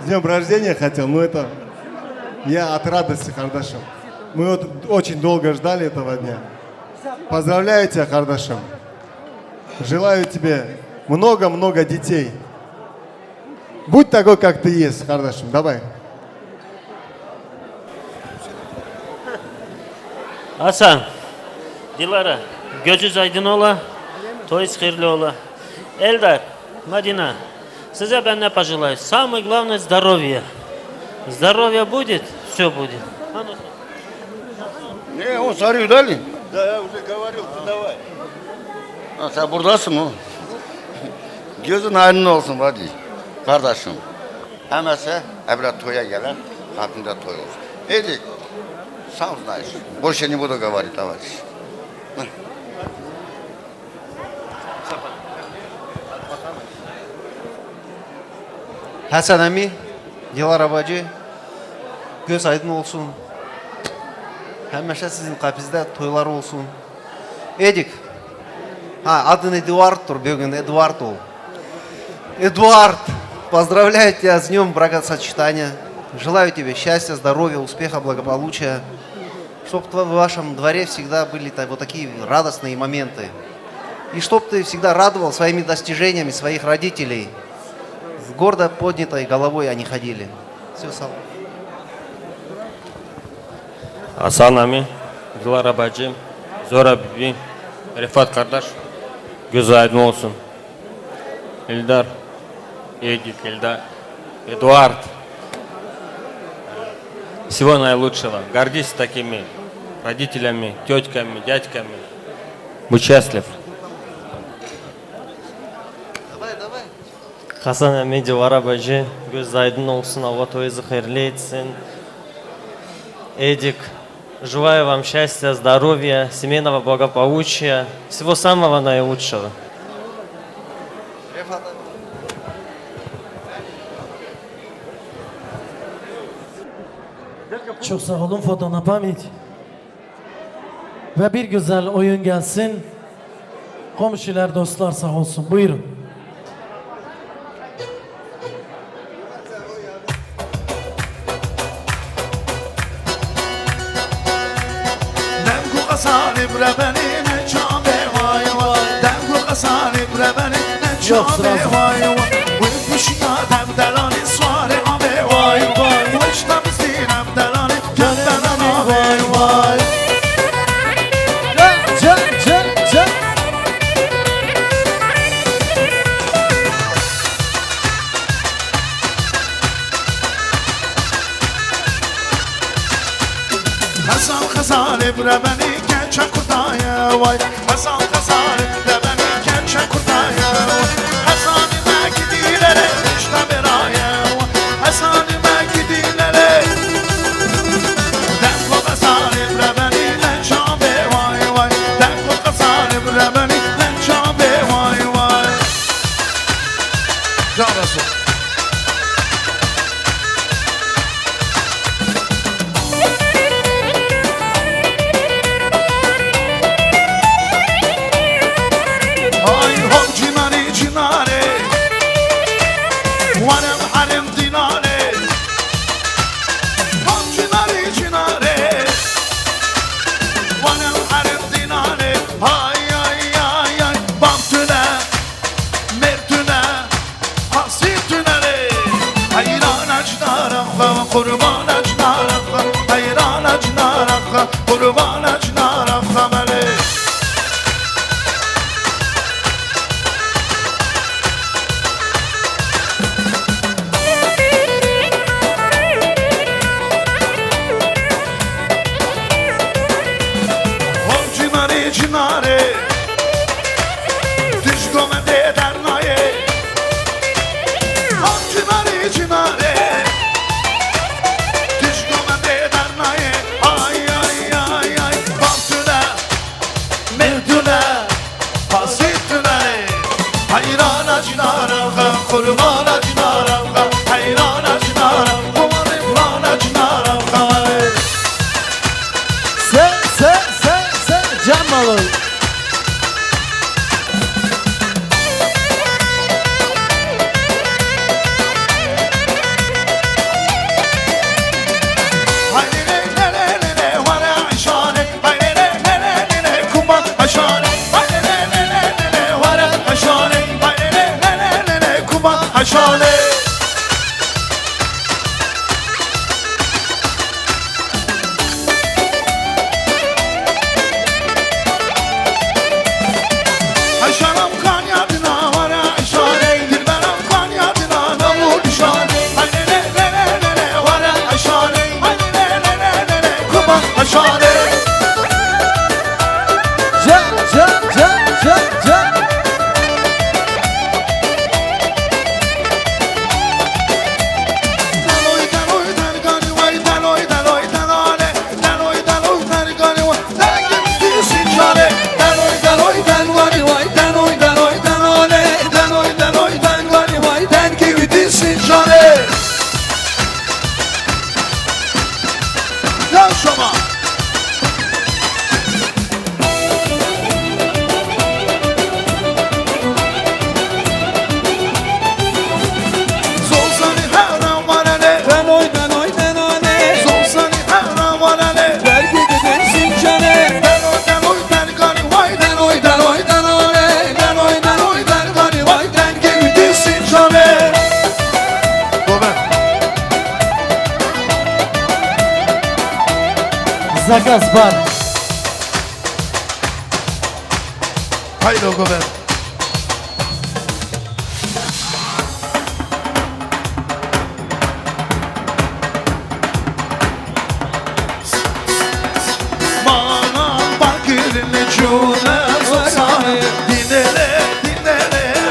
С днем рождения хотел, но это я от радости, кардашим. Мы вот очень долго ждали этого дня. Поздравляю тебя, кардашим. Желаю тебе много-много детей. Будь такой, как ты есть, кардашим. Давай. Hasan, Dilara, gözünüz aydın ola, toyunuz hayırlı ola. Эльдар, Мадина, size ben ne пожелаю? Самое главное здоровье. Здоровье будет, все будет. Не, он сорю дали? Да, я уже говорил, ты давай. Sen buradasın mı? Gözün aydın olsun hadi. Kardeşim. Hemese evlat toya gelen, kapında toy olsun. Edik. Сам знаешь. Больше не буду говорить, товарищ. Hasan Ami, Dilara bacı, göz aydın olsun. Həmişə sizin kapınızda toylar olsun. Edik. Adın Эдуардтур, bugün Эдуард ol. Эдуард, поздравляю тебя с днем бракосочетания. Желаю тебе счастья, здоровья, успеха, благополучия. Чтобы в вашем дворе всегда были вот такие радостные моменты. И чтобы ты всегда радовал своими достижениями своих родителей. С гордо поднятой головой они ходили. Все, Сал. Hasan Ami, Dilara bacım, Zora bibi, Rifat kardeş, göz aydın olsun. Эльдар, Эдик, Эльдар, Эдуард. Всего наилучшего. Гордись такими родителями, тетками, дядьками. Будь счастлив. Hasan Ami, Dilara bacı, göz aydın olsun, Allah toyunuzu hayırlı etsin. Эдик, желаю вам счастья, здоровья, семейного благополучия, всего самого наилучшего. Çok sağ olun Fotona Pamit. Ve bir güzel oyun gelsin. Komşular, dostlar sağ olsun. Buyurun. Demgu kasalim rebeni ne çabe vay vay. Demgu kasalim rebeni ne çabe vay vay. Uyumuş ya demdelani suare abe vay vay. Uçta bizinem delani göndelani vay vay. Can. Hasan kasalim rebeni gençe kurdaya vay. Hasan kasalim rebeni gençe kurdaya vay. Hasanime gidilere işte beraya vay. Hasanime gidilere. Demko kasalim rebeni lençabe vay vay. Demko kasalim rebeni lençabe vay vay. Can Resul. Ay hom cinari cinare. Varem harem dinare. Hom cinari cinare. Varem harem dinare. Ay ay ay ay. Bamtüne, mertüne, hasitüne re. Hayran acnaraka, kurban acnaraka. Hayran acnaraka, kurban acnaraka mele. Cinare cinare Düşko me de dernaye Cinare cinare Düşko me Hayrana cinaram Kurbana cinaram Hayrana cinaram Kumarım rana cinaram Se can malı. Haşane Haşanam kan yadına var haşane Dilberam kan yadına namur düşane Hayne ne var haşane Hayne ne kuman haşane Can Zakaz var. Haydi o kadar. Bana bakırını cüne sosane Dinele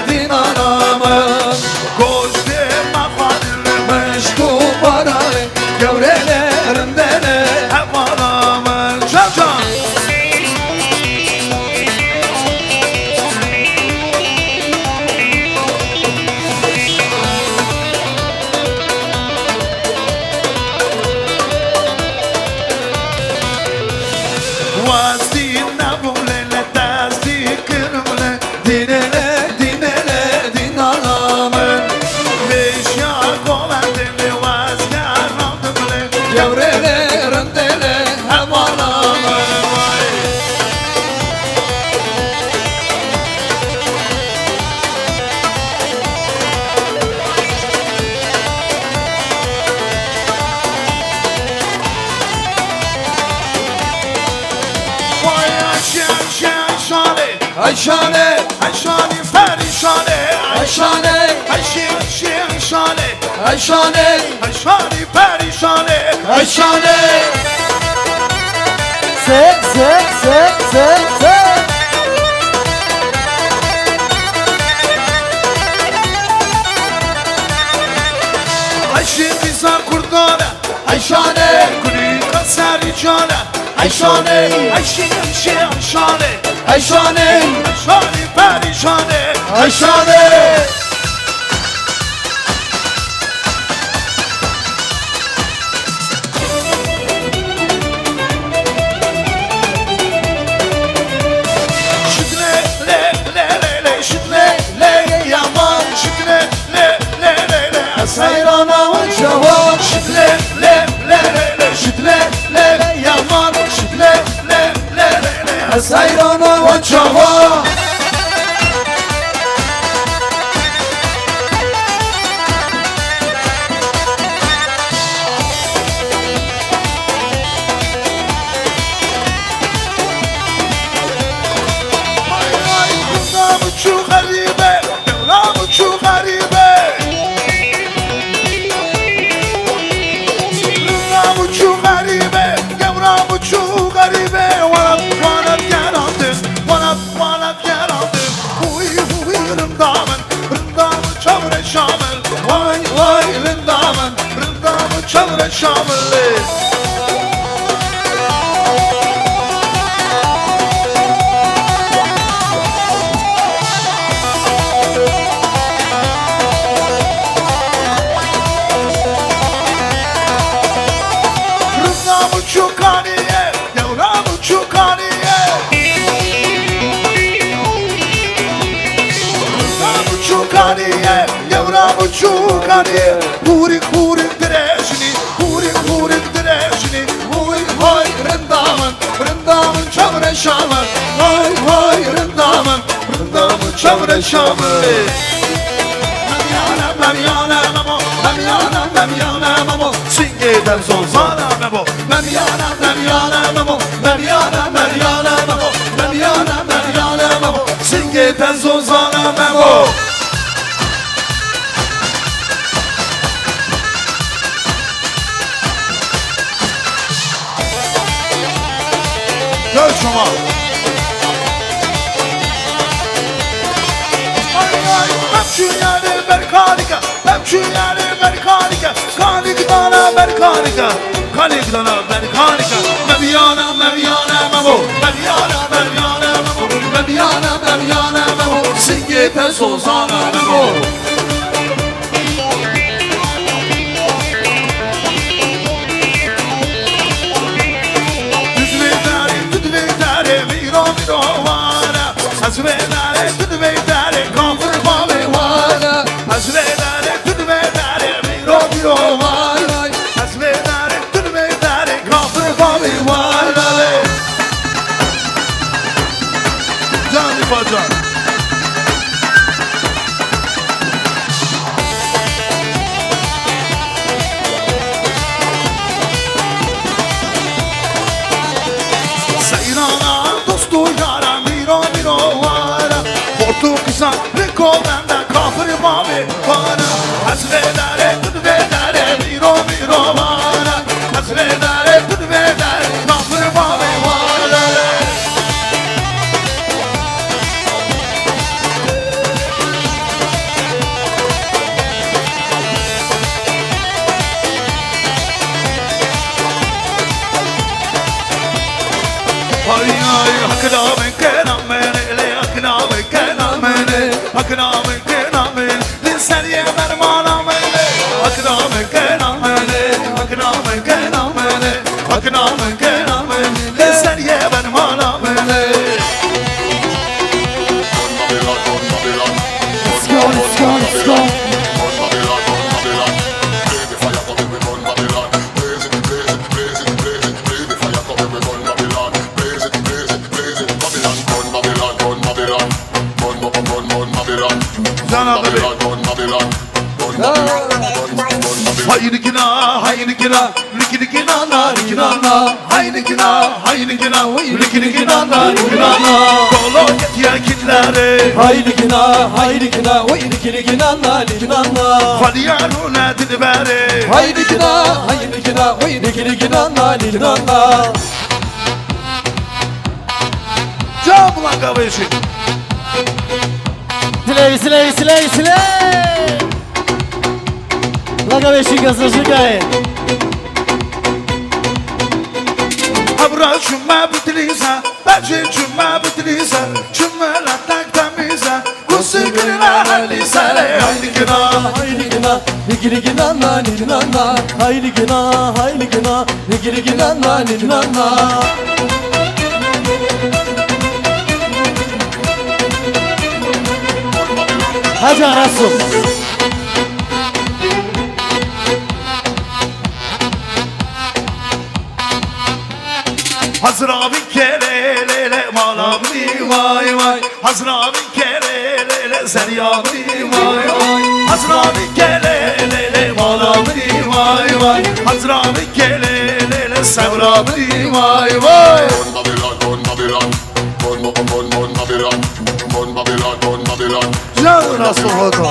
dinanamın Koşte mafadirle meşku parane Gevrelerinde ne hep anamın Can can Ayşane, Ayşane, perişane Ayşane, Ayşane, Ayşane, Ayşane, perişane Ayşane Se Ayşe bize kurdana Ayşane, kulü kaseri cana Ayşane, Ayşane Ayşane, perişane Ayşane Sayrana ve cevap Şidle yaman Şidle Sayrana ve cevap Çok garibe, Mevlam çok garibe Mevlam çok garibe, Mevlam çok garibe Vanat yarandım Huy rındamın çavre şamil Vay rındamın çavre şamil çukaniye Yavramı çukaniye Hurik hurik direşini Hurik hurik direşini Hurik vay rındamın Rındamın çavreşamı Vay vay rındamın Rındamın çavreşamı Memo Singeden son sana Memo Memyana Memo Memyana Memo Singeden son sana Memo Gel şuma Hemşiryane berkanika Hemşiryane berkanika Kanik dana berkanika Kanik dana berkanika Memyana Memo Memyana Memo Singeten son sana Memo Hazvedare tudvedare kafir bale vana Hazvedare tudvedare miro vana Hazvedare tudvedare kafir bale vana Cani Facan Seyrana dostu yara miro vana Portukizan riko benden kafir mavi vana Hazvedare tudvedare miro vana Hazvedare tudvedare kafir mavi vana Ay ay hakına ben kenamene hakına ben kenamene hakına ben kenamene linseriye vermana mene hakına ben kenamene hakına ben kenamene hakına ben kenamene linseriye vermana mene Let's go Haynikina, likidikina, likidana, haynikina, likidikina, likidana. Kolo yetiye kinlere. Haynikina, likidikina, likidana. Faliyanu ne dilbere. Haynikina, likidikina, likidana. Cam ulan kavuşu. Siley. Laga beşik azıcıkay. Abra şuma bitlisa, bacı şuma bitlisa, şuma la tak tamiza, kusikina halisa le haynikina, Nikirigina, haynikina, nikirigina. Hacı Arasu. Hazır abi kelelele malamni vay vay Hazır abi kelelele seryamni vay vay Hazır abi kelelele malamni vay vay Hazır abi kelelele sevramni vay vay Can nasıl oldu?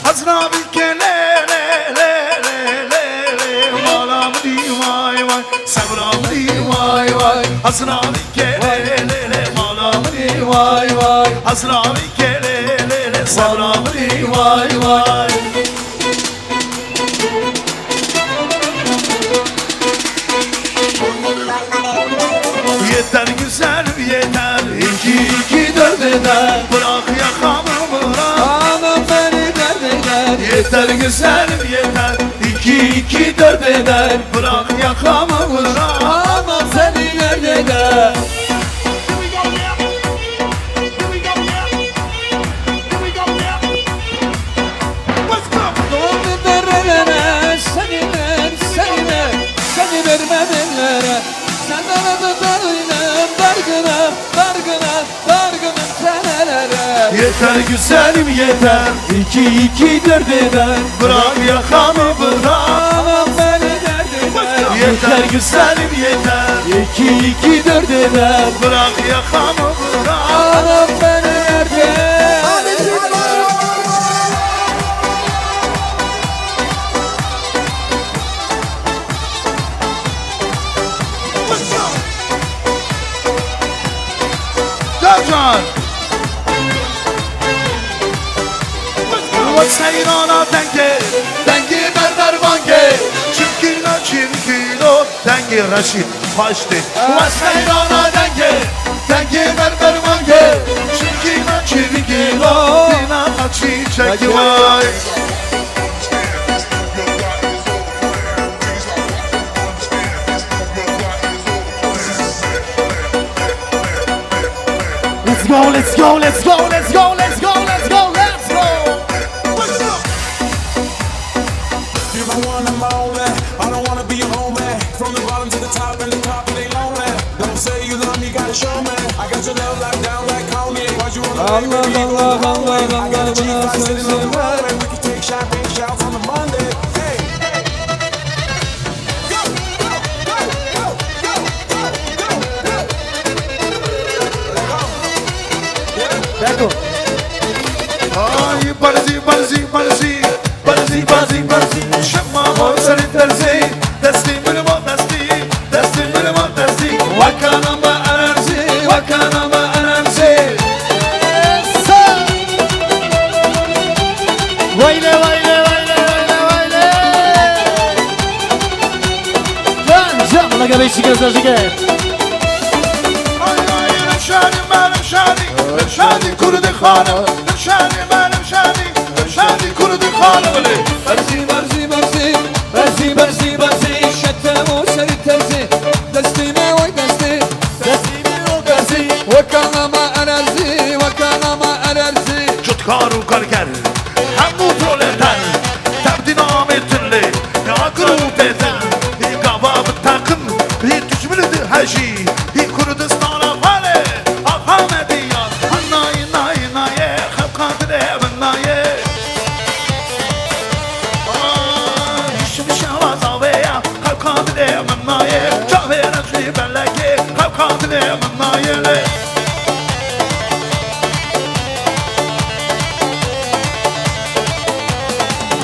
Hazır abi kelelele malamni vay vay sevramni vay vay Hazır abi kelelele malamni vay vay Hazır abi kelelele sevramni vay vay Yeter güzelim yeter iki dört eder Bırak yakamı bırak Anam beni dert eder Yeter güzelim yeter iki dört eder Bırak yakamı bırak dargınım senelere. Yeter güzelim yeter, 2-2-4 eder. Bırak yakamı bırak, Anam beni derdine. yeter güzelim yeter, 2-2-4 eder. Bırak yakamı bırak. Anam beni derdine. Can Seyran'a dengi berber vange Çirkino dengi Reşit Paşti Seyran'a dengi berber vange Çirkino Dina çiçek vay Let's go, let's go, let's go, let's go, let's go, let's go, let's go. You don't wanna moan that, I don't wanna be your homie. From the bottom to the top and the top it ain't lonely. Don't say you love me, gotta show me. I got your love locked down like Kanye. Why'd you wanna leave me go the wrong way? I got a G5 sitting on the runway. We can take champagne showers on the Monday. Hey, hey. Go, go, go, go, go, go, go, go. Back up. Ay barzi barzi barzi barzi barzi barzi Şemma moğazarı terzi Desti bölüm o desti Desti bölüm o desti Vakanama enerji Vakanama enerji Vayle vayle vayle vayle vayle. Can laga beşi gözler gel. Ay ay Rüşadi benim şadi Rüşadi kurudu hanım Rüşadi benim şadi Rüşadi kurudu hanım برزي برزي برزي برزي برزي برزي شتم وسري ترزي دستي ما وي دستي دستي ما دستي وكان ما انرزي وكان ما انرزي Çutkaru karger Hem bu proleter Tebdin ametinle Akru bezen Gavabı takım Düşmülüdü her şey Kurdistan'a fale Ahmet diyar Hannayi nayi naye Kapkadır evin naye İşim şavaz aveya Kapkadır evin naye Çavera şli belleki Kapkadır evin naye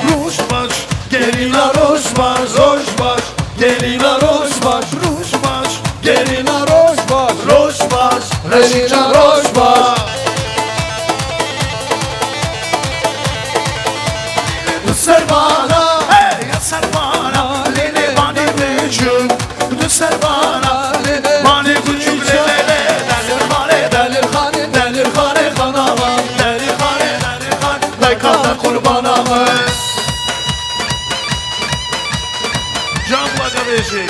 Ruşbaş, gelina ruşbaş, ruşbaş, gelina ruşbaş, ruşbaş, gelina ruşbaş, ruşbaş, gelina ruşbaş. Düşer bana, hey yasar bana, lele bani vücud. Düşer bana, bani vücud lele, delir hane, delir hane, delir hane kanama, delir hane, delir hane, laykada kurbanamı. Canla kardeşim.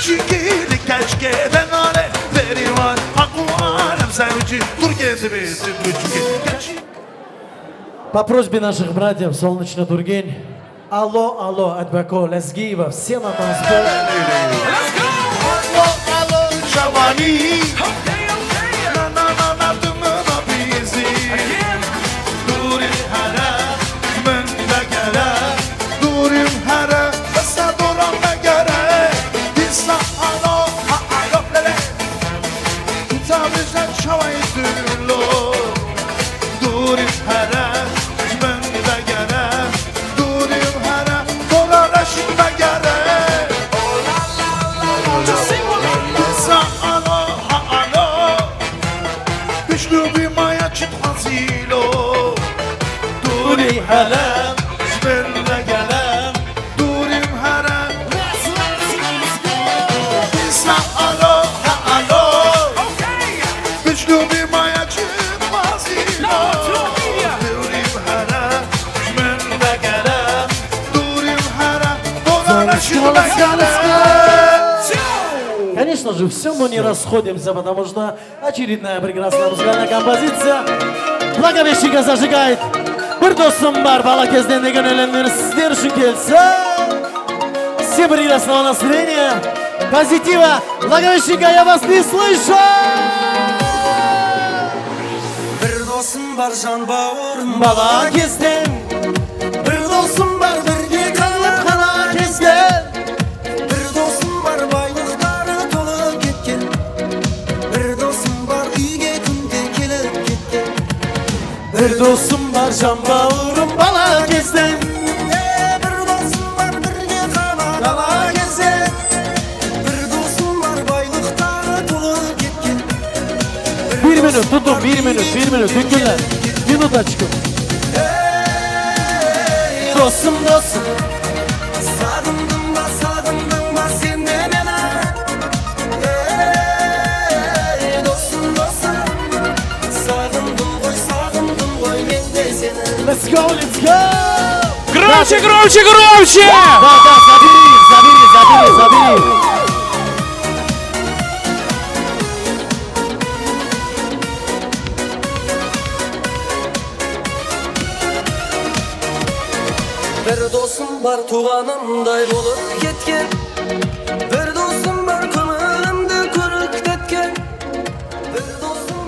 Çingili keşke denare veri var Akvarım sevci Dur gezi bizim üçgen По просьбе наших братьев Солнечный Тургень, алло, алло, Адбако, Лезгиева, все на танцпол. Allo allo şavani Na na na na dımına bizi Durim hara Ben de gere Durim hara Kısa duram da gere Disa alo ha alo lele Tabizen şavayı dürlo Durim hara Ben de gere Durim hara Dolar aşık da gere Alo, alo Güçlü bir maya çıkmazıyla Durim herem Zbenle gelem Durim herem İsa alo, alo Güçlü bir maya çıkmazıyla Durim herem Zbenle gelem Durim herem Dolar aşırda gelem Конечно же, все мы не расходимся, потому что очередная прекрасная музыкальная композиция. Благовещика зажигает Bir dostum var Balakez'den de gönülenleri sizler için kelsin. Все прекрасного настроения, позитива, благовещика, я вас не слышу! Bir dostum var can bağırım Balakez'den, Bir dostum var birge kalıp kana kesken Bir dostum var baylıkları dolu ketken Bir dostum var uyge kunde kelip ketken bir dostum var can bağırım Balakez'den. Bir dostum var birge kala kesken Bir dostum var baylıkları dolu ketken Bir minut tutun, bir minut, hükümler. Minut açıkım. Dostum dostum Sağdımdın ba sen de mene Dostum dostum Sağdımdın koy men de seni Let's go, let's go! Громче, громче, громче! Да, забери. Bir dostum var tuğanımday bulup ketken Bir dostum var kömürümde kırık tetken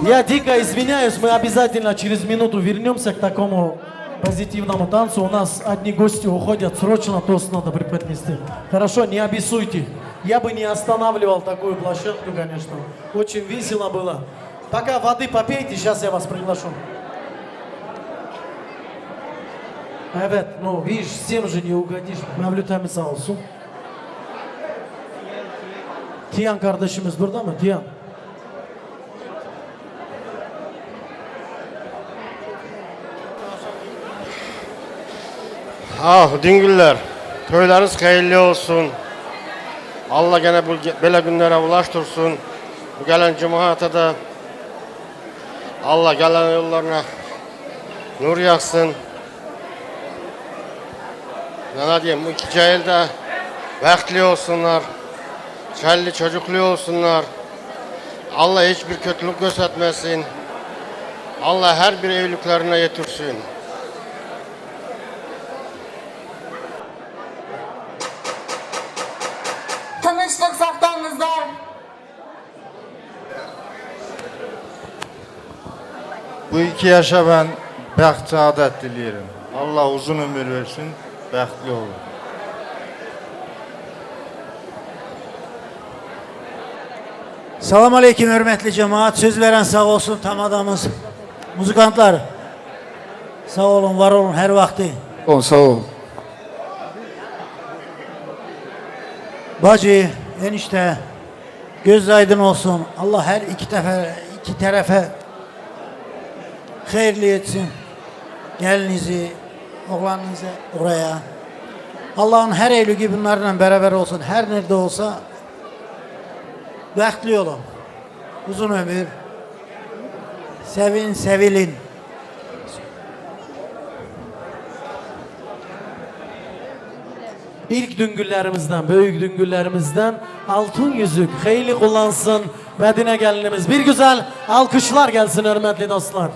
Я дико извиняюсь, мы обязательно через минуту вернемся к такому позитивному танцу. У нас одни гости уходят, срочно тост надо преподнести. Хорошо, не обессуйте. Я бы не останавливал такую площадку, конечно. Очень весело было. Пока воды попейте, сейчас я вас приглашу. Evet, ну видишь, всем же не угодишь. Mevlüt'e sağ olsun. Tiyan kardeşimiz burada mı? Tiyan. Ah dingiller, toylarınız hayırlı olsun. Allah gene böyle günlere ulaştırsın. Bu gelen cemaate de Allah gelen yollarına nur yaksın. Ne diyeyim, bu iki cahilde bəxtli olsunlar, çelli çocuklu olsunlar. Allah hiçbir kötülük göstermesin. Allah her bir evliliklerine yetirsin. Tanıştık saklanınızlar. Bu iki yaşa ben bəxt saadet dilerim. Allah uzun ömür versin, bəxtli olun. Salam aleyküm hürmetli cemaat. Söz veren sağ olsun tam adamız. Muzikantlar. Sağ olun, var olun her vakti. Sağ ol. Bacı, enişte, göz aydın olsun. Allah her iki tarafa hayırlı etsin. Gelinizi, oğlanınızı oraya. Allah'ın her eylülü bunlarla beraber olsun. Her nerede olsa bəxtli olun. Uzun ömür. Sevin, sevilin. İlk düngüllerimizden, büyük düngüllerimizden altın yüzük hayırlı kullansın Medine gelinimiz. Bir güzel alkışlar gelsin hürmetli dostlar.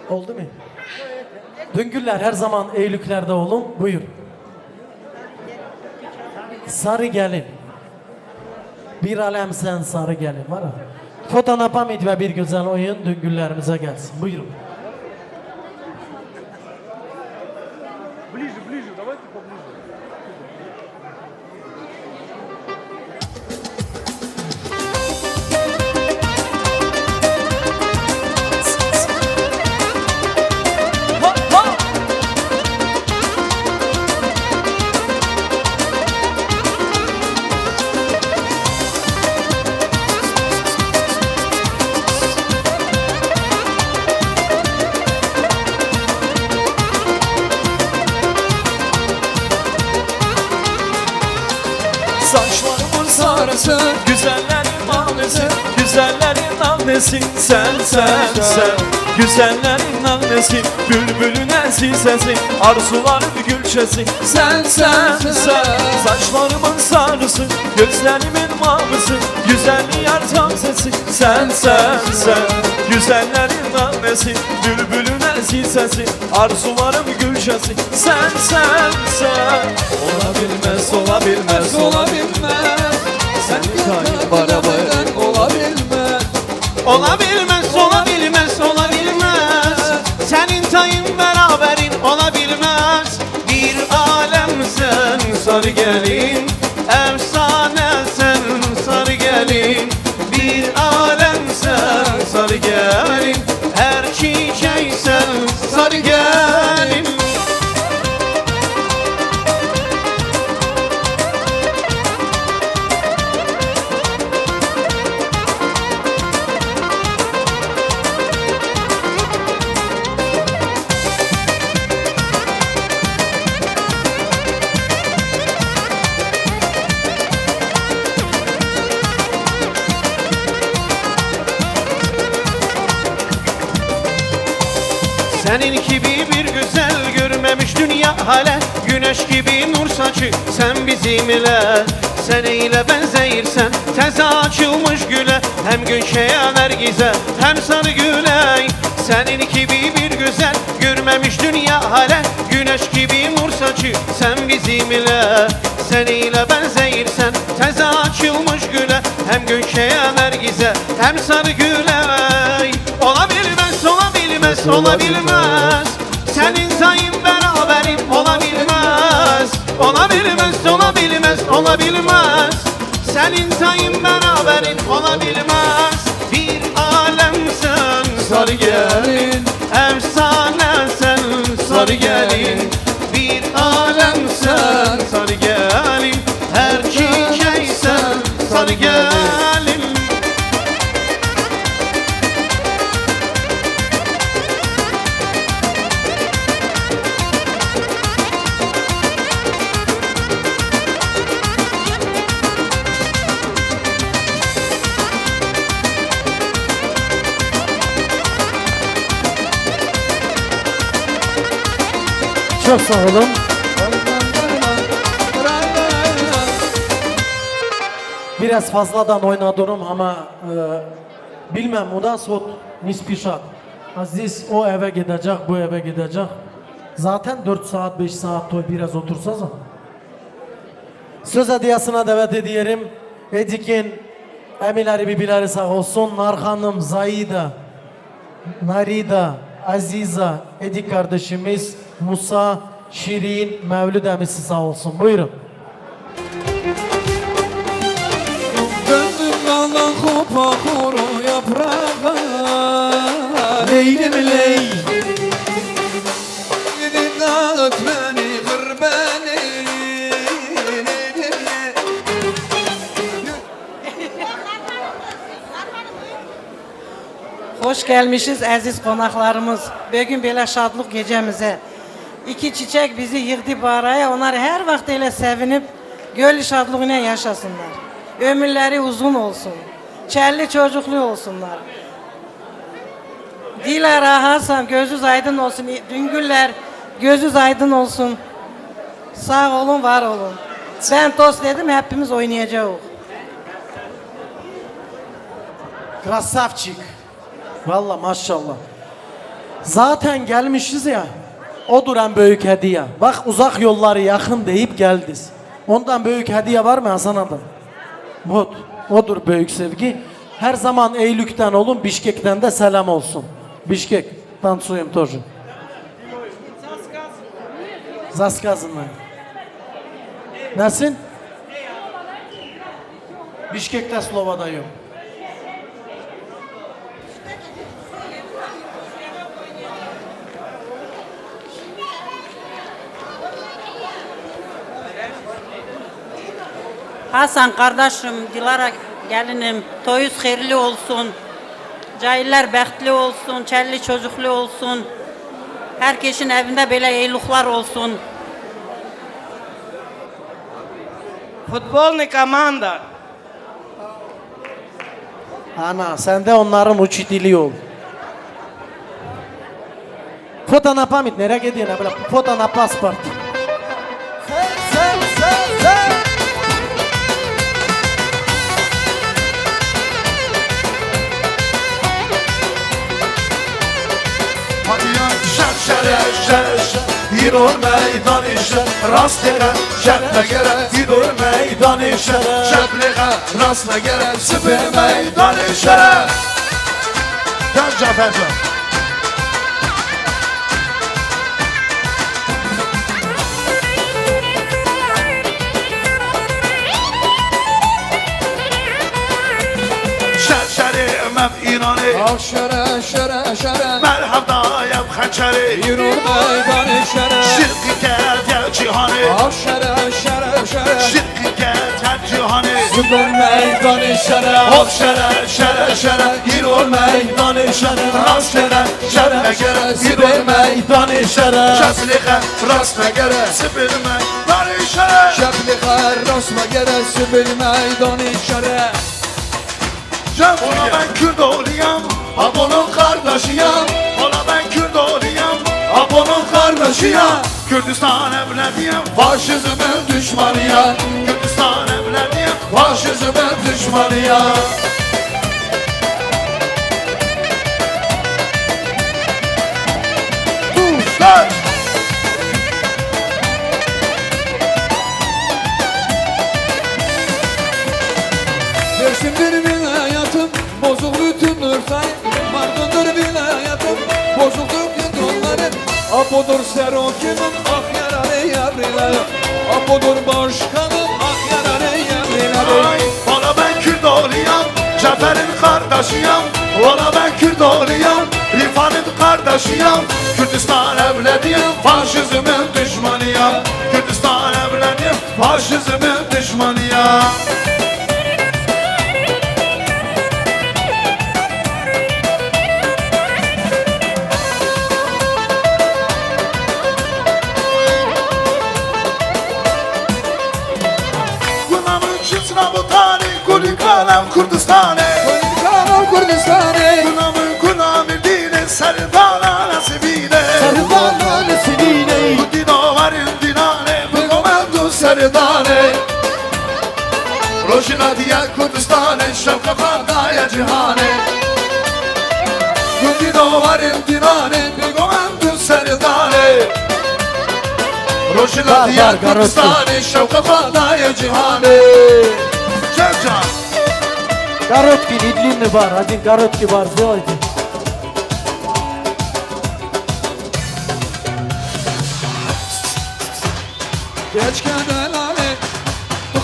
Oldu mu? Düngüller her zaman Eylüklerde olun. Buyur. Sarı gelin. Bir alem sen sarı gelin var ha. Fotonapamid ve bir güzel oyun düngüllerimize gelsin. Buyurun. Saçlarımın sarısı, güzellerin annesi, güzellerin annesi sen. Güzellerin annesi, bülbülün sesi, arzuların gülçesi sen. Saçlarımın sarısı, mısın? Gözlerimin mavisi, güzel yar tam sesi. Sen güzellerin annesi, bülbülün esil sesi, arzularım gülşesi. Sen olabilmez, olabilmez, olabilmez. Senin tayın beraberin olabilmez. Olabilmez, olabilmez, olabilmez. Senin tayın beraberin olabilmez. Bir alemsin sarı gelin, efsanesin sarı gelin. Bir alemsin sarı gelin, her çiçeksin sarı gelin. Senin gibi bir güzel görmemiş dünya hale. Güneş gibi nur saçı sen bizimle. Sen ile benzeyirsen teze açılmış güle. Hem Gülşeh'e Nergiz'e hem sarı güle. Senin gibi bir güzel görmemiş dünya hale. Güneş gibi nur saçı sen bizimle. Sen ile benzeyirsen teze açılmış güle. Hem Gülşeh'e Nergiz'e hem sarı güle. Olabilmez, olabilmez, olabilmez. Senin sayın beraberim olabilmez. Olabilmez, olabilmez, olabilmez. Senin sayın beraberin olabilmez. Bir alemsin sarı gelin, efsanesin sarı gelin. Bir alemsin sarı gelin, her çiçeksin sarı gelin. Çok sağ olun. Biraz fazladan oynadım ama bilmem o da sot nispişat. Aziz o eve gidecek, bu eve gidecek. Zaten 4 saat 5 saat toy biraz otursanız. Söz hediyesine davet ediyorum. Edikin emileri bibileri sağ olsun. Narhanım, Zahida, Narida, Aziza, Edik kardeşimiz, Musa, Şirin, Mevlüt emisi sağ olsun. Buyurun. Döndüm daldan kopa kuru yaprağa. Leylim ley. Gidip dağıt beni, kır beni. Hoş gelmişiz aziz konaklarımız. Bugün böyle şadlık gecemize. İki çiçek bizi yığdı baraya. Onlar her vakit öyle sevinip göl şadlığına yaşasınlar. Ömürleri uzun olsun. Çelli çocuklu olsunlar. Dilara Hasan gözünüz aydın olsun. Düngüller gözünüz aydın olsun. Sağ olun, var olun. Ben tost dedim, hepimiz oynayacağız. Krasavçik. Valla maşallah. Zaten gelmişiz ya. Odur en büyük hediye. Bak uzak yolları yakın deyip geldiniz. Ondan büyük hediye var mı Hasan adam? Odur büyük sevgi. Her zaman Eylük'ten olun, Bişkek'ten de selam olsun. Bişkek, tansuyum tozu. Zaskazın mı? Nesin? Bişkek'te Slova'dayım. Hasan kardeşim, Dilara gelinim, toyuz hayırlı olsun. Cahiller bəxtli olsun, çelli çocuklu olsun. Herkesin evinde böyle eyluklar olsun. Futbolni komanda. Ana sen de onların uçitili ol. Foto na pamit, nereye gidiyorsun? Foto na pasport. Gidor meydan işe rastlığa şeple gere Gidor meydan işe şeple rastlığa gere Süper meydan işe Gel Cafercan Şerşerimem inanı Avşere şere şere Merhaba yap hançeri Yürür meydan şere Şirki gel gel cihanı Avşere şere şere Şirki gel gel cihanı Süper meydan şere Hop şere şere şere Yürür meydan şere Rastlığa şeple gere Süper meydan şere Şaslığa rastlığa gere Süper meydan şere Şeple rasma gere Süper meydan şere Ola ben Kürt olayım, Apo'nun kardeşiyim. Ola ben Kürt olayım, Apo'nun kardeşiyim. Kürdistan evladıyım, faşizmin düşmanıyım. Kürdistan evladıyım, faşizmin düşmanıyım. Tuşlar! Dersimdir vilayatım, bozuk bütün say. Mardındır vilayatım, bozuk bütün yolları. Apodur serokimim, ah yararı yavriler. Apodur başkanım, ah yararı yavriler. Ay, ola ben Kürt olayım, Cafer'in kardeşiyim. Ola ben Kürt olayım, Rifan'ın kardeşiyim. Kürdistan evladıyım, faşizmin düşmanıyım. Kürdistan evladıyım, faşizmin düşmanıyım. Kulikanam Kurdistan'e Kulikanam Kurdistan'e Kunamın dine Serdana nasibine Serdana nasibine Bu dino varın dinane Bu komando Serdane Rojina diye Kurdistan'e Şevka kardaya cihane Bu dino varın dinane Bu komando Serdane Rojina diye Kurdistan'e Şevka kardaya cihane Çevcan Garotki, İdlimli var, hadi Garotki var, zeydi. Geç kadar ale,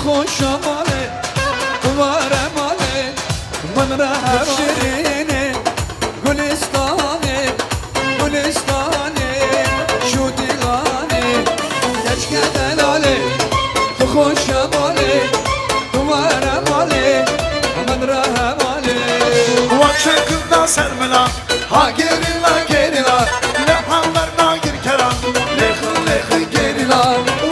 hoş amale, var amale, من راح شيريني گلستاني گلستاني شو دلاني تشكى دلالي تخش مالي تمار مالي من راح مالي وشكلنا سرمنا ها gerila gerila lehanlarna gir keran lekh lekh gerila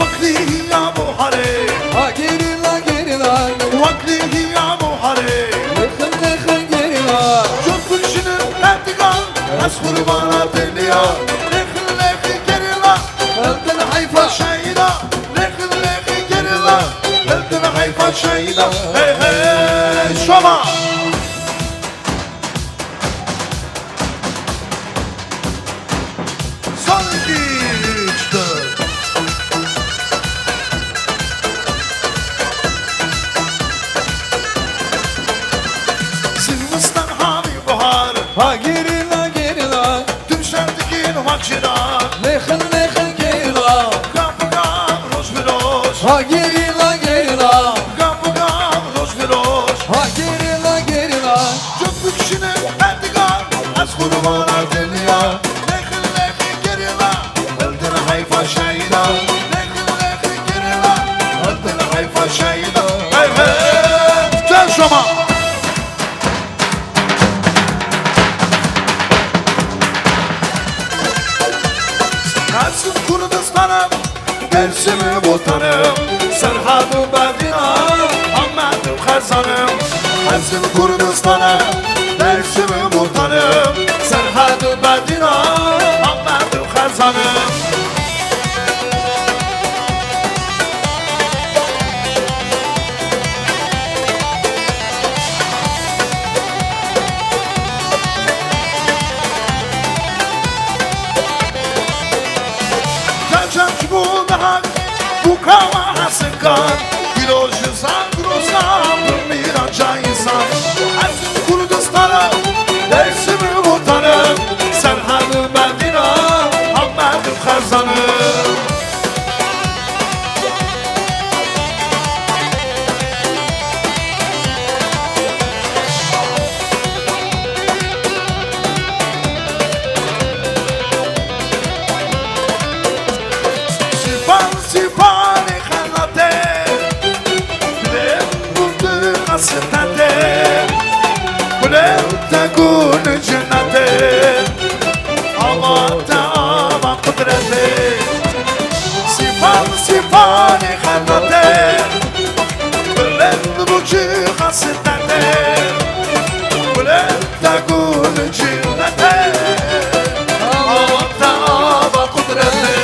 vaklihi ya buhare ha gerila gerila vaklihi ya buhare lekh lekh gerila çok düşünür ertigan az kurbana deliya lekh lekh gerila elden hayfa şeyda lekh lekh gerila elden hayfa şeyda hey hey şoma ha gerila gerila tüm şerdikin vakşida lekh lekh gerila kapı kap roş bir roş ha gerila gerila kapı kap roş bir roş ha gerila gerila çok büküşüne erdigan az kurbana deliya lekh lekh gerila elden hayfa şeyda lekh lekh gerila elden hayfa şeyda hey hey gel şoma Kalsın Kurdistan'ım, Dersim'i vatanım Serhad-ı Bedina, Ahmet-ı Kazanım Kalsın Kurdistan'ım, Dersim'i vatanım Serhad-ı Bedina, Ahmet-ı Kazanım kan Gül olşusan durursan bir anca insan Ersin Kurdistan'a dersimi muhtarım Serhan'ı Medine Hammedim Kazanım Sipani khanate Kulem buldu kasıtate Kulem tekun cennete Allah'ta ama kudrete Sipani khanate Kulem buldu kasıtate Kulem tekun cennete Allah'ta ama kudrete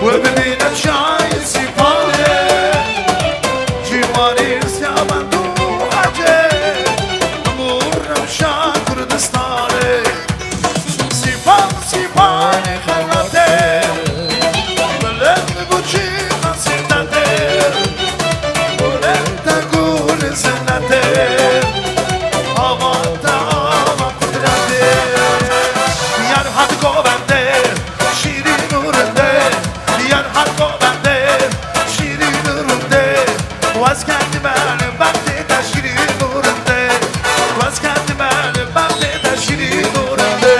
وبدينا شاي سيفاني جواري سيابندو حاجة أمور رمشان كردستاني سيفاني خلاتي بلد بوشي خسيتاتي ولد تقول سنتي أمانتا أما قدرتي يار حد قوبندي شيري نورندي Yar hakko bende, şirin nurunde Vaz kendime bende de şirin nurunde Vaz kendime bende de şirin nurunde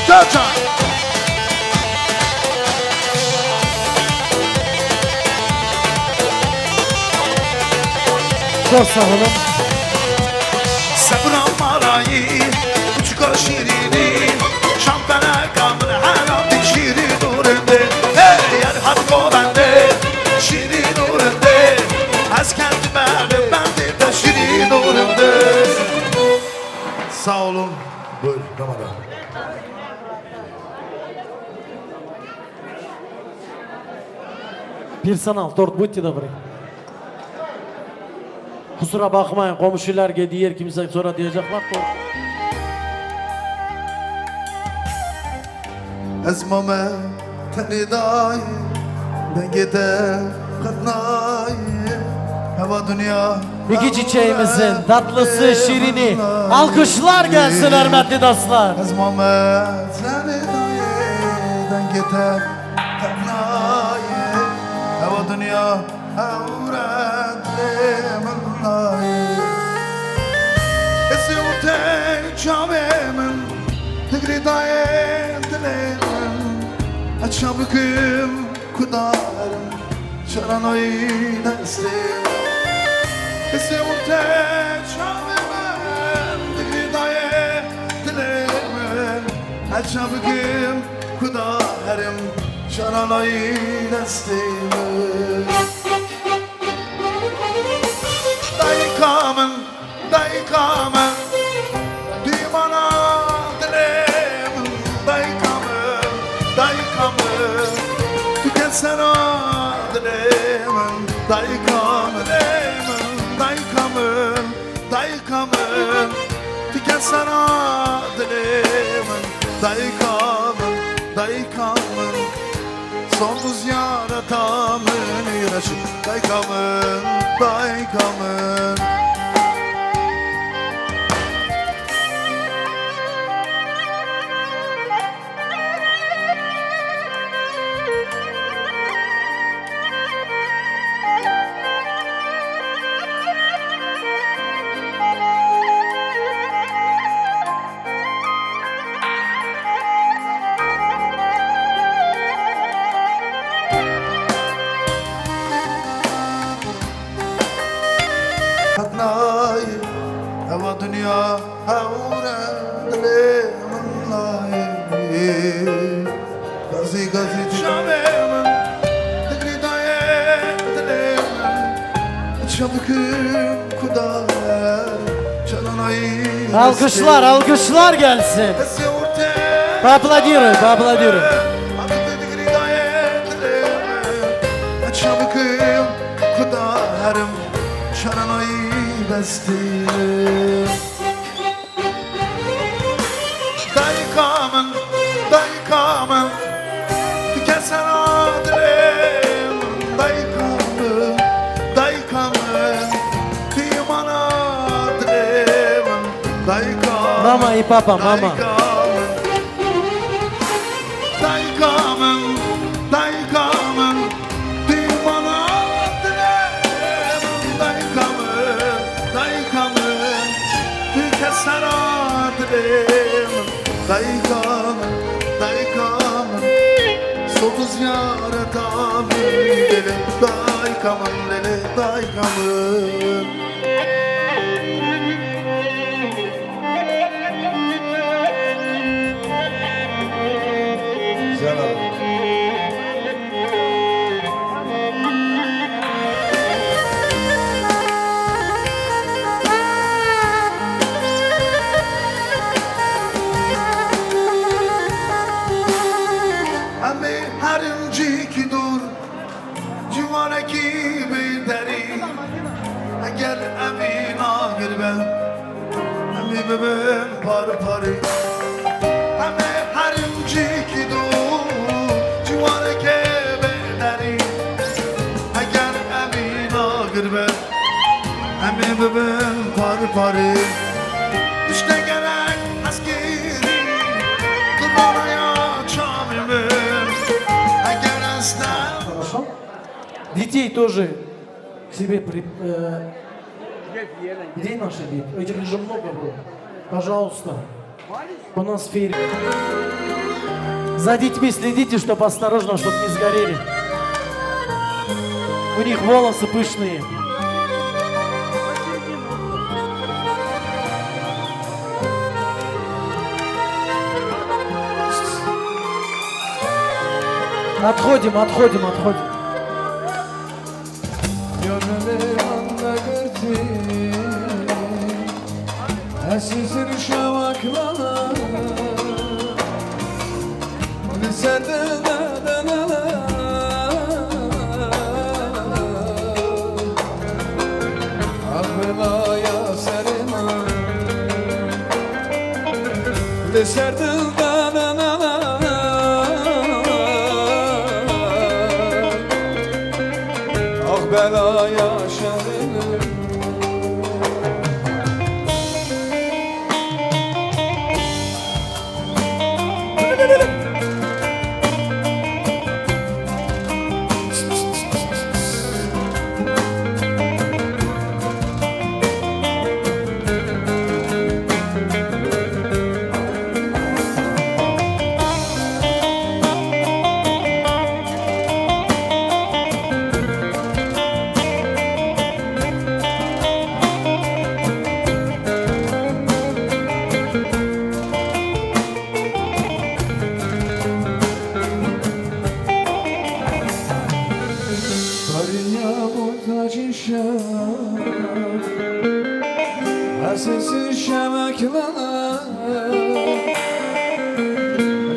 Cacan Çok sağ olun. Sabran marayı, uçuka şirini Şampana kamın hayatı şirin nurunde Hey yar hakko bende, şirin nurunde Az kendime bende de şirin nurunde Sağ olun. Buyur Ramazan. Персонал, торт будьте добры. Kusura bakmayın komşular gidiyor kimse sonra diyecekler ki Ezmame tenidai Dengede kadnai Hava dünya iki çiçeğimizin tatlısı şirini alkışlar gelsin hürmetli dostlar. Ezmame tenidai Dengede kadnai Hava dünya Avretli mınai Esiute çavemin Tigridaye dilerim Açabıkım kudarım Şaranoy neslim Esiute çavemin Tigridaye dilerim Açabıkım kudarım Şaranoy neslim Daykamın Dimana dilerim Daykamın Tükensen o dilerim Daykamın Tükensen o dilerim Daykamın Sonsuz yaratamın yaraşım Daykamın Hava dünya havre dilerim Gazi çavemin Tigridaye dilerim Çabuküm kudar Çalanayı Alkışlar gelsin. Поаплодируй. Çabuküm destine Daykamın, daykamın Tükeser adrem Daykamın, daykamın Diman adrem Daykamın Mama i papa, mama. Daykamın, daykamın Diman adrem Daykamın, daykamın Tükeser adrem Daykamın, daykamın Sokuz yaratam Lele daykamın, lele daykamın Güzel abi. Ame harincik dur Civareki beyderi Eğer evina girbe Ame beben par pari Ame harincik dur Civareki beyderi Eğer evina girbe Ame beben par pari İşte gerek askeri Durmaya çamimim Хорошо? Детей тоже к себе Где наши дети? Этих же много было. Пожалуйста. У нас фейер. За детьми следите, чтобы осторожно, чтобы не сгорели. У них волосы пышные. Отходим, отходим, отходим. Gönül anda gırtı Esisir şavaklara Lisede dedenele Akbelaya serima Lisede dedenele belaya şerinim Sesi şemekler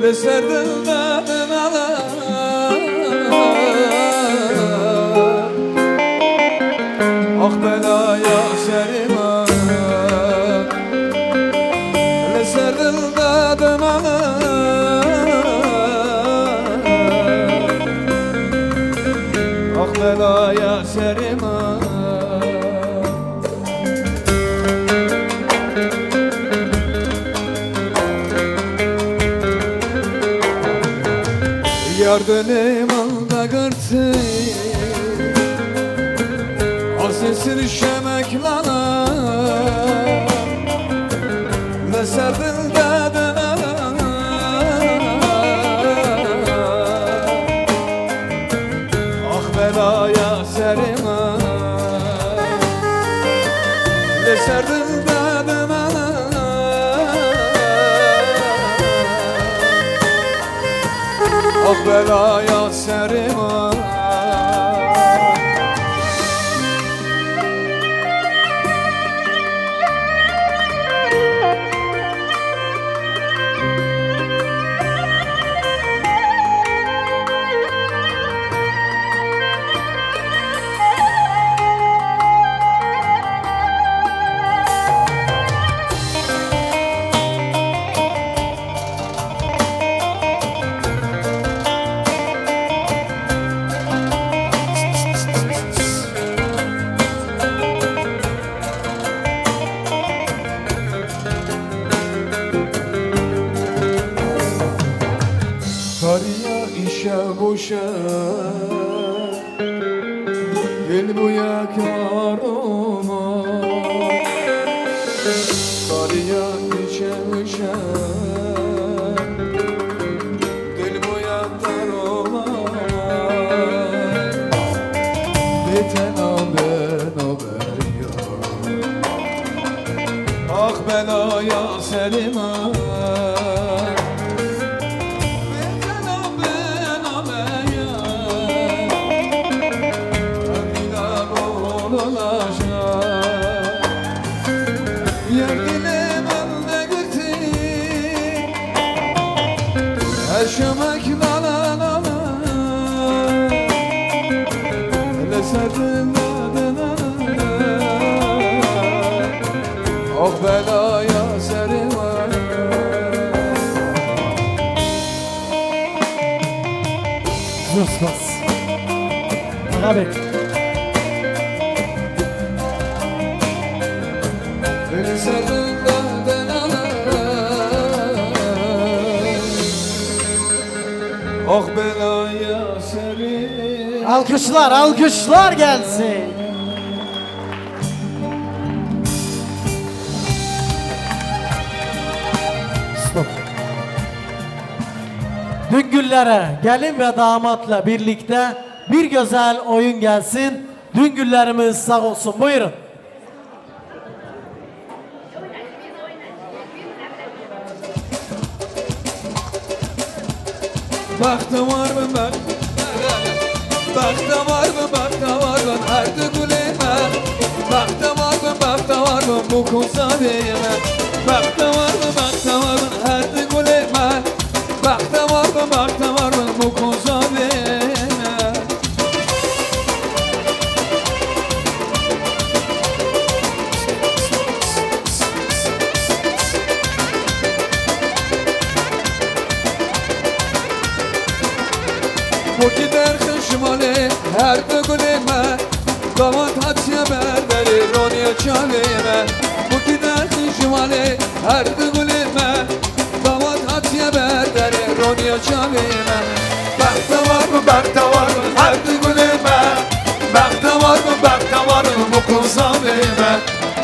Leserden dedin Ah belaya serima Leserden dedin Ah belaya serima Yardım alda gırtı Asesir şemeklana Ve serdin dedene Ah belaya serima Ve serdin dedene Ah belaya serima ayak yoruma Kariyan düşemişem Dil boyanlar olan Biten ben ya Ah belaya selim Yaşamak la la la la Hele serdin adına Oh belaya serim var Zusmaz. Abi. Hele serdin adına Oh belaya serim Alkışlar, alkışlar gelsin. Stop. Düngüllere gelin ve damatla birlikte bir güzel oyun gelsin. Düngüllerimiz sağ olsun. Buyurun. Baktım var mı ben Baktım var mı baktım var mı Erdi güleme Baktım var mı bu kusa diyeme Baktım var mı Erdi güleme Baktım var mı bu kusa diyeme Bu gider kışmali her de güleme Damat hatiye berderi Ronya çalime Bu gider kışmali her de güleme Damat hatiye berderi Ronya çalime Bakta var mı her de güleme Bakta var mı bu kuzavime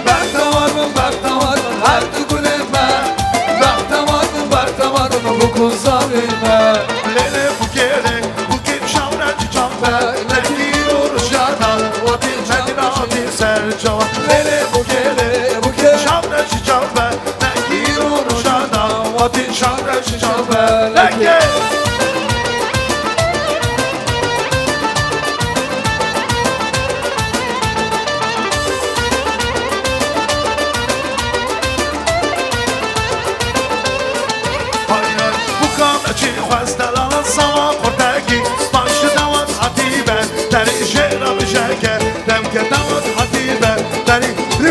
Bakta var mı her de güleme Bakta var mı bu kuzavime Lele bu kere bu kim şavrancı çamba Lekir uruşana o dil medina dil sercava Lele bu kere bu kim şavrancı çamba Lekir uruşana o dil şavrancı çamba Lekir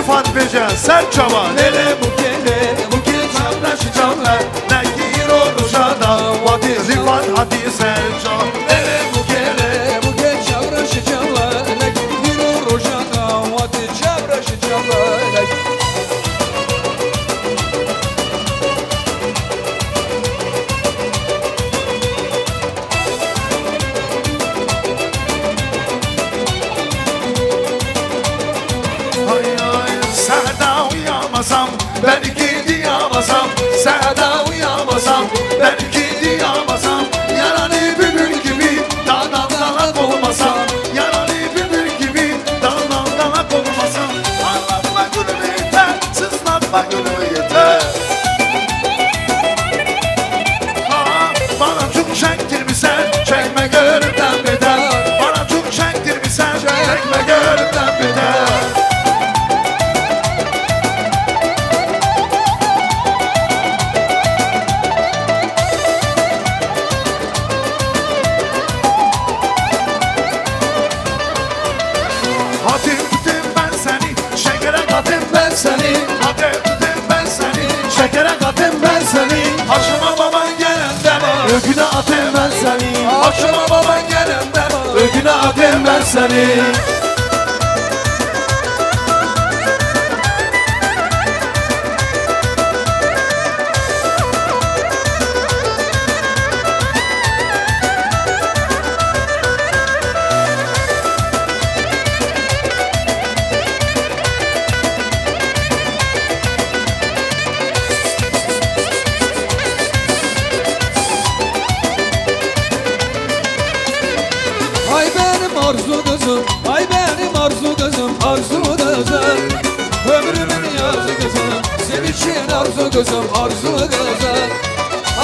Rifat Bece, Serçava, Lele Bukele, Bukele Çavraşı Çavra, Nekir Oruşada, Vadi Rifat Hadi Serçava, Lele Bukele, Bukele Çavraşı Çavra, Nekir Oruşada, Vadi Çavraşı Çavra, ben iki diyamasam, Sehda uyamasam, ben iki diyamasam, yaralı bülbül gibi daldan dalak olmasam, yaralı bülbül gibi daldan dalak olmasam, anlatma gülümü yeter, sızlatma gülümü yeter. Bana çok çektirmişsen, çekme görümden beter. Bana çok çektirmişsen, çekme görümden beter. Haşıma baban gelenden ögüne atayım ben seni. Haşıma baban gelenden ögüne atayım ben seni. arzu kızım Ömrümün yazı kızım Sevinçin arzu kızım arzu kızım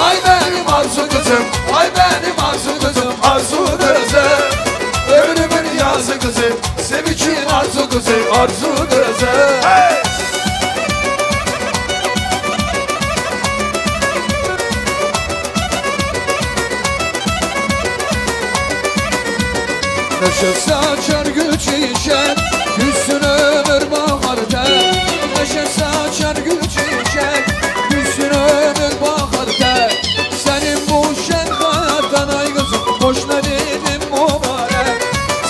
Ay benim arzu kızım Ay benim arzu kızım arzu kızım Ömrümün yazı kızım Sevinçin arzu kızım arzu kızım hey! Neşe saçar gül çiçek Gülsün ömür bahar tek Neşe saçar gül çiçek Gülsün ömür bahar tek Senin bu şen hayattan ay kızım Hoşuna dedim mübarek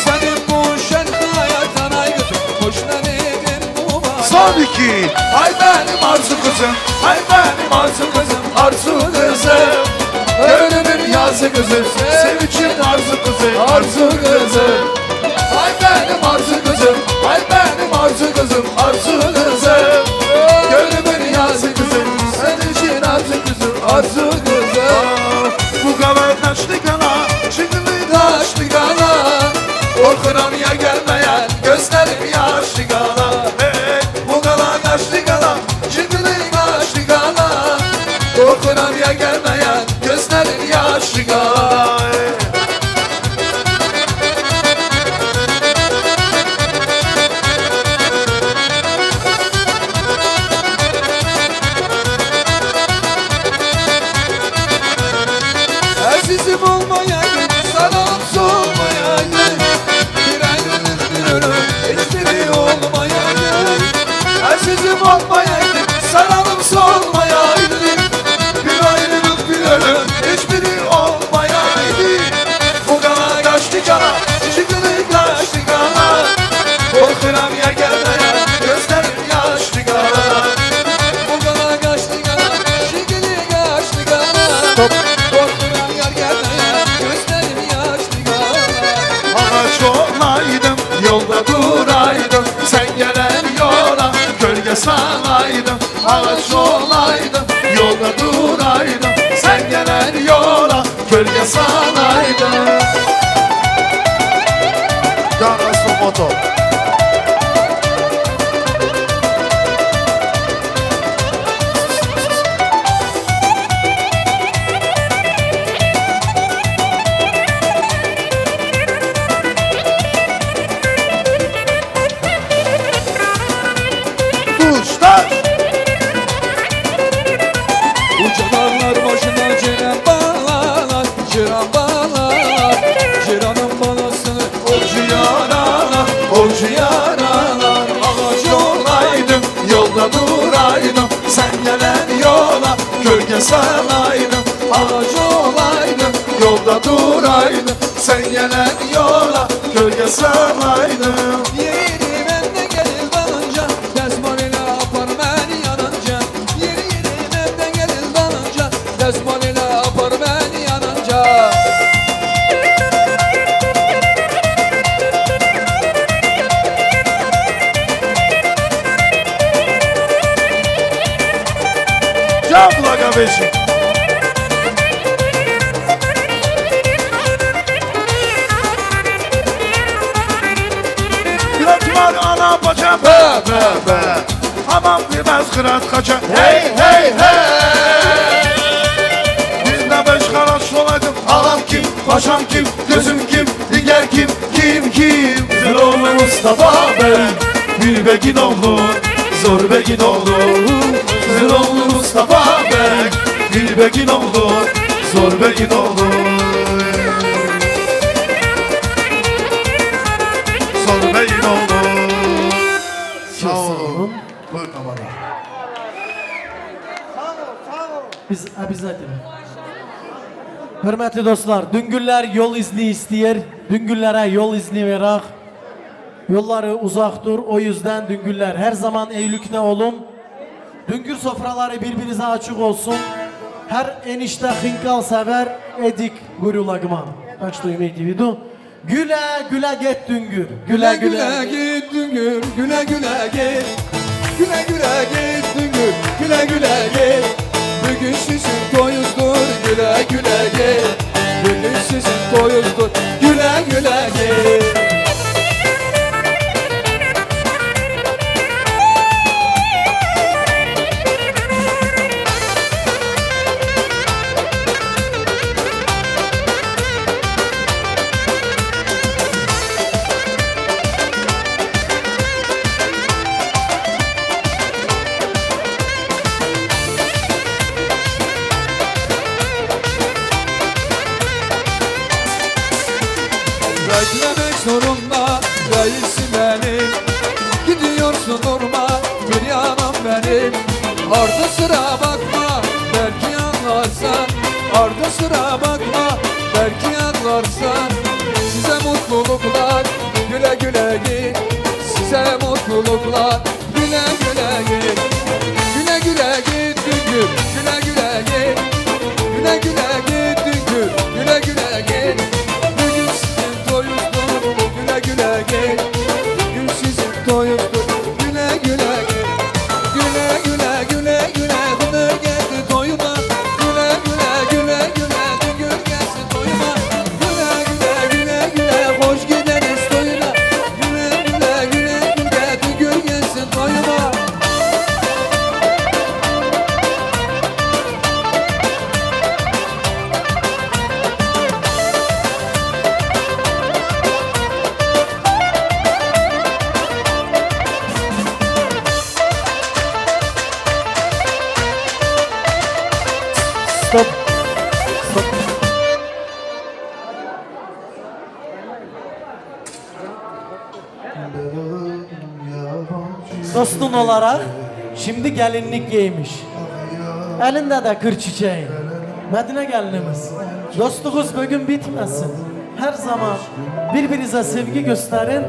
Senin bu şen hayattan ay kızım Hoşuna dedim mübarek Son iki. Ay benim arzu kızım Ay benim arzu kızım Arzu kızım Ölümün yazı kızım Sevinçin arzu kızım Arzu kızım Ay benim arzu kızım Ay benim arzu kızım Arzu kızım Ölümün yazı kızım Sevinçin arzu kızım Arzu kızım Bu kadar taşlı kana Çıkılı Taşlı kana Korkuram ya gelmeyen Gözlerim yaşlı kana hey, bu kadar taşlı kana Çıkılı taşlı kana Korkuram ya gelmeyen Gözlerim yaşlı kana Azizim olmayaydı, sanam solmayaydı Bir ayrılık bir ölüm, hiçbiri olmayaydı Azizim olmayaydı, sanamım solmayaydı Bir ayrılık bir ölüm, hiçbiri olmayaydı Bu kana kaçtı kana, çıkılı kaçtı kana Korkuram ya gelmeye, gözlerim yaşlı kana Bu kana kaçtı kana, çıkılı kaçtı kana Korkuram yar gelmeye, gözlerim yaşlı kana Ağaç olaydım Yolda duraydım Sen gelen yola Gölge salaydım Ağaç olaydım Yolda duraydım Sen gelen yola Gölge salaydım Yarası moto Tuşlar Uca dağlar başına ciran bağlar Ciran bağlar Ciranın balasını Olcu yaralar Olcu yaralar Ağaç olaydım Yolda duraydım Sen gelen yola Gölge salaydım Ağaç olaydım Yolda duraydım Sen gelen yola Gölge salaydım Yeri bende gelir dalınca Desmal ile apar beni yanınca Yeri bende gelir dalınca Desmal ile apar beni yanınca Can kulağa beşik Yatmar ana baca be be be Aman bilmez kırat kaça Hey hey hey Bizde beş karaş olaydım Ağam kim, paşam kim, gözüm kim, diğer kim, kim Zıroğlu Mustafa Bey Bir begin oldu, zor begin oldu Zıroğlu Mustafa Bey Bir begin oldu, zor begin oldu Zor begin oldu Sağ olun Buyur kamera Biz zaten. Hürmetli dostlar, düngüller yol izni isteyer, düngüllere yol izni verak. Yolları uzaktır, o yüzden düngüller her zaman eylükne olun. Düngür sofraları birbirinize açık olsun. Her enişte hinkal sever, edik gurulagman. Kaç duymayı gidiyordu. Güle güle git düngür, Güle güle git düngür, güle güle git Güle güle git düngür, güle güle git Bugün sizin toyunuzdur, güle güle git Bugün sizin toyunuzdur, güle güle git Ardı sıra bakma belki anlarsan, ardı sıra bakma belki anlarsan. Size mutluluklar, güle güle git. Size mutluluklar, güle güle git. Güle güle git Düngür, güle güle git. Güle güle git Düngür, güle güle git. Bugün sizin toyunuzdur, güle güle git. Bugün sizin toyunuzdur, güle güle git. Güle güle güle güle Hınır geldi toyuma. Güle güle güle güle Düngür gelsin toyuma. Güle güle güle güle hoş gideriz toyuna. Güle güle güle güle Düngür gelsin toyuma. Stop. Dostun olarak şimdi gelinlik giymiş. Elinde de kır çiçeği. Medine gelinimiz. Dostluğunuz bugün bitmesin. Her zaman birbirinize sevgi gösterin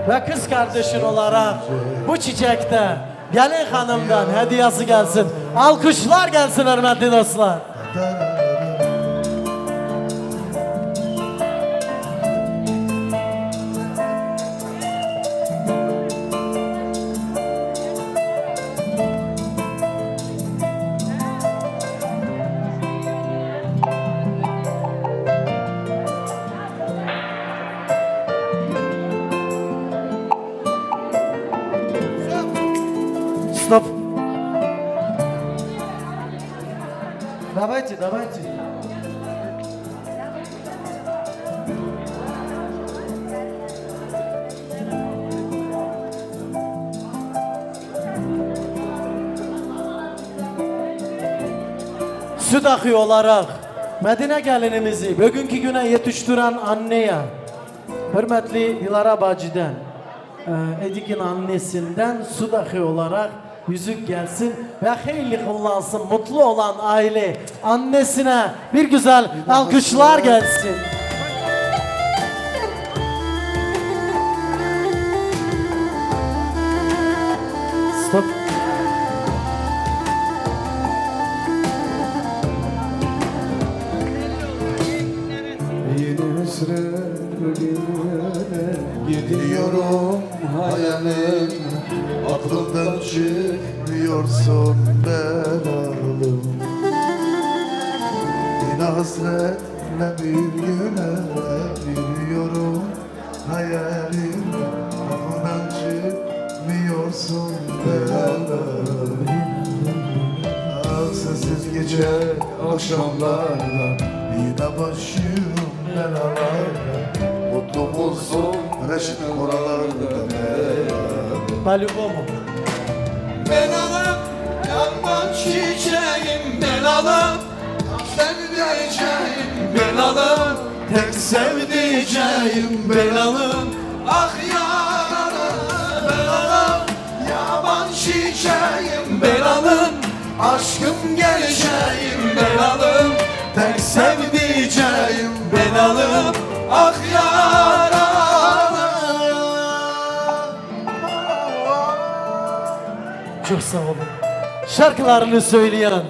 ve kız kardeşin olarak bu çiçekte gelin hanımdan hediyesi gelsin. Alkışlar gelsin hürmetli dostlar. Стоп. Давайте. Süt akıyor olarak Medine gelinimizi bugünkü güne yetiştiren anneye, hürmetli Dilara bacıdan, Edik'in annesinden süt akıyor olarak yüzük gelsin ve hayırlı kullansın, mutlu olan aile annesine bir güzel alkışlar gelsin. Stop. Yine sürüne gidiyorum hayalim, aklımdan çıkmıyorsun belalım. Yine hasretle bir güne gidiyorum hayalim, aklımdan çıkmıyorsun belalım. Sensiz geçer akşamlarda, yine başım belalarda. Mutlu musun reşit oralarda По-любому. Belalım, yanman çiçeğim belalım, sevdiceğim belalım, tek sevdiceğim belalım. Ah yaralım belalım, yaban çiçeğim belalım, aşkım geleceğim belalım, tek sevdiceğim belalım. Ah yaralım. Çok sağ olun. Şarkılarını söyleyen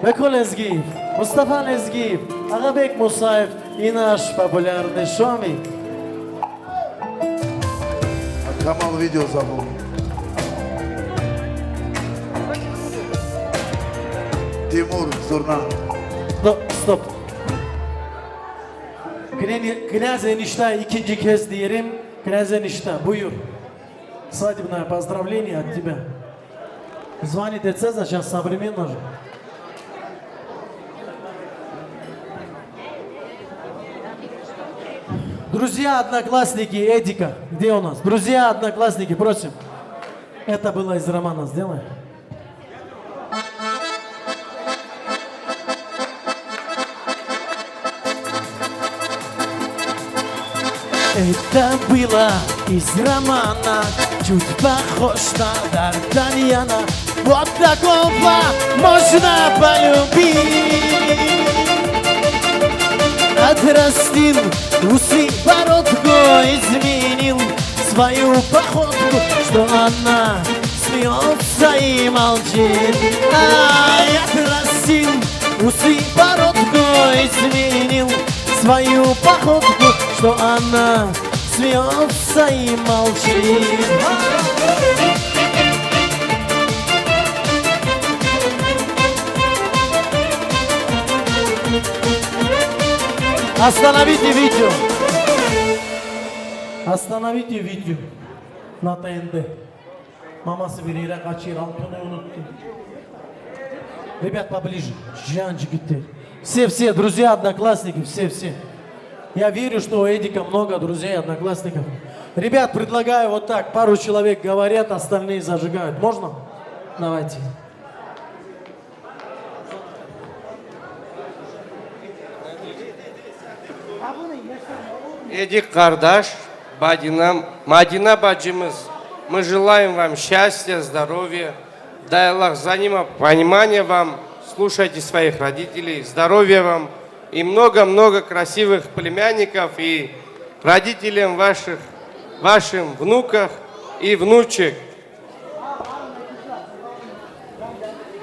Bekol Ezgiyev, Mustafa Ezgiyev, Agabek Musaev и наш популярный Шоми. Kamal video забыл. Timur Zurna. Stop. Князь Enişte ikinci kez diyelim. Князь Enişte buyur. Свадебное поздравление от тебя. Звонит Цезарь, сейчас современно же. Друзья, одноклассники Эдика, где у нас? Друзья, одноклассники, просим. Это было из романа, сделай. Это было из романа. чуть похож на Д'Артаньяна. Вот такого можно полюбить. Отрастил усы, бородку, изменил свою походку, что она смеется и молчит. Ай, отрастил усы, бородку, изменил свою походку, что она смеется и молчит. Остановите видео. Остановите видео на ТНТ. Мамасы берера качир, алтыны унутты. Ребят, поближе. Жанчики. Все, друзья, одноклассники, все. Я верю, что у Эдика много друзей, одноклассников. Ребят, предлагаю вот так. Пару человек говорят, остальные зажигают. Можно? Давайте. Эдик Кардаш, Мадина баджимыз, мы желаем вам счастья, здоровья, дай Аллах за ним понимания вам, слушайте своих родителей, здоровья вам и много-много красивых племянников и родителям вашим внуков и внучек.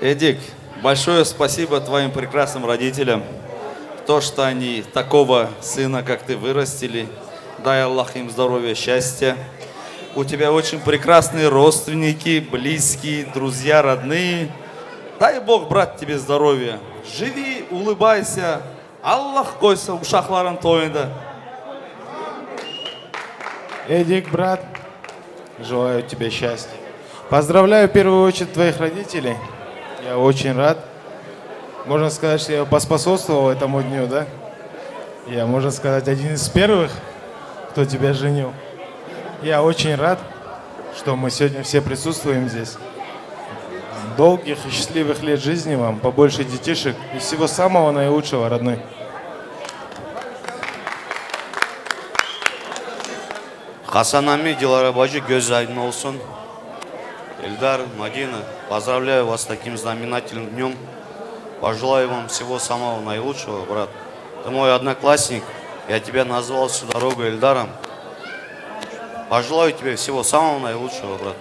Эдик, большое спасибо твоим прекрасным родителям. То, что они такого сына, как ты, вырастили. Дай Аллах им здоровья, счастья. У тебя очень прекрасные родственники, близкие, друзья, родные. Дай Бог, брат, тебе здоровья. Живи, улыбайся. Аллах койса ушахларың тойында. Эдик, брат, желаю тебе счастья. Поздравляю в первую очередь твоих родителей. Я очень рад. Можно сказать, что я поспособствовал этому дню, да? Я, можно сказать, один из первых, кто тебя женил. Я очень рад, что мы сегодня все присутствуем здесь. Долгих и счастливых лет жизни вам, побольше детишек и всего самого наилучшего, родной. Хасан Ами, Дилара Баджи, göz aydın olsun. Эльдар, Мадина, поздравляю вас с таким знаменательным днем. Пожелаю вам всего самого наилучшего, брат. Ты мой одноклассник, я тебя назвал всю дорогу Эльдаром. Пожелаю тебе всего самого наилучшего, брат.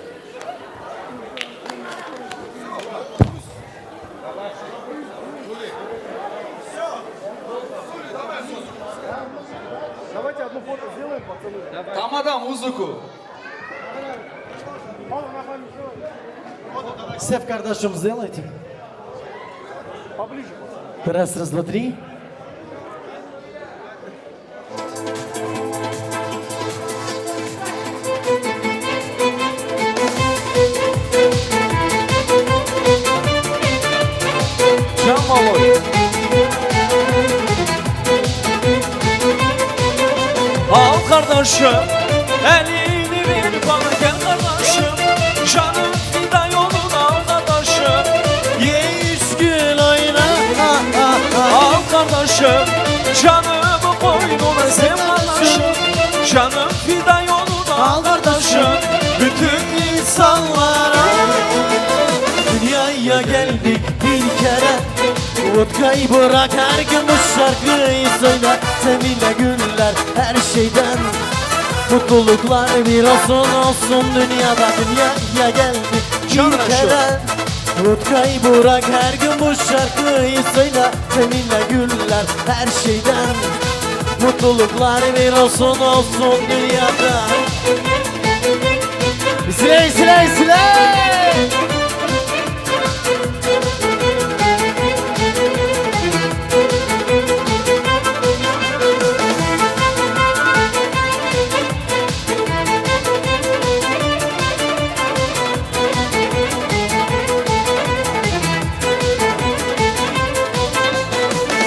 Давайте одну фото сделаем, пацаны. Тамада музыку. Сев, кардашом, сделайте. Поближе. Раз, два, три. Al kardeşim, elini ver bana gel kardeşim. Canım fida yoluna al kardeşim. Ye 100 gün oyna. Al kardeşim, canımı koynuna sev kardeşim. Canım fida yoluna al kardeşim. Bütün insanlara dünyaya geldik bir kere. Vodkayı bırak, her gün bu şarkıyı söyle. Seninle günler her şeyden, mutluluklar bir olsun dünyada. Dünyaya geldik bir kere. Vodkayı bırak, her gün bu şarkıyı söyle. Seninle günler her şeyden, mutluluklar bir olsun dünyada. Siley.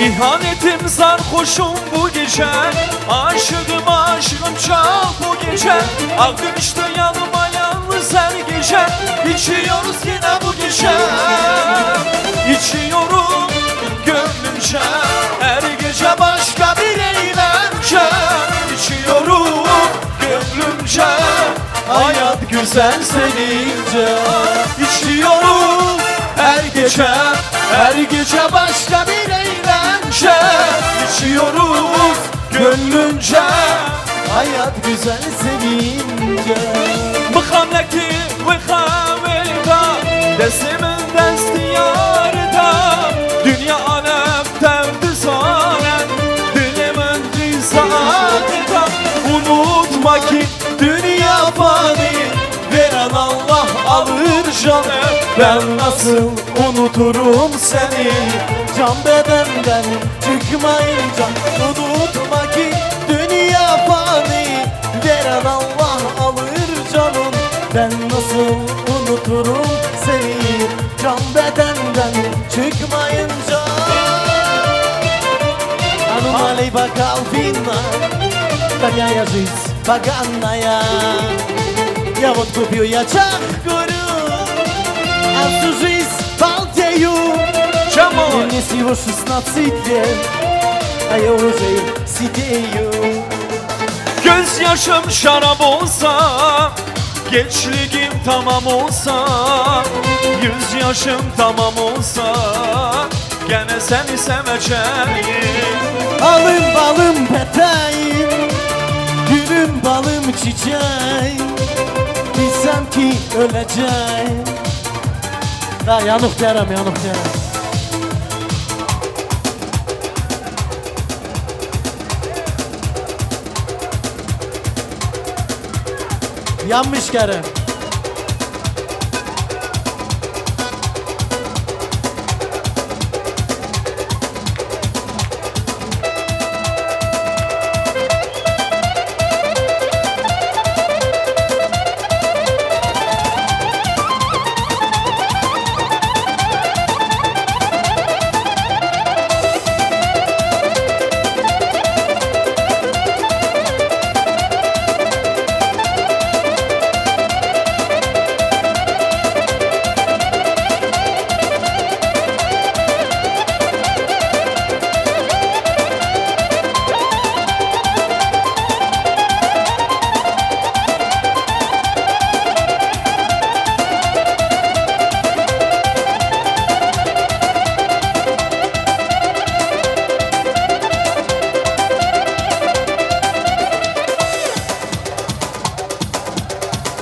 İhanetim sarhoşum bu gece. Aşığım çal bu gece. Akıştı yanıma yalnız her gece. İçiyoruz yine bu gece. İçiyorum gönlümce. Her gece başka bir eğlence. İçiyorum gönlümce. Hayat güzel senince. İçiyoruz her gece başka bir eğlence. İçiyoruz gönlünce, hayat güzel senince. Bıxamdaki bıxamda, destimin destiyarda. Dünya alem derdi sanen, dilimin rizada. Unutma ki dünya fani, veren Allah alır canı. Ben nasıl unuturum seni, can bedenden çıkmayınca. Unutma ki dünya fani, veren Allah alır canım. Ben nasıl unuturum seni, can bedenden çıkmayınca. Anomalii bakal fina, такая жизнь поганая. Я вот купил я чахкурю, а всю жизнь балдею. Мне всего 16 лет, а я уже сидею. Göz yaşım şarap olsa, gençliğim tamam olsa, yüz yaşım tamam olsa, gene seni seveceğim. Alım balım peteğim, gülüm balım çiçeğim. Bilsem ki öleceğim. Da yanık derim, yanık derim. Yanmış Kerem.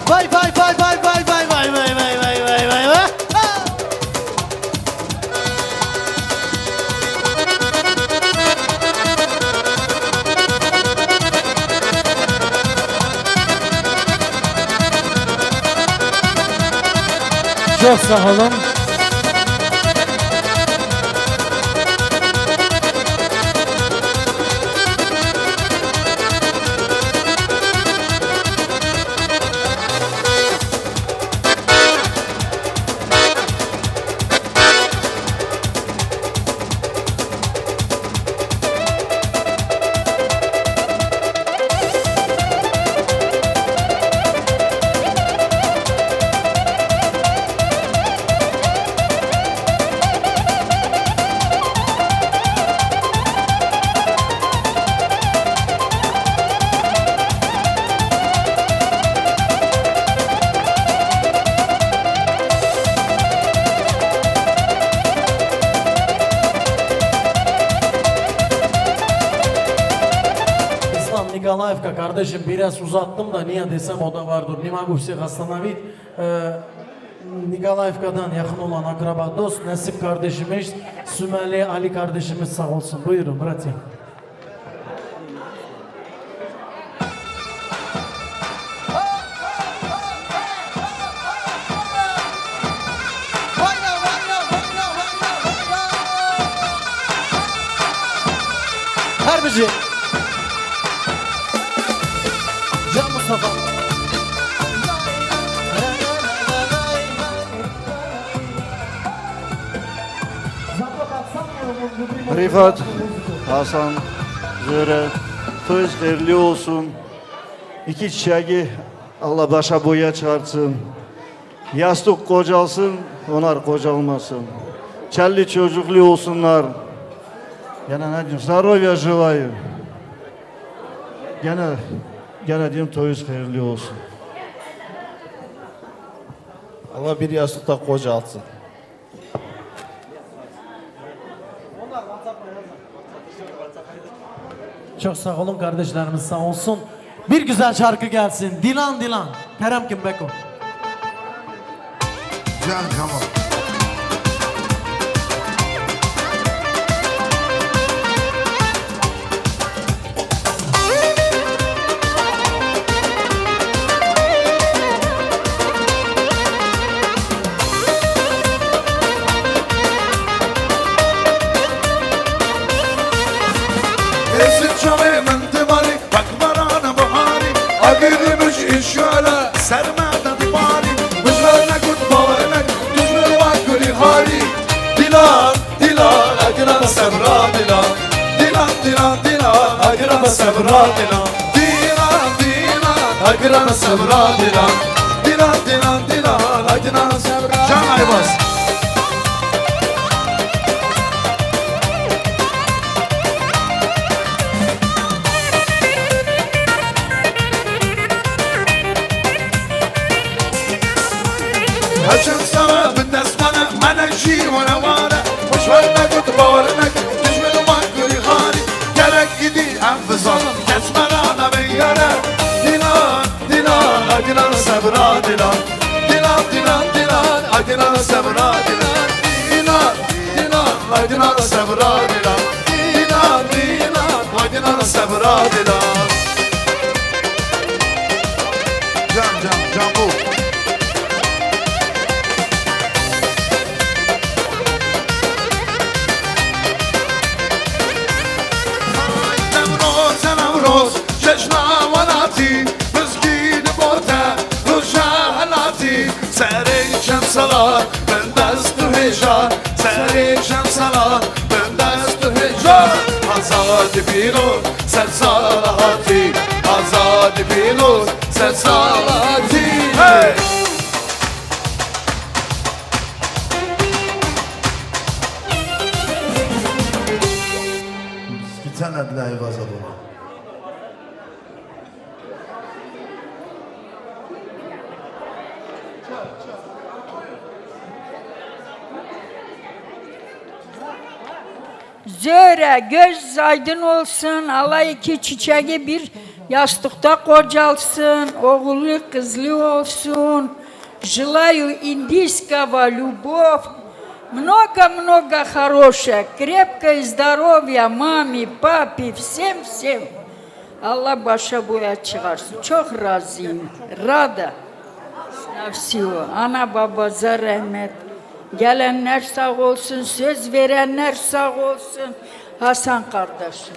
Vay vay vay vay vay vay vay vay vay vay vay vay vay. Çok sağ olun. Nikolaevka kardeşim biraz uzattım da niye desem o da vardır. Не могу всех остановить. Nikolaevka'dan yakın olan akraba dost Nesip kardeşimiz, Sümeli Ali kardeşimiz sağ olsun. Buyurun bratья. Harbici. Can Mustafa. Rifat, Hasan, Zöre, toyuz hayırlı olsun. İki çiçeği Allah başa boya çıkartsın. Yastık kocalsın, onlar kocalmasın. Kelli çocuklu olsunlar. Gene ne diyeyim, здоровья желаю. Gene diyeyim toyuz hayırlı olsun. Allah bir yastıkta kocaltsın. Çok sağ olun kardeşlerimiz, sağ olsun. Bir güzel şarkı gelsin. Dilan Dilan. Kerem Kimbeko. Can Kamal. Esin çave mıntımarı bakmarana buhari Agirmiş işgöle sermeden bari Müşverine kutbaverine düşmeli bak gülü hali Dilan, Dilan, agirana sebra Dilan Dilan, Dilan, Dilan, agirana sebra Dilan Dilan, Dilan, agirana sebra Dilan Dilan, Dilan, Dilan, agirana sebra Can Aybaz Açın sana بالنسبة أنا شي وأنا وانا مش وأنا كنت بورنك تجمل ومعقولي خالي جالك إيدي أنفصل كسمنا أنا بيانا دينار دينار أدينا سبرا دينار دينار دينار دينار أدينا سبرا دينار دينار دينار أدينا سبرا دينار دينار دينار أدينا سبرا دينار Can bu روز جشنا وناتي مسكين بوتا وشهلاتي سري شمسلات من دست هجار سري شمسلات من دست هجار آزاد بینور سر صلاتي آزاد بینور سر صلاتي hey! Gitsene Adilay Vazadona. Zöre göz aydın olsun, Allah iki çiçeği bir yastıkta kocalsın, oğullu kızlı olsun. Желаю индийского любовь, много-много хорошего, крепкое здоровье маме, папе, всем-всем. Allah başa boya çıkarsın. Çok razıyım, rada. Nafsiyo, ana babaza rahmet. Gelenler sağ olsun, söz verenler sağ olsun. Hasan kardeşim.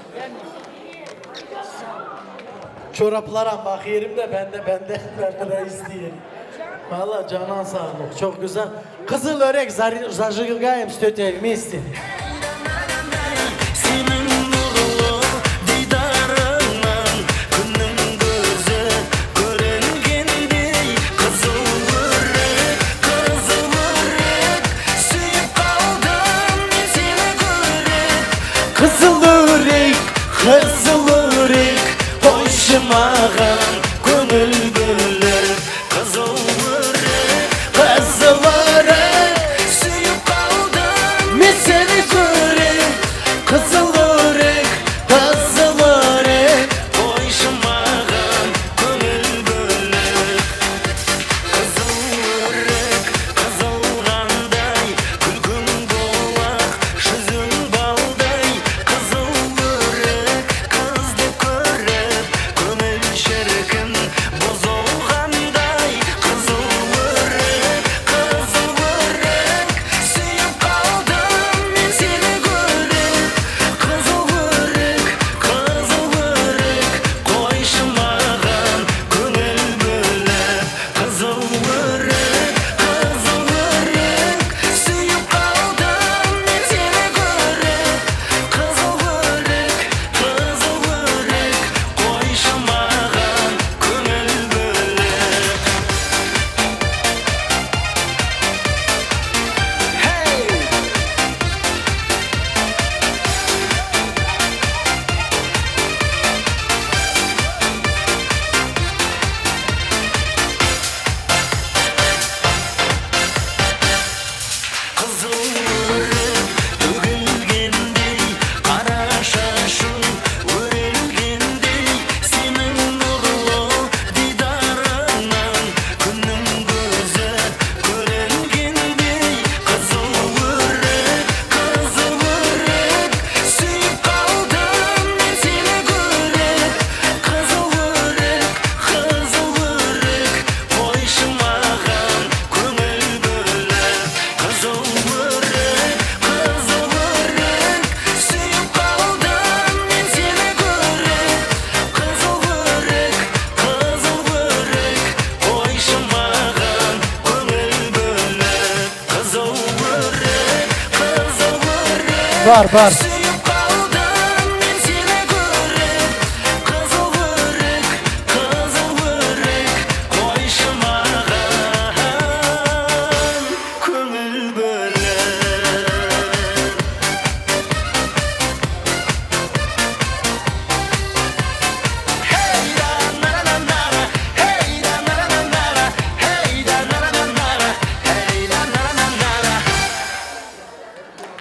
Çoraplara bak yerimde ben de isteyeyim. Valla canan sağlık, çok güzel. Kızıl örek zажигаем с тетей вместе. Kızılırık hoşumağın gönül güller Kızılırık Suyup kaldım mi seni görüp Kızılırık Var, var. Sürüp kaldım ben sile kırık. Kızıl vırık, kızıl vırık. Koyuşmağın kömül bölür.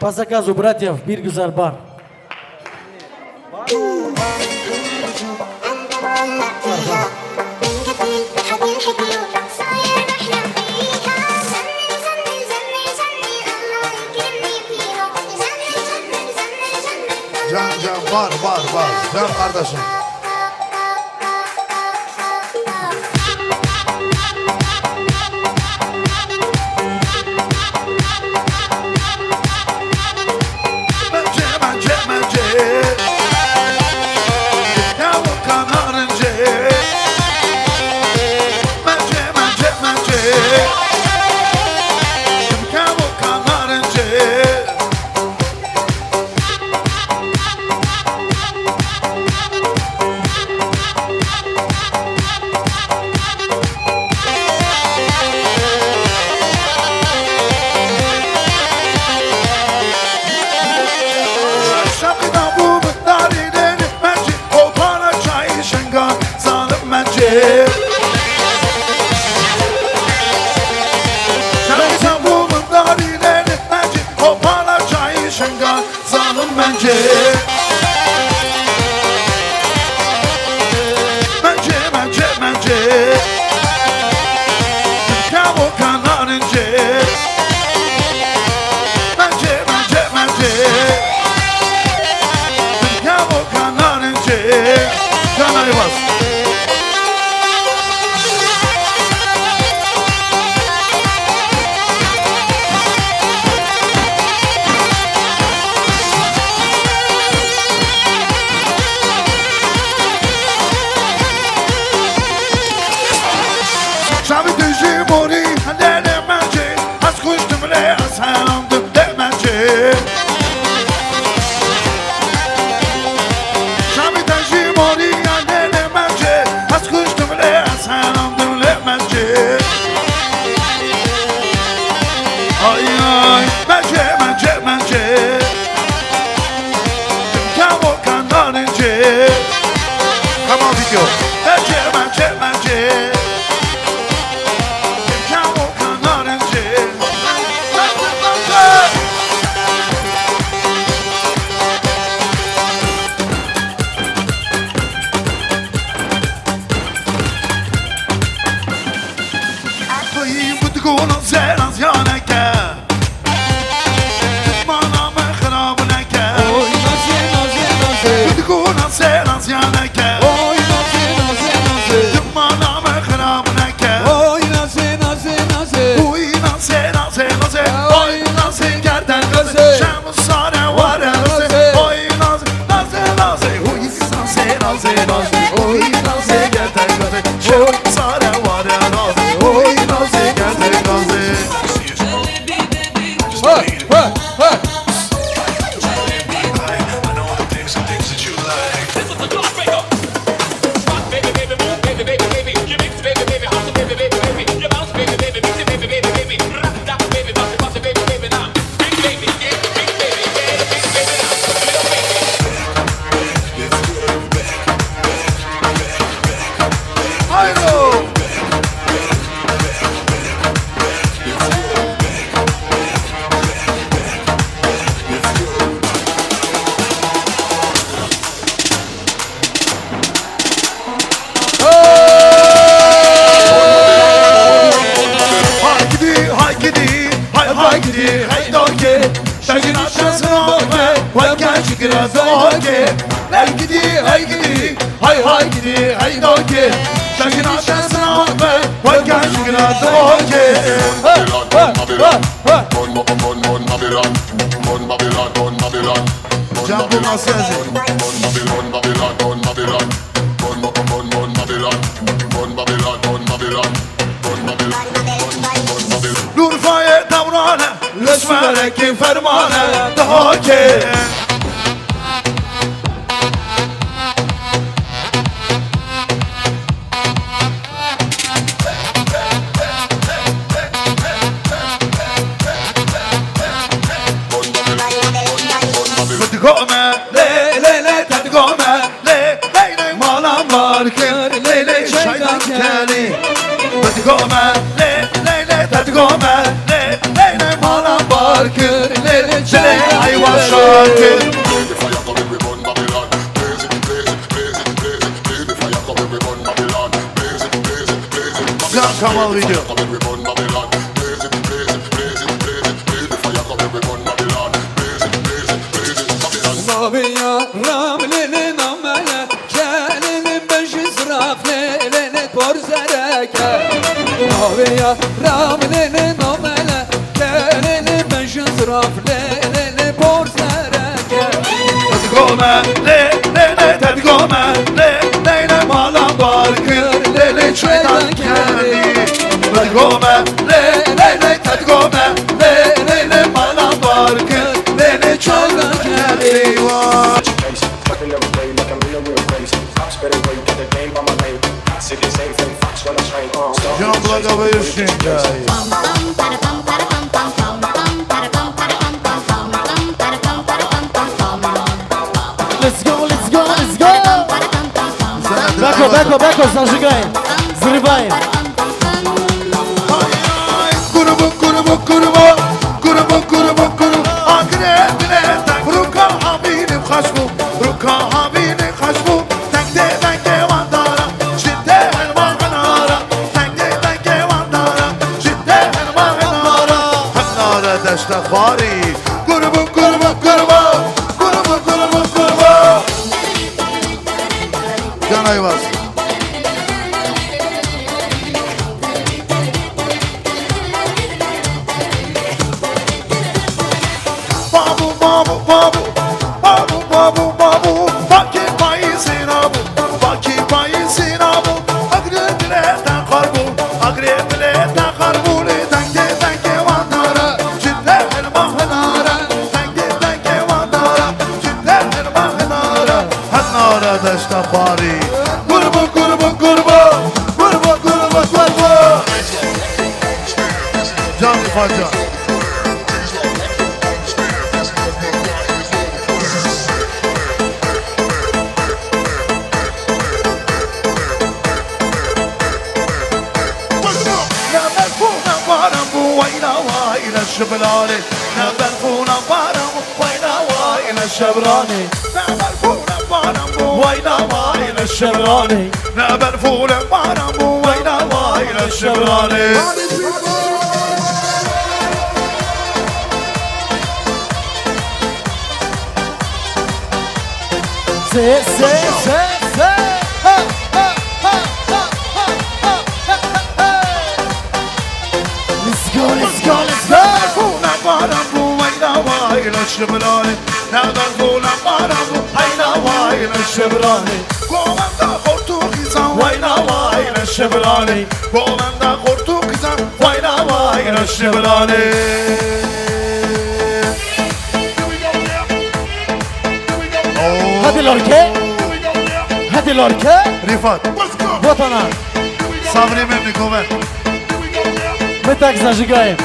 По заказу братьев bir güzel bar. Can var. Can kardeşim. Bence. Yavru kanarınca. Bence. Yavru kanarınca. Şapkıdan bu mıktarıyla bence o para çayı şengan zalim bence. Şapkıdan bu mıktarıyla bence o para çayı şengan zalim bence. Bence. Kavo kanarınca. Bence. Kavo kanarınca. Kanarı bas. Şabi düzü mori ne demence. Az kuştum le selamdım demence. Şabi düzü mori ne demence. Az kuştum le selamdım demence. Ay bence. Kavo kanarınca. Come on video. Bence. Kavo kanarınca. Aklayım bu tıkonu seraz yaneke. Tutmana mı kırabı neke. Oy naze. Bu tıkonu seraz yaneke. Oy naze. Tutmana mı kırabı neke. Oy naze. Uy naze. Oy naze gerden kızı. Şemus sare var naze. Oy naze. Uy naze. Oy naze gerden kızı. Şemus sare var naze. Oy naze gerden kızı. Hayro. Hay gidi, hay doke. Şagin aşağısına bakma. Vay gel şükür doke. Hay gidi, hay gidi, hay doke. Şagin aşağısına bakma. Vay gel şükür doke. Can bu nasıl yazıyor? Nurfaya tavrana, lütfere ki fermane daha ki Tadgome, le le le tadgome, le le le malam var ki le le şeytan keli. Tadgome, le le le tadgome, le le le malam var ki le le şeytan hayvan şarkı. Can Kamal video. Nabiya ramlinin amele Kelinin beşi sıraf lelene porzereke Nabiya ramlinin amele Kelinin beşi sıraf lelene porzereke Tadgome, le le le tadgome, le le le malam var ki le le şeytan keli. Tadgome, le le le tadgome, le le le malam var ki le le şeytan keli. John Благовещенко. Let's go, let's go, let's go! Beko, зажигаем, взрываем. Ruka habinim khashbu, ruka habinim khashbu. Tangde tangde vandara, jitte helma ganara. Tangde tangde vandara, jitte helma ganara. Hanara dashta khari, kurbu. Can Ayvaz. Babu, Baki payısın abu, agrebileten karbu, tangde vandara, jitte helma hanara, tangde vandara, jitte helma hanara, hanara dashta khari, kurbu. Can Faca. الشبراني نبرفونا بارم وينا وين الشبراني نبرفونا بارم وينا وين الشبراني نبرفونا بارم وينا وين الشبراني Let's go! الشبراني نادر فولا بارم أين وايل الشبراني قومنا خورتو خيزان وين وايل الشبراني قومنا خورتو خيزان وين وايل الشبراني هذه الأوركة رفات وطنا современный кувет. Мы так зажигаем.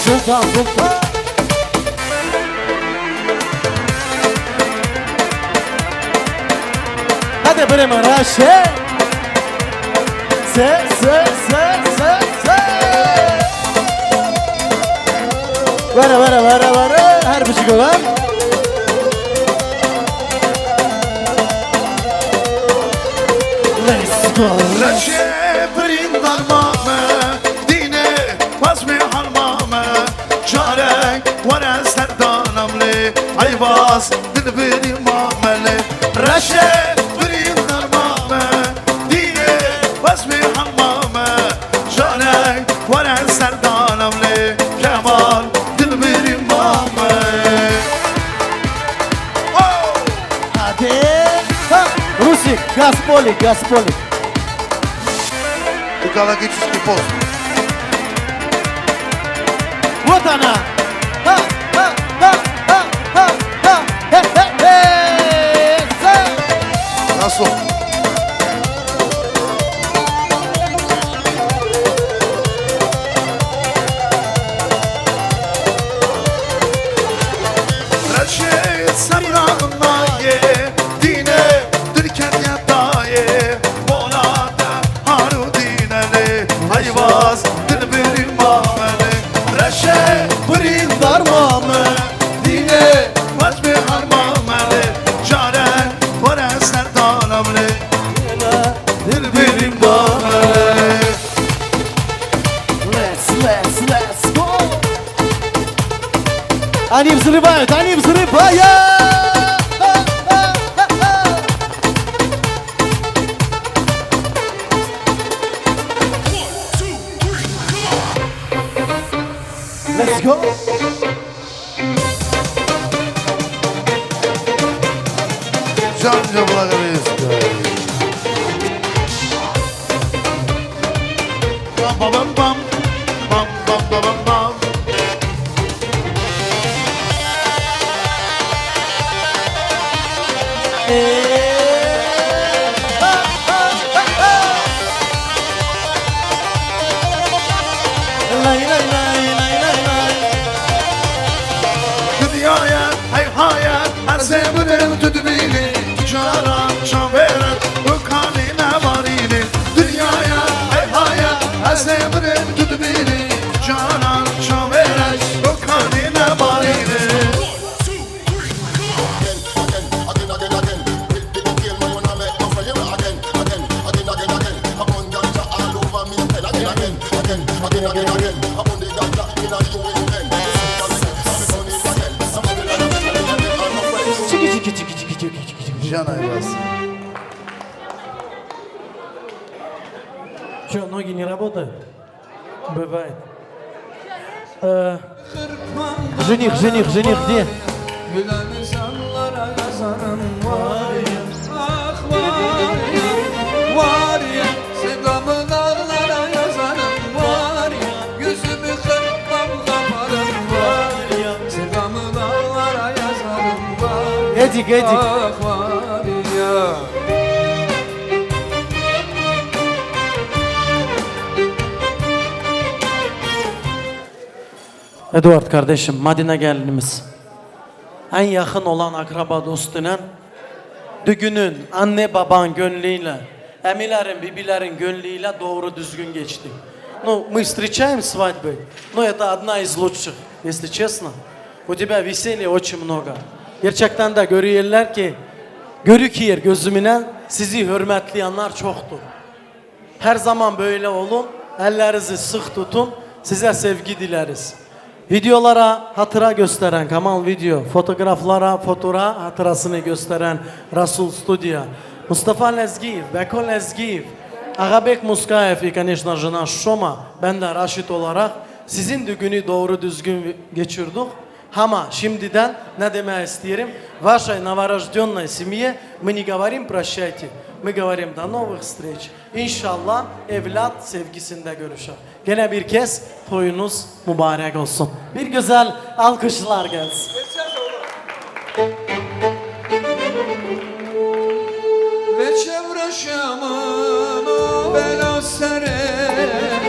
Sultan. Hadi Bremen Raşe. Se. Vara. Her buçuk olan. Let's go. Raşe brindar mame dine basmi halmame çarek vara serdanamle ayvaz dilbiri mamele Raşe brindar mame dine basmi halmame çarek vara serdanamle kemal dilbiri mame. Hadi. Gaspolik. Экологический пост. Вот она. Хорошо. Рачет сабранае, дине, дыркен ятае, молада, хару динele, ayvaz, dilberim mamele, Rachet, brin darmame, dine, vazbe harmamele, Jaren, vare serdanamle, dilberim mamele. Let's go. Они взрывают. Let's go. Жанджа благовестка. Бам-бам-бам, бам-бам-бам-бам. Dünyaya, hey hayat, her zeminin tüdbini, Canan çaveret, bu kanine varine. Dünyaya, hey hayat, her zeminin tüdbini, Canan çaveret, bu kanine varine. Жан Айваз. Что, ноги не работают? Бывает. Жених, где? Gülen insanlara yazarım var ya, ah var ya, var ya. Sevdamı dağlara yazarım var ya, gözümü kırpmam kaparım var ya. Sevdamı dağlara yazarım var ya, Edik. ah var ya. Eduard kardeşim, Madine gelinimiz. En yakın olan akraba dostuyla düğünün anne baban gönlüyle, emilerin bibilerin gönlüyle doğru düzgün geçti. Ну, мы встречаем свадьбы, но это одна из лучших, если честно. У тебя веселья очень много. Gerçekten de görüyorlar ki, görüküyor gözümüne sizi hürmetleyenler çoktur. Her zaman böyle olun, ellerinizi sık tutun, size sevgi dileriz. Videolara hatıra gösteren Kamal Video, fotoğraflara hatırasını gösteren Rasul Studio, Mustafa Lezgiyev, Beko Lezgiyev, Agabek Muskayev ve конечно же nаш Şoma, ben de Raşit olarak sizin düğünü doğru düzgün geçirdik. Ama şimdiden ne demek isterim? Вашей новорожденной семье мы не говорим прощайте, мы говорим до новых встреч. İnşallah evlat sevgisinde görüşür. Gene bir kez toyunuz mübarek olsun. Bir güzel alkışlar gelsin. Ve çevre şamın o bela serem,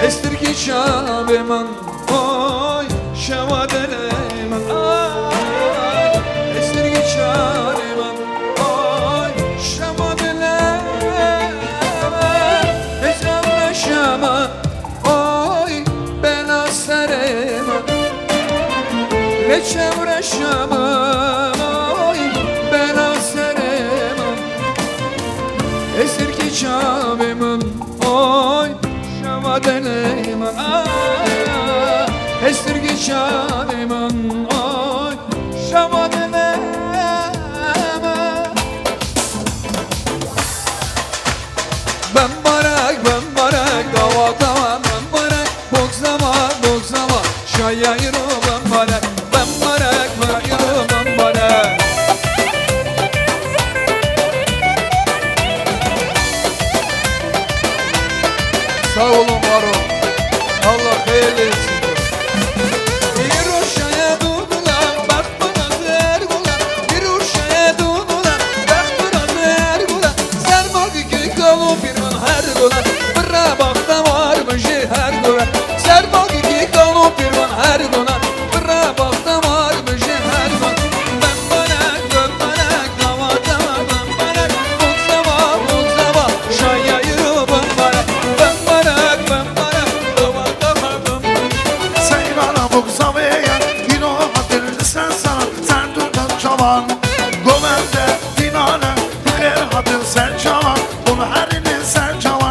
estirki çabeman oy şevadeneman ay, estirki çabeman oy şevadeneman, ve çevre şamın oy bela serem, ve çevre şamın oy bela serem, estirki çabeman oy şevadeneman ay, estirki çabeman oy şevadeneman. Ben barak davatama, ben barak bokzama şayayro ben barak cavan Govende dinane Xeyr hadin sen cavan Bunu herini sen cavan